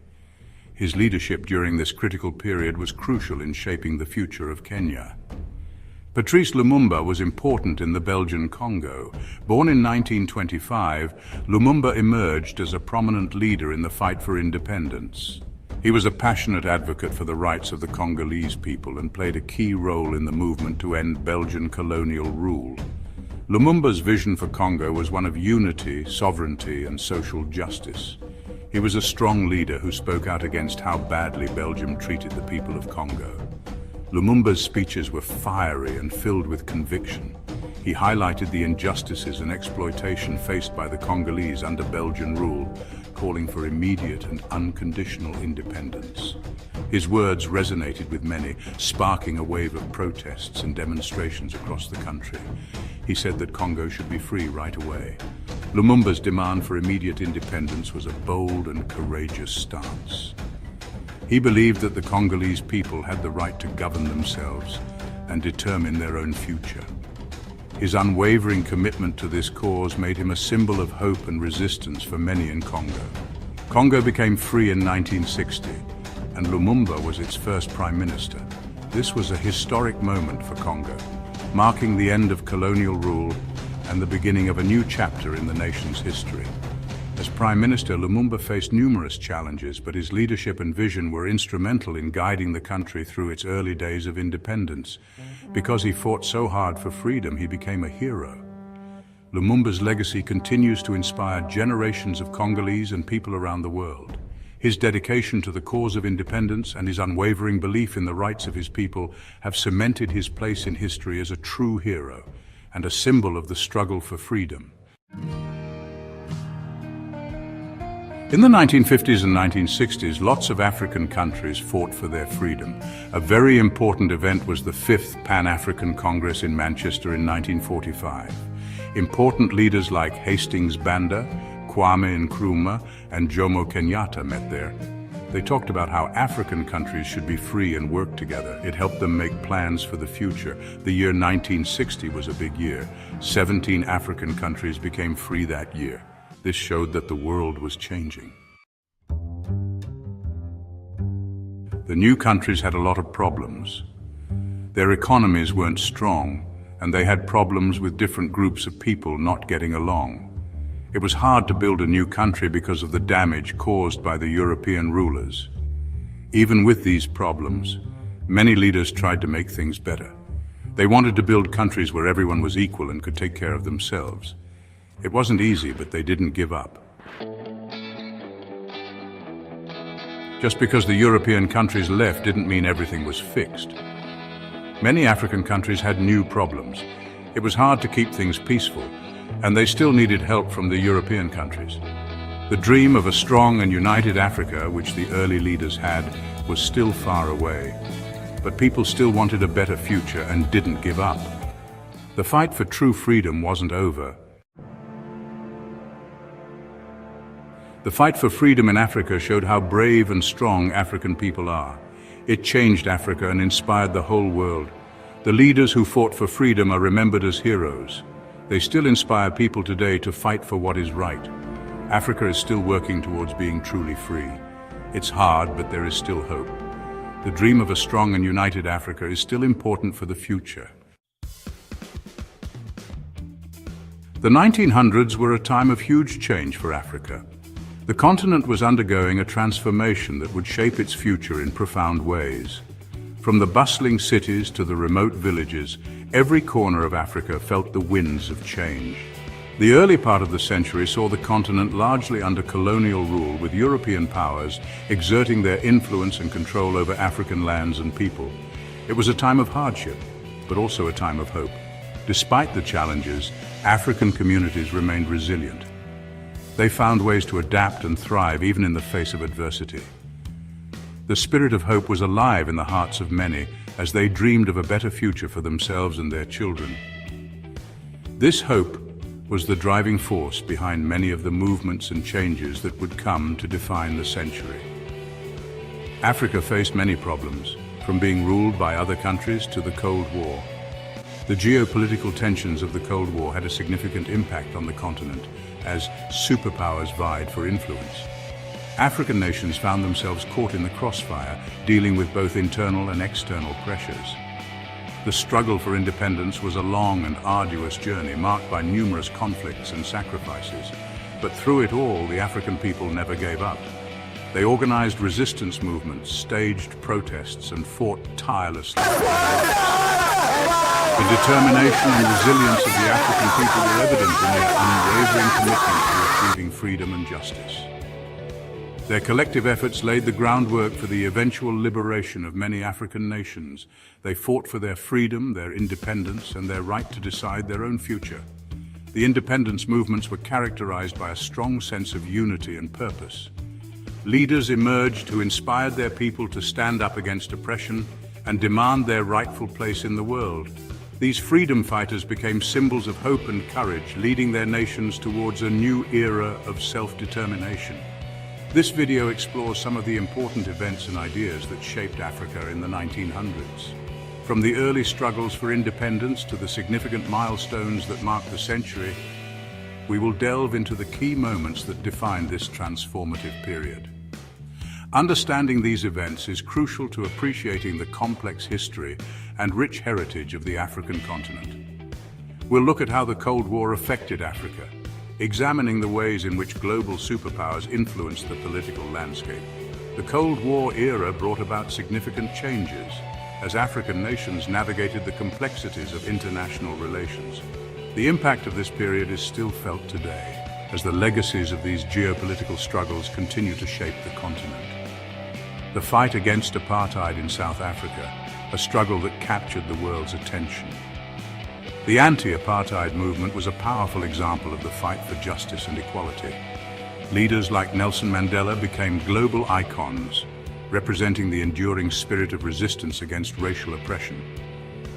His leadership during this critical period was crucial in shaping the future of Kenya. Patrice Lumumba was important in the Belgian Congo. Born in 1925, Lumumba emerged as a prominent leader in the fight for independence. He was a passionate advocate for the rights of the Congolese people and played a key role in the movement to end Belgian colonial rule. Lumumba's vision for Congo was one of unity, sovereignty, and social justice. He was a strong leader who spoke out against how badly Belgium treated the people of Congo. Lumumba's speeches were fiery and filled with conviction. He highlighted the injustices and exploitation faced by the Congolese under Belgian rule, calling for immediate and unconditional independence. His words resonated with many, sparking a wave of protests and demonstrations across the country. He said that Congo should be free right away. Lumumba's demand for immediate independence was a bold and courageous stance. He believed that the Congolese people had the right to govern themselves and determine their own future. His unwavering commitment to this cause made him a symbol of hope and resistance for many in Congo. Congo became free in 1960, and Lumumba was its first prime minister. This was a historic moment for Congo, marking the end of colonial rule and the beginning of a new chapter in the nation's history. As Prime Minister, Lumumba faced numerous challenges, but his leadership and vision were instrumental in guiding the country through its early days of independence. Because he fought so hard for freedom, he became a hero. Lumumba's legacy continues to inspire generations of Congolese and people around the world. His dedication to the cause of independence and his unwavering belief in the rights of his people have cemented his place in history as a true hero and a symbol of the struggle for freedom. In the 1950s and 1960s, lots of African countries fought for their freedom. A very important event was the 5th Pan-African Congress in Manchester in 1945. Important leaders like Hastings Banda, Kwame Nkrumah, and Jomo Kenyatta met there. They talked about how African countries should be free and work together. It helped them make plans for the future. The year 1960 was a big year. 17 African countries became free that year. This showed that the world was changing. The new countries had a lot of problems. Their economies weren't strong, and they had problems with different groups of people not getting along. It was hard to build a new country because of the damage caused by the European rulers. Even with these problems, many leaders tried to make things better. They wanted to build countries where everyone was equal and could take care of themselves. It wasn't easy, but they didn't give up. Just because the European countries left didn't mean everything was fixed. Many African countries had new problems. It was hard to keep things peaceful, and they still needed help from the European countries. The dream of a strong and united Africa, which the early leaders had, was still far away. But people still wanted a better future and didn't give up. The fight for true freedom wasn't over. The fight for freedom in Africa showed how brave and strong African people are. It changed Africa and inspired the whole world. The leaders who fought for freedom are remembered as heroes. They still inspire people today to fight for what is right. Africa is still working towards being truly free. It's hard, but there is still hope. The dream of a strong and united Africa is still important for the future. The 1900s were a time of huge change for Africa. The continent was undergoing a transformation that would shape its future in profound ways. From the bustling cities to the remote villages, every corner of Africa felt the winds of change. The early part of the century saw the continent largely under colonial rule, with European powers exerting their influence and control over African lands and people. It was a time of hardship, but also a time of hope. Despite the challenges, African communities remained resilient. They found ways to adapt and thrive even in the face of adversity. The spirit of hope was alive in the hearts of many as they dreamed of a better future for themselves and their children. This hope was the driving force behind many of the movements and changes that would come to define the century. Africa faced many problems, from being ruled by other countries to the Cold War. The geopolitical tensions of the Cold War had a significant impact on the continent as superpowers vied for influence. African nations found themselves caught in the crossfire, dealing with both internal and external pressures. The struggle for independence was a long and arduous journey marked by numerous conflicts and sacrifices. But through it all, the African people never gave up. They organized resistance movements, staged protests, and fought tirelessly. The determination and resilience of the African people were evident in their unwavering commitment to achieving freedom and justice. Their collective efforts laid the groundwork for the eventual liberation of many African nations. They fought for their freedom, their independence, and their right to decide their own future. The independence movements were characterized by a strong sense of unity and purpose. Leaders emerged who inspired their people to stand up against oppression and demand their rightful place in the world. These freedom fighters became symbols of hope and courage, leading their nations towards a new era of self-determination. This video explores some of the important events and ideas that shaped Africa in the 1900s. From the early struggles for independence to the significant milestones that marked the century, we will delve into the key moments that defined this transformative period. Understanding these events is crucial to appreciating the complex history and rich heritage of the African continent. We'll look at how the Cold War affected Africa, examining the ways in which global superpowers influenced the political landscape. The Cold War era brought about significant changes as African nations navigated the complexities of international relations. The impact of this period is still felt today, as the legacies of these geopolitical struggles continue to shape the continent. The fight against apartheid in South Africa, a struggle that captured the world's attention. The anti-apartheid movement was a powerful example of the fight for justice and equality. Leaders like Nelson Mandela became global icons, representing the enduring spirit of resistance against racial oppression.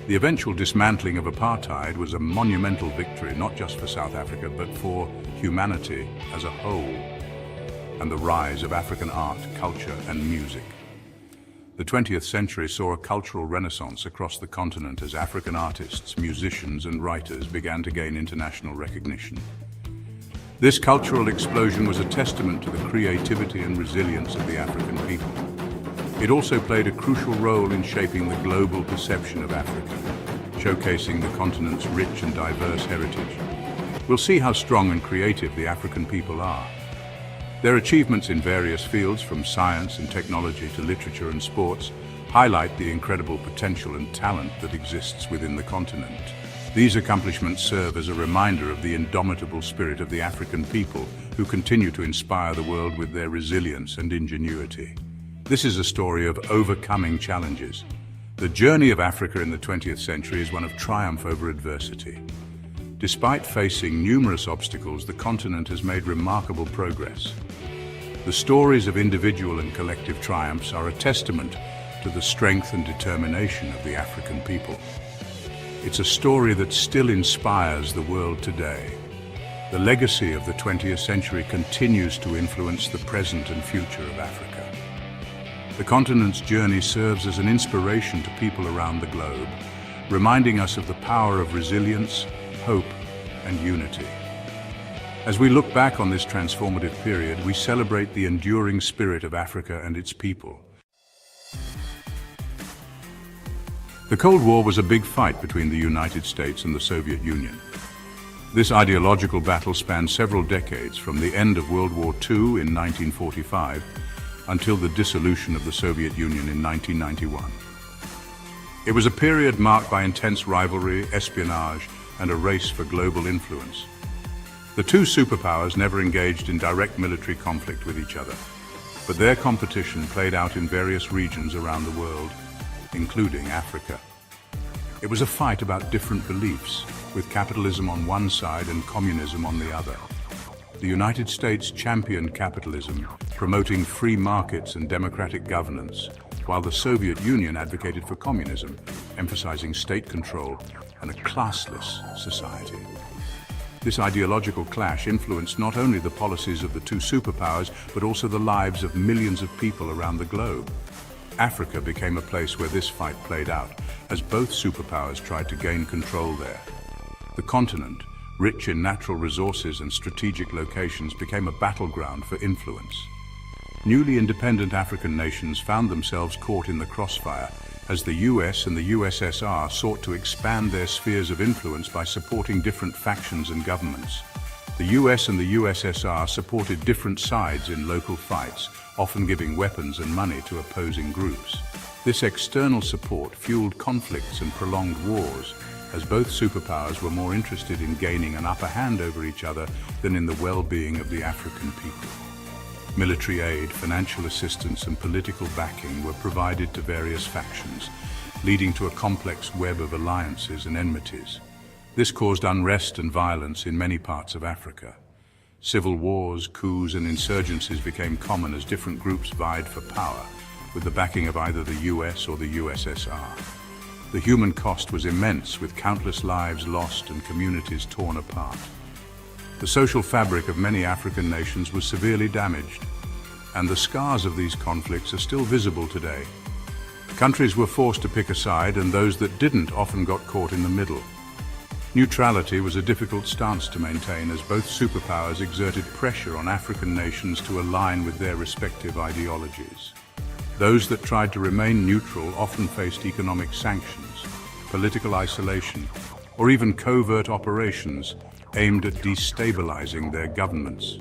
The eventual dismantling of apartheid was a monumental victory, not just for South Africa, but for humanity as a whole, and the rise of African art, culture, and music. The 20th century saw a cultural renaissance across the continent as African artists, musicians, and writers began to gain international recognition. This cultural explosion was a testament to the creativity and resilience of the African people. It also played a crucial role in shaping the global perception of Africa, showcasing the continent's rich and diverse heritage. We'll see how strong and creative the African people are. Their achievements in various fields, from science and technology to literature and sports, highlight the incredible potential and talent that exists within the continent. These accomplishments serve as a reminder of the indomitable spirit of the African people who continue to inspire the world with their resilience and ingenuity. This is a story of overcoming challenges. The journey of Africa in the 20th century is one of triumph over adversity. Despite facing numerous obstacles, the continent has made remarkable progress. The stories of individual and collective triumphs are a testament to the strength and determination of the African people. It's a story that still inspires the world today. The legacy of the 20th century continues to influence the present and future of Africa. The continent's journey serves as an inspiration to people around the globe, reminding us of the power of resilience, hope, and unity. As we look back on this transformative period, we celebrate the enduring spirit of Africa and its people. The Cold War was a big fight between the United States and the Soviet Union. This ideological battle spanned several decades, from the end of World War II in 1945 until the dissolution of the Soviet Union in 1991. It was a period marked by intense rivalry, espionage, and a race for global influence. The two superpowers never engaged in direct military conflict with each other, but their competition played out in various regions around the world, including Africa. It was a fight about different beliefs, with capitalism on one side and communism on the other. The United States championed capitalism, promoting free markets and democratic governance, while the Soviet Union advocated for communism, emphasizing state control and a classless society. This ideological clash influenced not only the policies of the two superpowers, but also the lives of millions of people around the globe. Africa became a place where this fight played out, as both superpowers tried to gain control there. The continent, rich in natural resources and strategic locations, became a battleground for influence. Newly independent African nations found themselves caught in the crossfire, as the US and the USSR sought to expand their spheres of influence by supporting different factions and governments. The US and the USSR supported different sides in local fights, often giving weapons and money to opposing groups. This external support fueled conflicts and prolonged wars, as both superpowers were more interested in gaining an upper hand over each other than in the well-being of the African people. Military aid, financial assistance, and political backing were provided to various factions, leading to a complex web of alliances and enmities. This caused unrest and violence in many parts of Africa. Civil wars, coups, and insurgencies became common as different groups vied for power, with the backing of either the US or the USSR. The human cost was immense, with countless lives lost and communities torn apart. The social fabric of many African nations was severely damaged, and the scars of these conflicts are still visible today. Countries were forced to pick a side, and those that didn't often got caught in the middle. Neutrality was a difficult stance to maintain, as both superpowers exerted pressure on African nations to align with their respective ideologies. Those that tried to remain neutral often faced economic sanctions, political isolation, or even covert operations aimed at destabilizing their governments.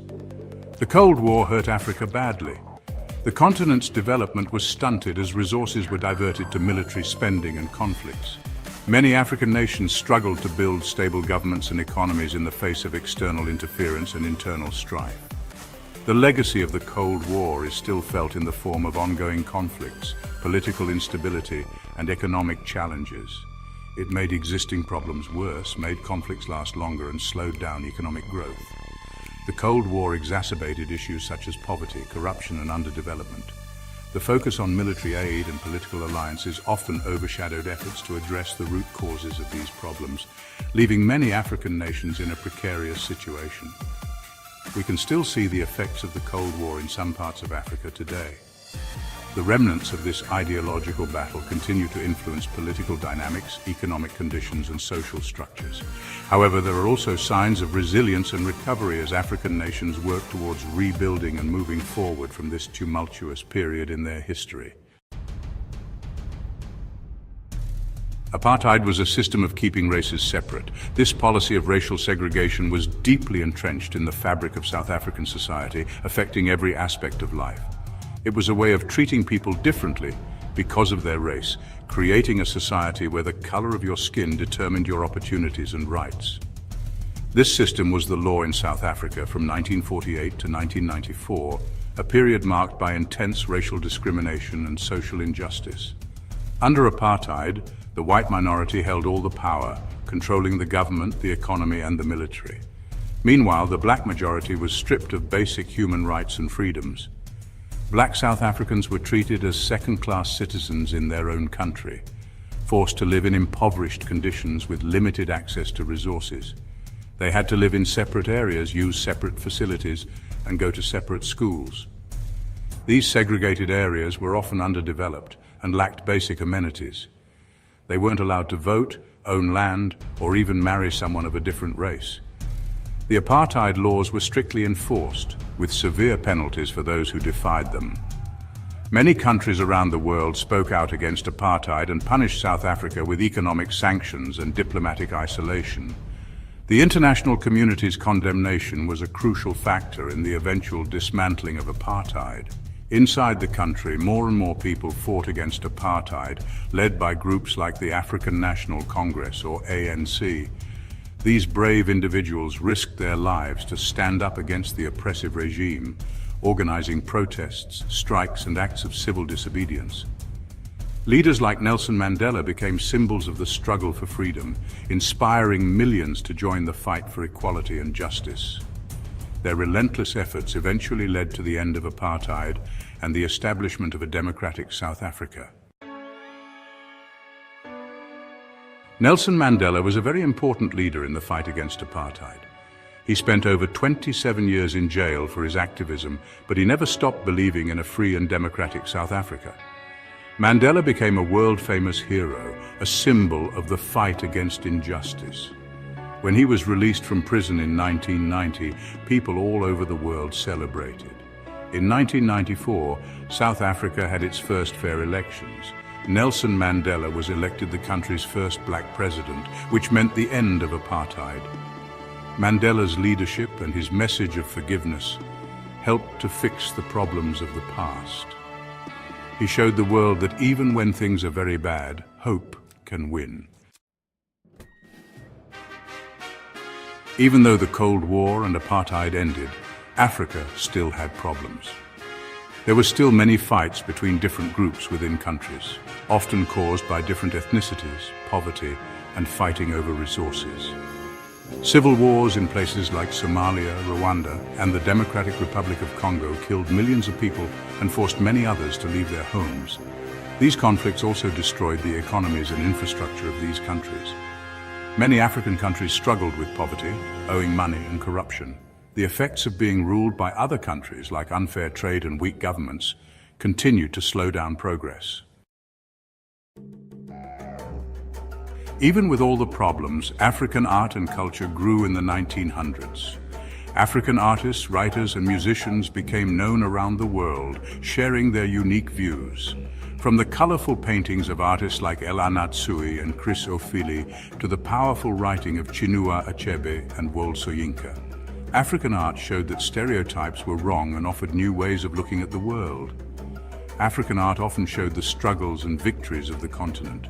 The Cold War hurt Africa badly. The continent's development was stunted as resources were diverted to military spending and conflicts. Many African nations struggled to build stable governments and economies in the face of external interference and internal strife. The legacy of the Cold War is still felt in the form of ongoing conflicts, political instability, and economic challenges. It made existing problems worse, made conflicts last longer, and slowed down economic growth. The Cold War exacerbated issues such as poverty, corruption, and underdevelopment. The focus on military aid and political alliances often overshadowed efforts to address the root causes of these problems, leaving many African nations in a precarious situation. We can still see the effects of the Cold War in some parts of Africa today. The remnants of this ideological battle continue to influence political dynamics, economic conditions, and social structures. However, there are also signs of resilience and recovery as African nations work towards rebuilding and moving forward from this tumultuous period in their history. Apartheid was a system of keeping races separate. This policy of racial segregation was deeply entrenched in the fabric of South African society, affecting every aspect of life. It was a way of treating people differently because of their race, creating a society where the color of your skin determined your opportunities and rights. This system was the law in South Africa from 1948 to 1994, a period marked by intense racial discrimination and social injustice. Under apartheid, the white minority held all the power, controlling the government, the economy, and the military. Meanwhile, the black majority was stripped of basic human rights and freedoms. Black South Africans were treated as second-class citizens in their own country, forced to live in impoverished conditions with limited access to resources. They had to live in separate areas, use separate facilities, and go to separate schools. These segregated areas were often underdeveloped and lacked basic amenities. They weren't allowed to vote, own land, or even marry someone of a different race. The apartheid laws were strictly enforced, with severe penalties for those who defied them. Many countries around the world spoke out against apartheid and punished South Africa with economic sanctions and diplomatic isolation. The international community's condemnation was a crucial factor in the eventual dismantling of apartheid. Inside the country, more and more people fought against apartheid, led by groups like the African National Congress, or ANC. These brave individuals risked their lives to stand up against the oppressive regime, organizing protests, strikes, and acts of civil disobedience. Leaders like Nelson Mandela became symbols of the struggle for freedom, inspiring millions to join the fight for equality and justice. Their relentless efforts eventually led to the end of apartheid and the establishment of a democratic South Africa. Nelson Mandela was a very important leader in the fight against apartheid. He spent over 27 years in jail for his activism, but he never stopped believing in a free and democratic South Africa. Mandela became a world-famous hero, a symbol of the fight against injustice. When he was released from prison in 1990, people all over the world celebrated. In 1994, South Africa had its first fair elections. Nelson Mandela was elected the country's first black president, which meant the end of apartheid. Mandela's leadership and his message of forgiveness helped to fix the problems of the past. He showed the world that even when things are very bad, hope can win. Even though the Cold War and apartheid ended, Africa still had problems. There were still many fights between different groups within countries, often caused by different ethnicities, poverty, and fighting over resources. Civil wars in places like Somalia, Rwanda, and the Democratic Republic of Congo killed millions of people and forced many others to leave their homes. These conflicts also destroyed the economies and infrastructure of these countries. Many African countries struggled with poverty, owing money, and corruption. The effects of being ruled by other countries, like unfair trade and weak governments, continued to slow down progress. Even with all the problems, African art and culture grew in the 1900s. African artists, writers, and musicians became known around the world, sharing their unique views. From the colorful paintings of artists like Ella Natsui and Chris Ofili to the powerful writing of Chinua Achebe and Wole Soyinka, African art showed that stereotypes were wrong and offered new ways of looking at the world. African art often showed the struggles and victories of the continent.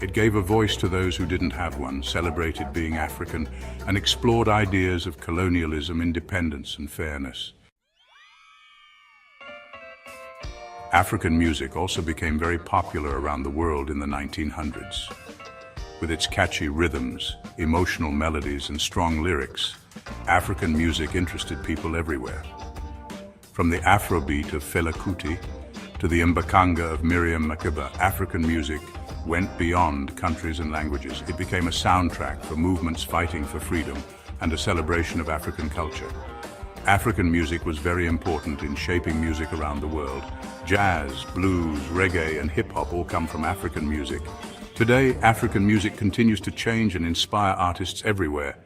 It gave a voice to those who didn't have one, celebrated being African, and explored ideas of colonialism, independence, and fairness. African music also became very popular around the world in the 1900s. With its catchy rhythms, emotional melodies, and strong lyrics, African music interested people everywhere. From the Afrobeat of Fela Kuti to the Mbakanga of Miriam Makeba, African music went beyond countries and languages. It became a soundtrack for movements fighting for freedom and a celebration of African culture. African music was very important in shaping music around the world. Jazz, blues, reggae, and hip-hop all come from African music. Today, African music continues to change and inspire artists everywhere.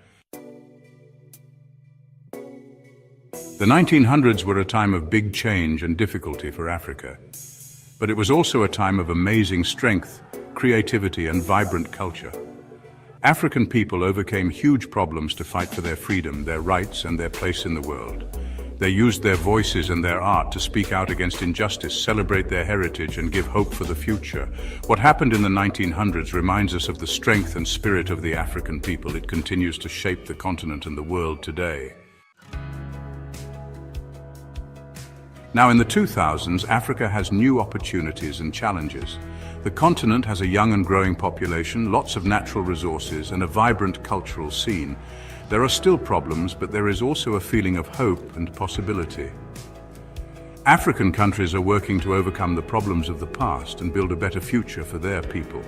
The 1900s were a time of big change and difficulty for Africa. But it was also a time of amazing strength, creativity, and vibrant culture. African people overcame huge problems to fight for their freedom, their rights, and their place in the world. They used their voices and their art to speak out against injustice, celebrate their heritage, and give hope for the future. What happened in the 1900s reminds us of the strength and spirit of the African people. It continues to shape the continent and the world today. Now, in the 2000s, Africa has new opportunities and challenges. The continent has a young and growing population, lots of natural resources, and a vibrant cultural scene. There are still problems, but there is also a feeling of hope and possibility. African countries are working to overcome the problems of the past and build a better future for their people.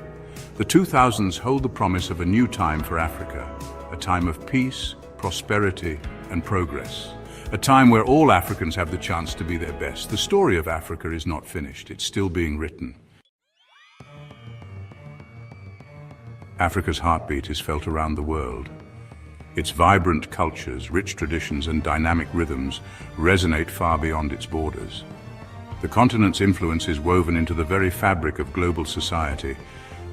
The 2000s hold the promise of a new time for Africa, a time of peace, prosperity, and progress. A time where all Africans have the chance to be their best. The story of Africa is not finished, it's still being written. Africa's heartbeat is felt around the world. Its vibrant cultures, rich traditions, and dynamic rhythms resonate far beyond its borders. The continent's influence is woven into the very fabric of global society,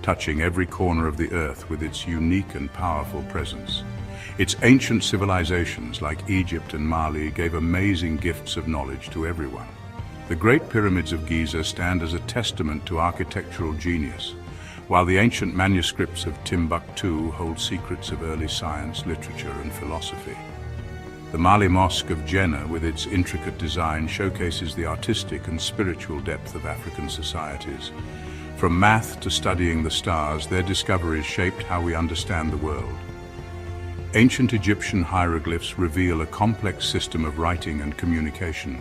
touching every corner of the earth with its unique and powerful presence. Its ancient civilizations, like Egypt and Mali, gave amazing gifts of knowledge to everyone. The Great Pyramids of Giza stand as a testament to architectural genius, while the ancient manuscripts of Timbuktu hold secrets of early science, literature, and philosophy. The Mali Mosque of Djenné, with its intricate design, showcases the artistic and spiritual depth of African societies. From math to studying the stars, their discoveries shaped how we understand the world. Ancient Egyptian hieroglyphs reveal a complex system of writing and communication,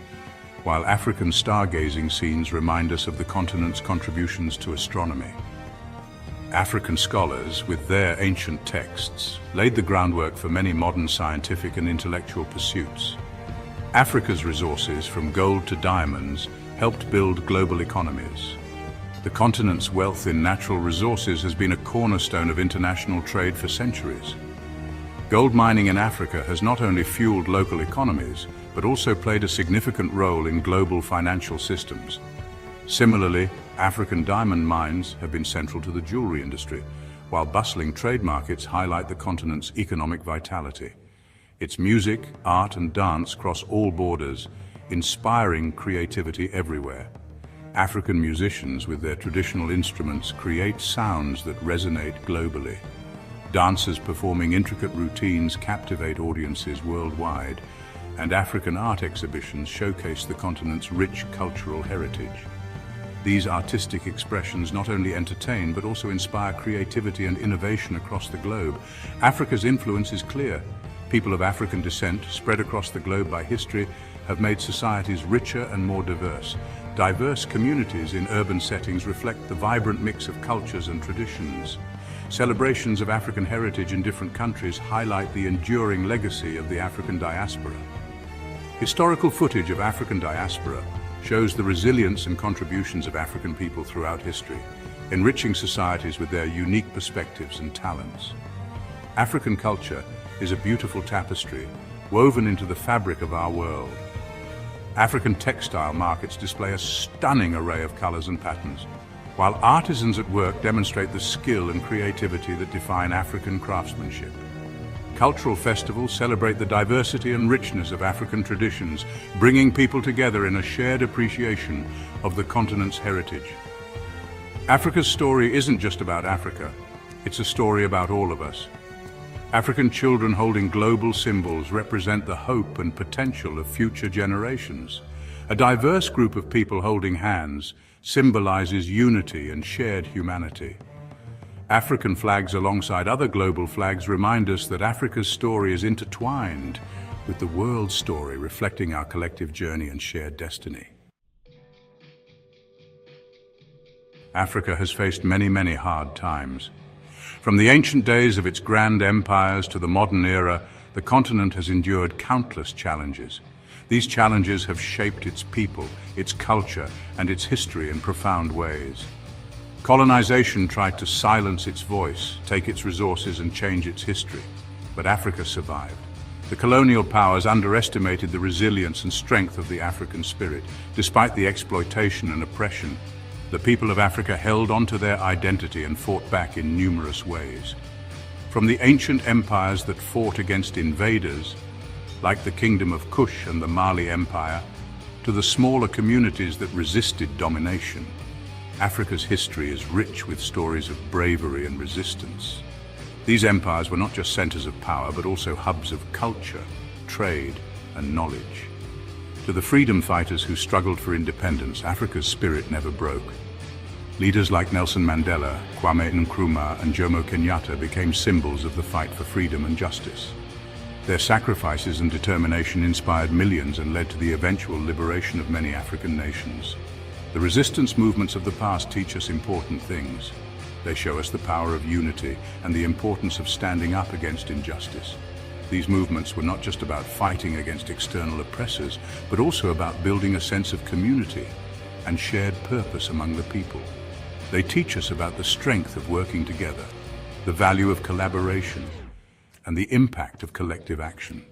while African stargazing scenes remind us of the continent's contributions to astronomy. African scholars, with their ancient texts, laid the groundwork for many modern scientific and intellectual pursuits. Africa's resources, from gold to diamonds, helped build global economies. The continent's wealth in natural resources has been a cornerstone of international trade for centuries. Gold mining in Africa has not only fueled local economies, but also played a significant role in global financial systems. Similarly, African diamond mines have been central to the jewelry industry, while bustling trade markets highlight the continent's economic vitality. Its music, art, and dance cross all borders, inspiring creativity everywhere. African musicians, with their traditional instruments, create sounds that resonate globally. Dancers performing intricate routines captivate audiences worldwide, and African art exhibitions showcase the continent's rich cultural heritage. These artistic expressions not only entertain but also inspire creativity and innovation across the globe. Africa's influence is clear. People of African descent, spread across the globe by history, have made societies richer and more diverse. Diverse communities in urban settings reflect the vibrant mix of cultures and traditions. Celebrations of African heritage in different countries highlight the enduring legacy of the African diaspora. Historical footage of African diaspora shows the resilience and contributions of African people throughout history, enriching societies with their unique perspectives and talents. African culture is a beautiful tapestry woven into the fabric of our world. African textile markets display a stunning array of colors and patterns, while artisans at work demonstrate the skill and creativity that define African craftsmanship. Cultural festivals celebrate the diversity and richness of African traditions, bringing people together in a shared appreciation of the continent's heritage. Africa's story isn't just about Africa, it's a story about all of us. African children holding global symbols represent the hope and potential of future generations. A diverse group of people holding hands symbolizes unity and shared humanity. African flags alongside other global flags remind us that Africa's story is intertwined with the world's story, reflecting our collective journey and shared destiny. Africa has faced many hard times. From the ancient days of its grand empires to the modern era, the continent has endured countless challenges. These challenges have shaped its people, its culture, and its history in profound ways. Colonization tried to silence its voice, take its resources, and change its history. But Africa survived. The colonial powers underestimated the resilience and strength of the African spirit. Despite the exploitation and oppression, the people of Africa held onto their identity and fought back in numerous ways. From the ancient empires that fought against invaders like the Kingdom of Kush and the Mali Empire, to the smaller communities that resisted domination. Africa's history is rich with stories of bravery and resistance. These empires were not just centers of power, but also hubs of culture, trade, and knowledge. To the freedom fighters who struggled for independence, Africa's spirit never broke. Leaders like Nelson Mandela, Kwame Nkrumah, and Jomo Kenyatta became symbols of the fight for freedom and justice. Their sacrifices and determination inspired millions and led to the eventual liberation of many African nations. The resistance movements of the past teach us important things. They show us the power of unity and the importance of standing up against injustice. These movements were not just about fighting against external oppressors, but also about building a sense of community and shared purpose among the people. They teach us about the strength of working together, the value of collaboration, and the impact of collective action.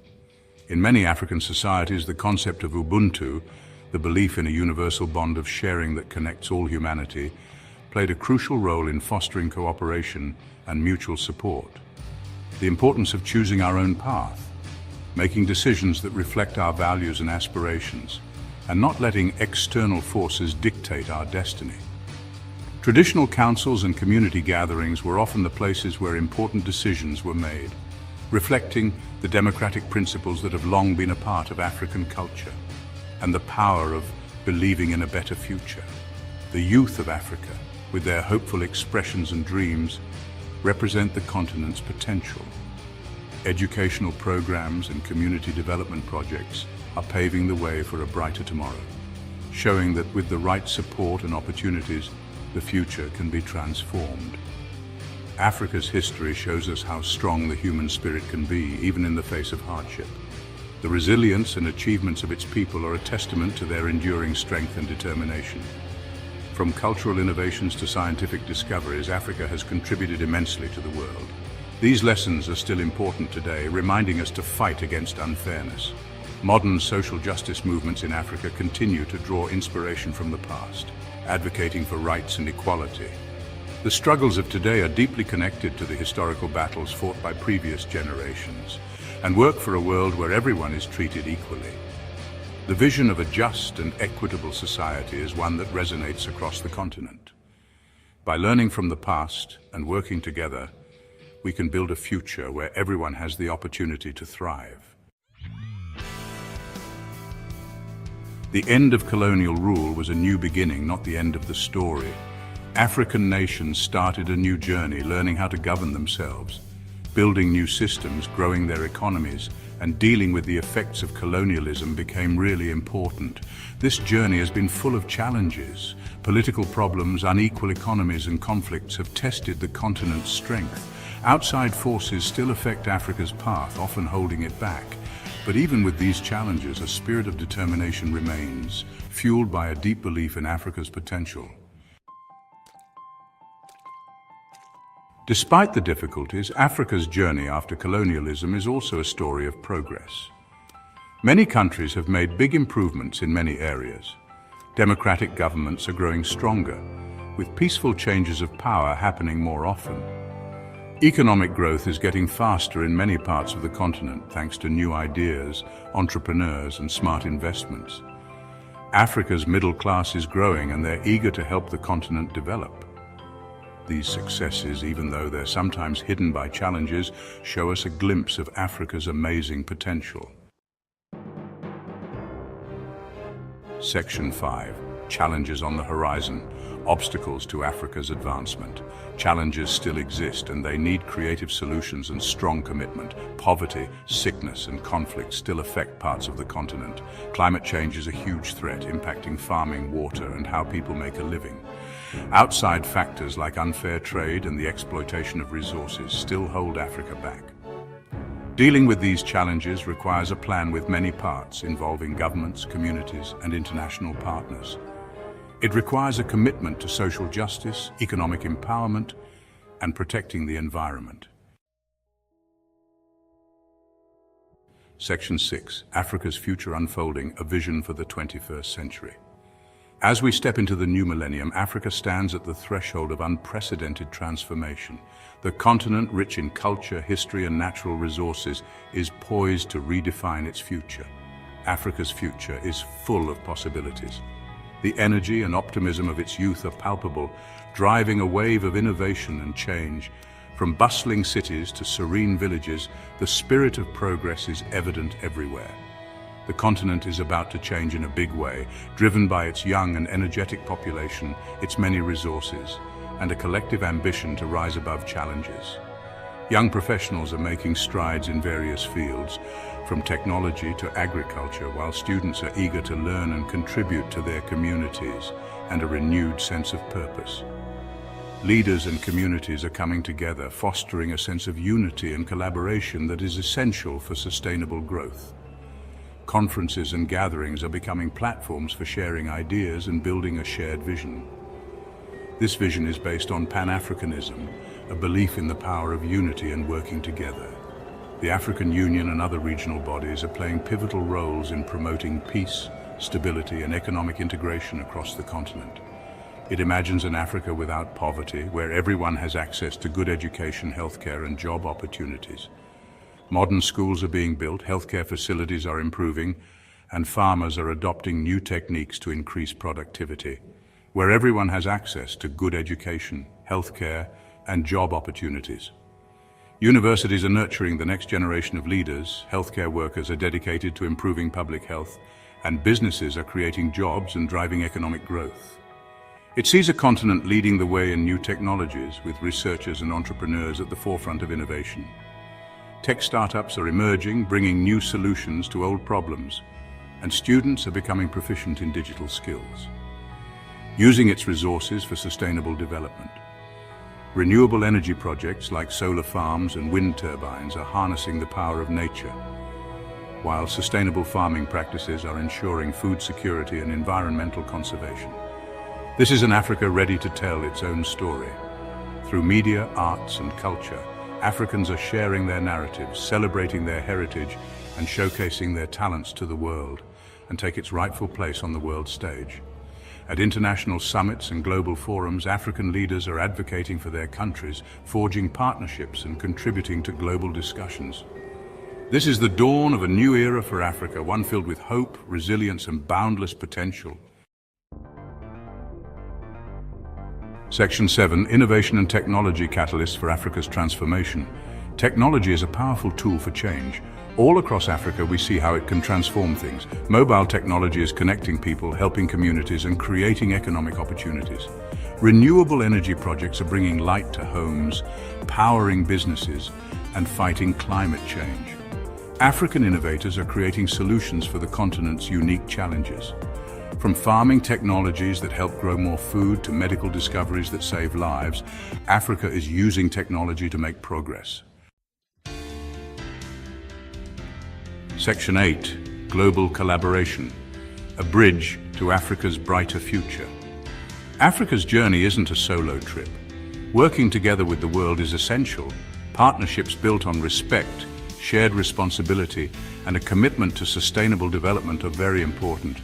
In many African societies, the concept of Ubuntu, the belief in a universal bond of sharing that connects all humanity, played a crucial role in fostering cooperation and mutual support. The importance of choosing our own path, making decisions that reflect our values and aspirations, and not letting external forces dictate our destiny. Traditional councils and community gatherings were often the places where important decisions were made, reflecting the democratic principles that have long been a part of African culture, and the power of believing in a better future. The youth of Africa, with their hopeful expressions and dreams, represent the continent's potential. Educational programs and community development projects are paving the way for a brighter tomorrow, showing that with the right support and opportunities, the future can be transformed. Africa's history shows us how strong the human spirit can be, even in the face of hardship. The resilience and achievements of its people are a testament to their enduring strength and determination. From cultural innovations to scientific discoveries, Africa has contributed immensely to the world. These lessons are still important today, reminding us to fight against unfairness. Modern social justice movements in Africa continue to draw inspiration from the past, advocating for rights and equality. The struggles of today are deeply connected to the historical battles fought by previous generations, and work for a world where everyone is treated equally. The vision of a just and equitable society is one that resonates across the continent. By learning from the past and working together, we can build a future where everyone has the opportunity to thrive. The end of colonial rule was a new beginning, not the end of the story. African nations started a new journey, learning how to govern themselves, building new systems, growing their economies, and dealing with the effects of colonialism became really important. This journey has been full of challenges. Political problems, unequal economies, and conflicts have tested the continent's strength. Outside forces still affect Africa's path, often holding it back. But even with these challenges, a spirit of determination remains, fueled by a deep belief in Africa's potential. Despite the difficulties, Africa's journey after colonialism is also a story of progress. Many countries have made big improvements in many areas. Democratic governments are growing stronger, with peaceful changes of power happening more often. Economic growth is getting faster in many parts of the continent thanks to new ideas, entrepreneurs, and smart investments. Africa's middle class is growing, and they're eager to help the continent develop. These successes, even though they're sometimes hidden by challenges, show us a glimpse of Africa's amazing potential. Section 5. Challenges on the horizon. Obstacles to Africa's advancement. Challenges still exist, and they need creative solutions and strong commitment. Poverty, sickness, and conflict still affect parts of the continent. Climate change is a huge threat, impacting farming, water, and how people make a living. Outside factors like unfair trade and the exploitation of resources still hold Africa back. Dealing with these challenges requires a plan with many parts, involving governments, communities, and international partners. It requires a commitment to social justice, economic empowerment, and protecting the environment. Section 6. Africa's future unfolding, a vision for the 21st century. As we step into the new millennium, Africa stands at the threshold of unprecedented transformation. The continent, rich in culture, history, and natural resources, is poised to redefine its future. Africa's future is full of possibilities. The energy and optimism of its youth are palpable, driving a wave of innovation and change. From bustling cities to serene villages, the spirit of progress is evident everywhere. The continent is about to change in a big way, driven by its young and energetic population, its many resources, and a collective ambition to rise above challenges. Young professionals are making strides in various fields, from technology to agriculture, while students are eager to learn and contribute to their communities and a renewed sense of purpose. Leaders and communities are coming together, fostering a sense of unity and collaboration that is essential for sustainable growth. Conferences and gatherings are becoming platforms for sharing ideas and building a shared vision. This vision is based on Pan-Africanism, a belief in the power of unity and working together. The African Union and other regional bodies are playing pivotal roles in promoting peace, stability, and economic integration across the continent. It imagines an Africa without poverty, where everyone has access to good education, healthcare, and job opportunities. Modern schools are being built, healthcare facilities are improving, and farmers are adopting new techniques to increase productivity, where everyone has access to good education, healthcare, and job opportunities. Universities are nurturing the next generation of leaders, healthcare workers are dedicated to improving public health, and businesses are creating jobs and driving economic growth. It sees a continent leading the way in new technologies, with researchers and entrepreneurs at the forefront of innovation. Tech startups are emerging, bringing new solutions to old problems, and students are becoming proficient in digital skills, using its resources for sustainable development. Renewable energy projects like solar farms and wind turbines are harnessing the power of nature, while sustainable farming practices are ensuring food security and environmental conservation. This is an Africa ready to tell its own story. Through media, arts, and culture, Africans are sharing their narratives, celebrating their heritage, and showcasing their talents to the world, and take its rightful place on the world stage. At international summits and global forums, African leaders are advocating for their countries, forging partnerships and contributing to global discussions. This is the dawn of a new era for Africa, one filled with hope, resilience, and boundless potential. Section 7. Innovation and Technology Catalysts for Africa's Transformation. Technology is a powerful tool for change. All across Africa, we see how it can transform things. Mobile technology is connecting people, helping communities, and creating economic opportunities. Renewable energy projects are bringing light to homes, powering businesses, and fighting climate change. African innovators are creating solutions for the continent's unique challenges. From farming technologies that help grow more food to medical discoveries that save lives, Africa is using technology to make progress. Section 8. Global Collaboration. A bridge to Africa's brighter future. Africa's journey isn't a solo trip. Working together with the world is essential. Partnerships built on respect, shared responsibility, and a commitment to sustainable development are very important.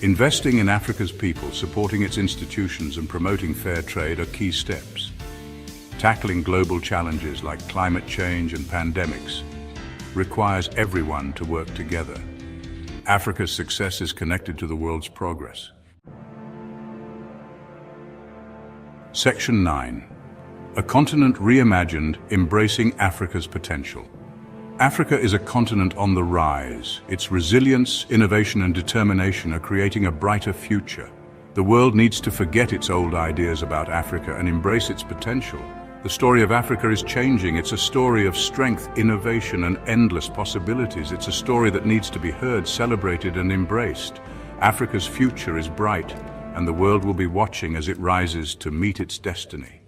Investing in Africa's people, supporting its institutions, and promoting fair trade are key steps. Tackling global challenges like climate change and pandemics requires everyone to work together. Africa's success is connected to the world's progress. Section 9. A continent reimagined, embracing Africa's potential. Africa is a continent on the rise. Its resilience, innovation, and determination are creating a brighter future. The world needs to forget its old ideas about Africa and embrace its potential. The story of Africa is changing. It's a story of strength, innovation, and endless possibilities. It's a story that needs to be heard, celebrated, and embraced. Africa's future is bright, and the world will be watching as it rises to meet its destiny.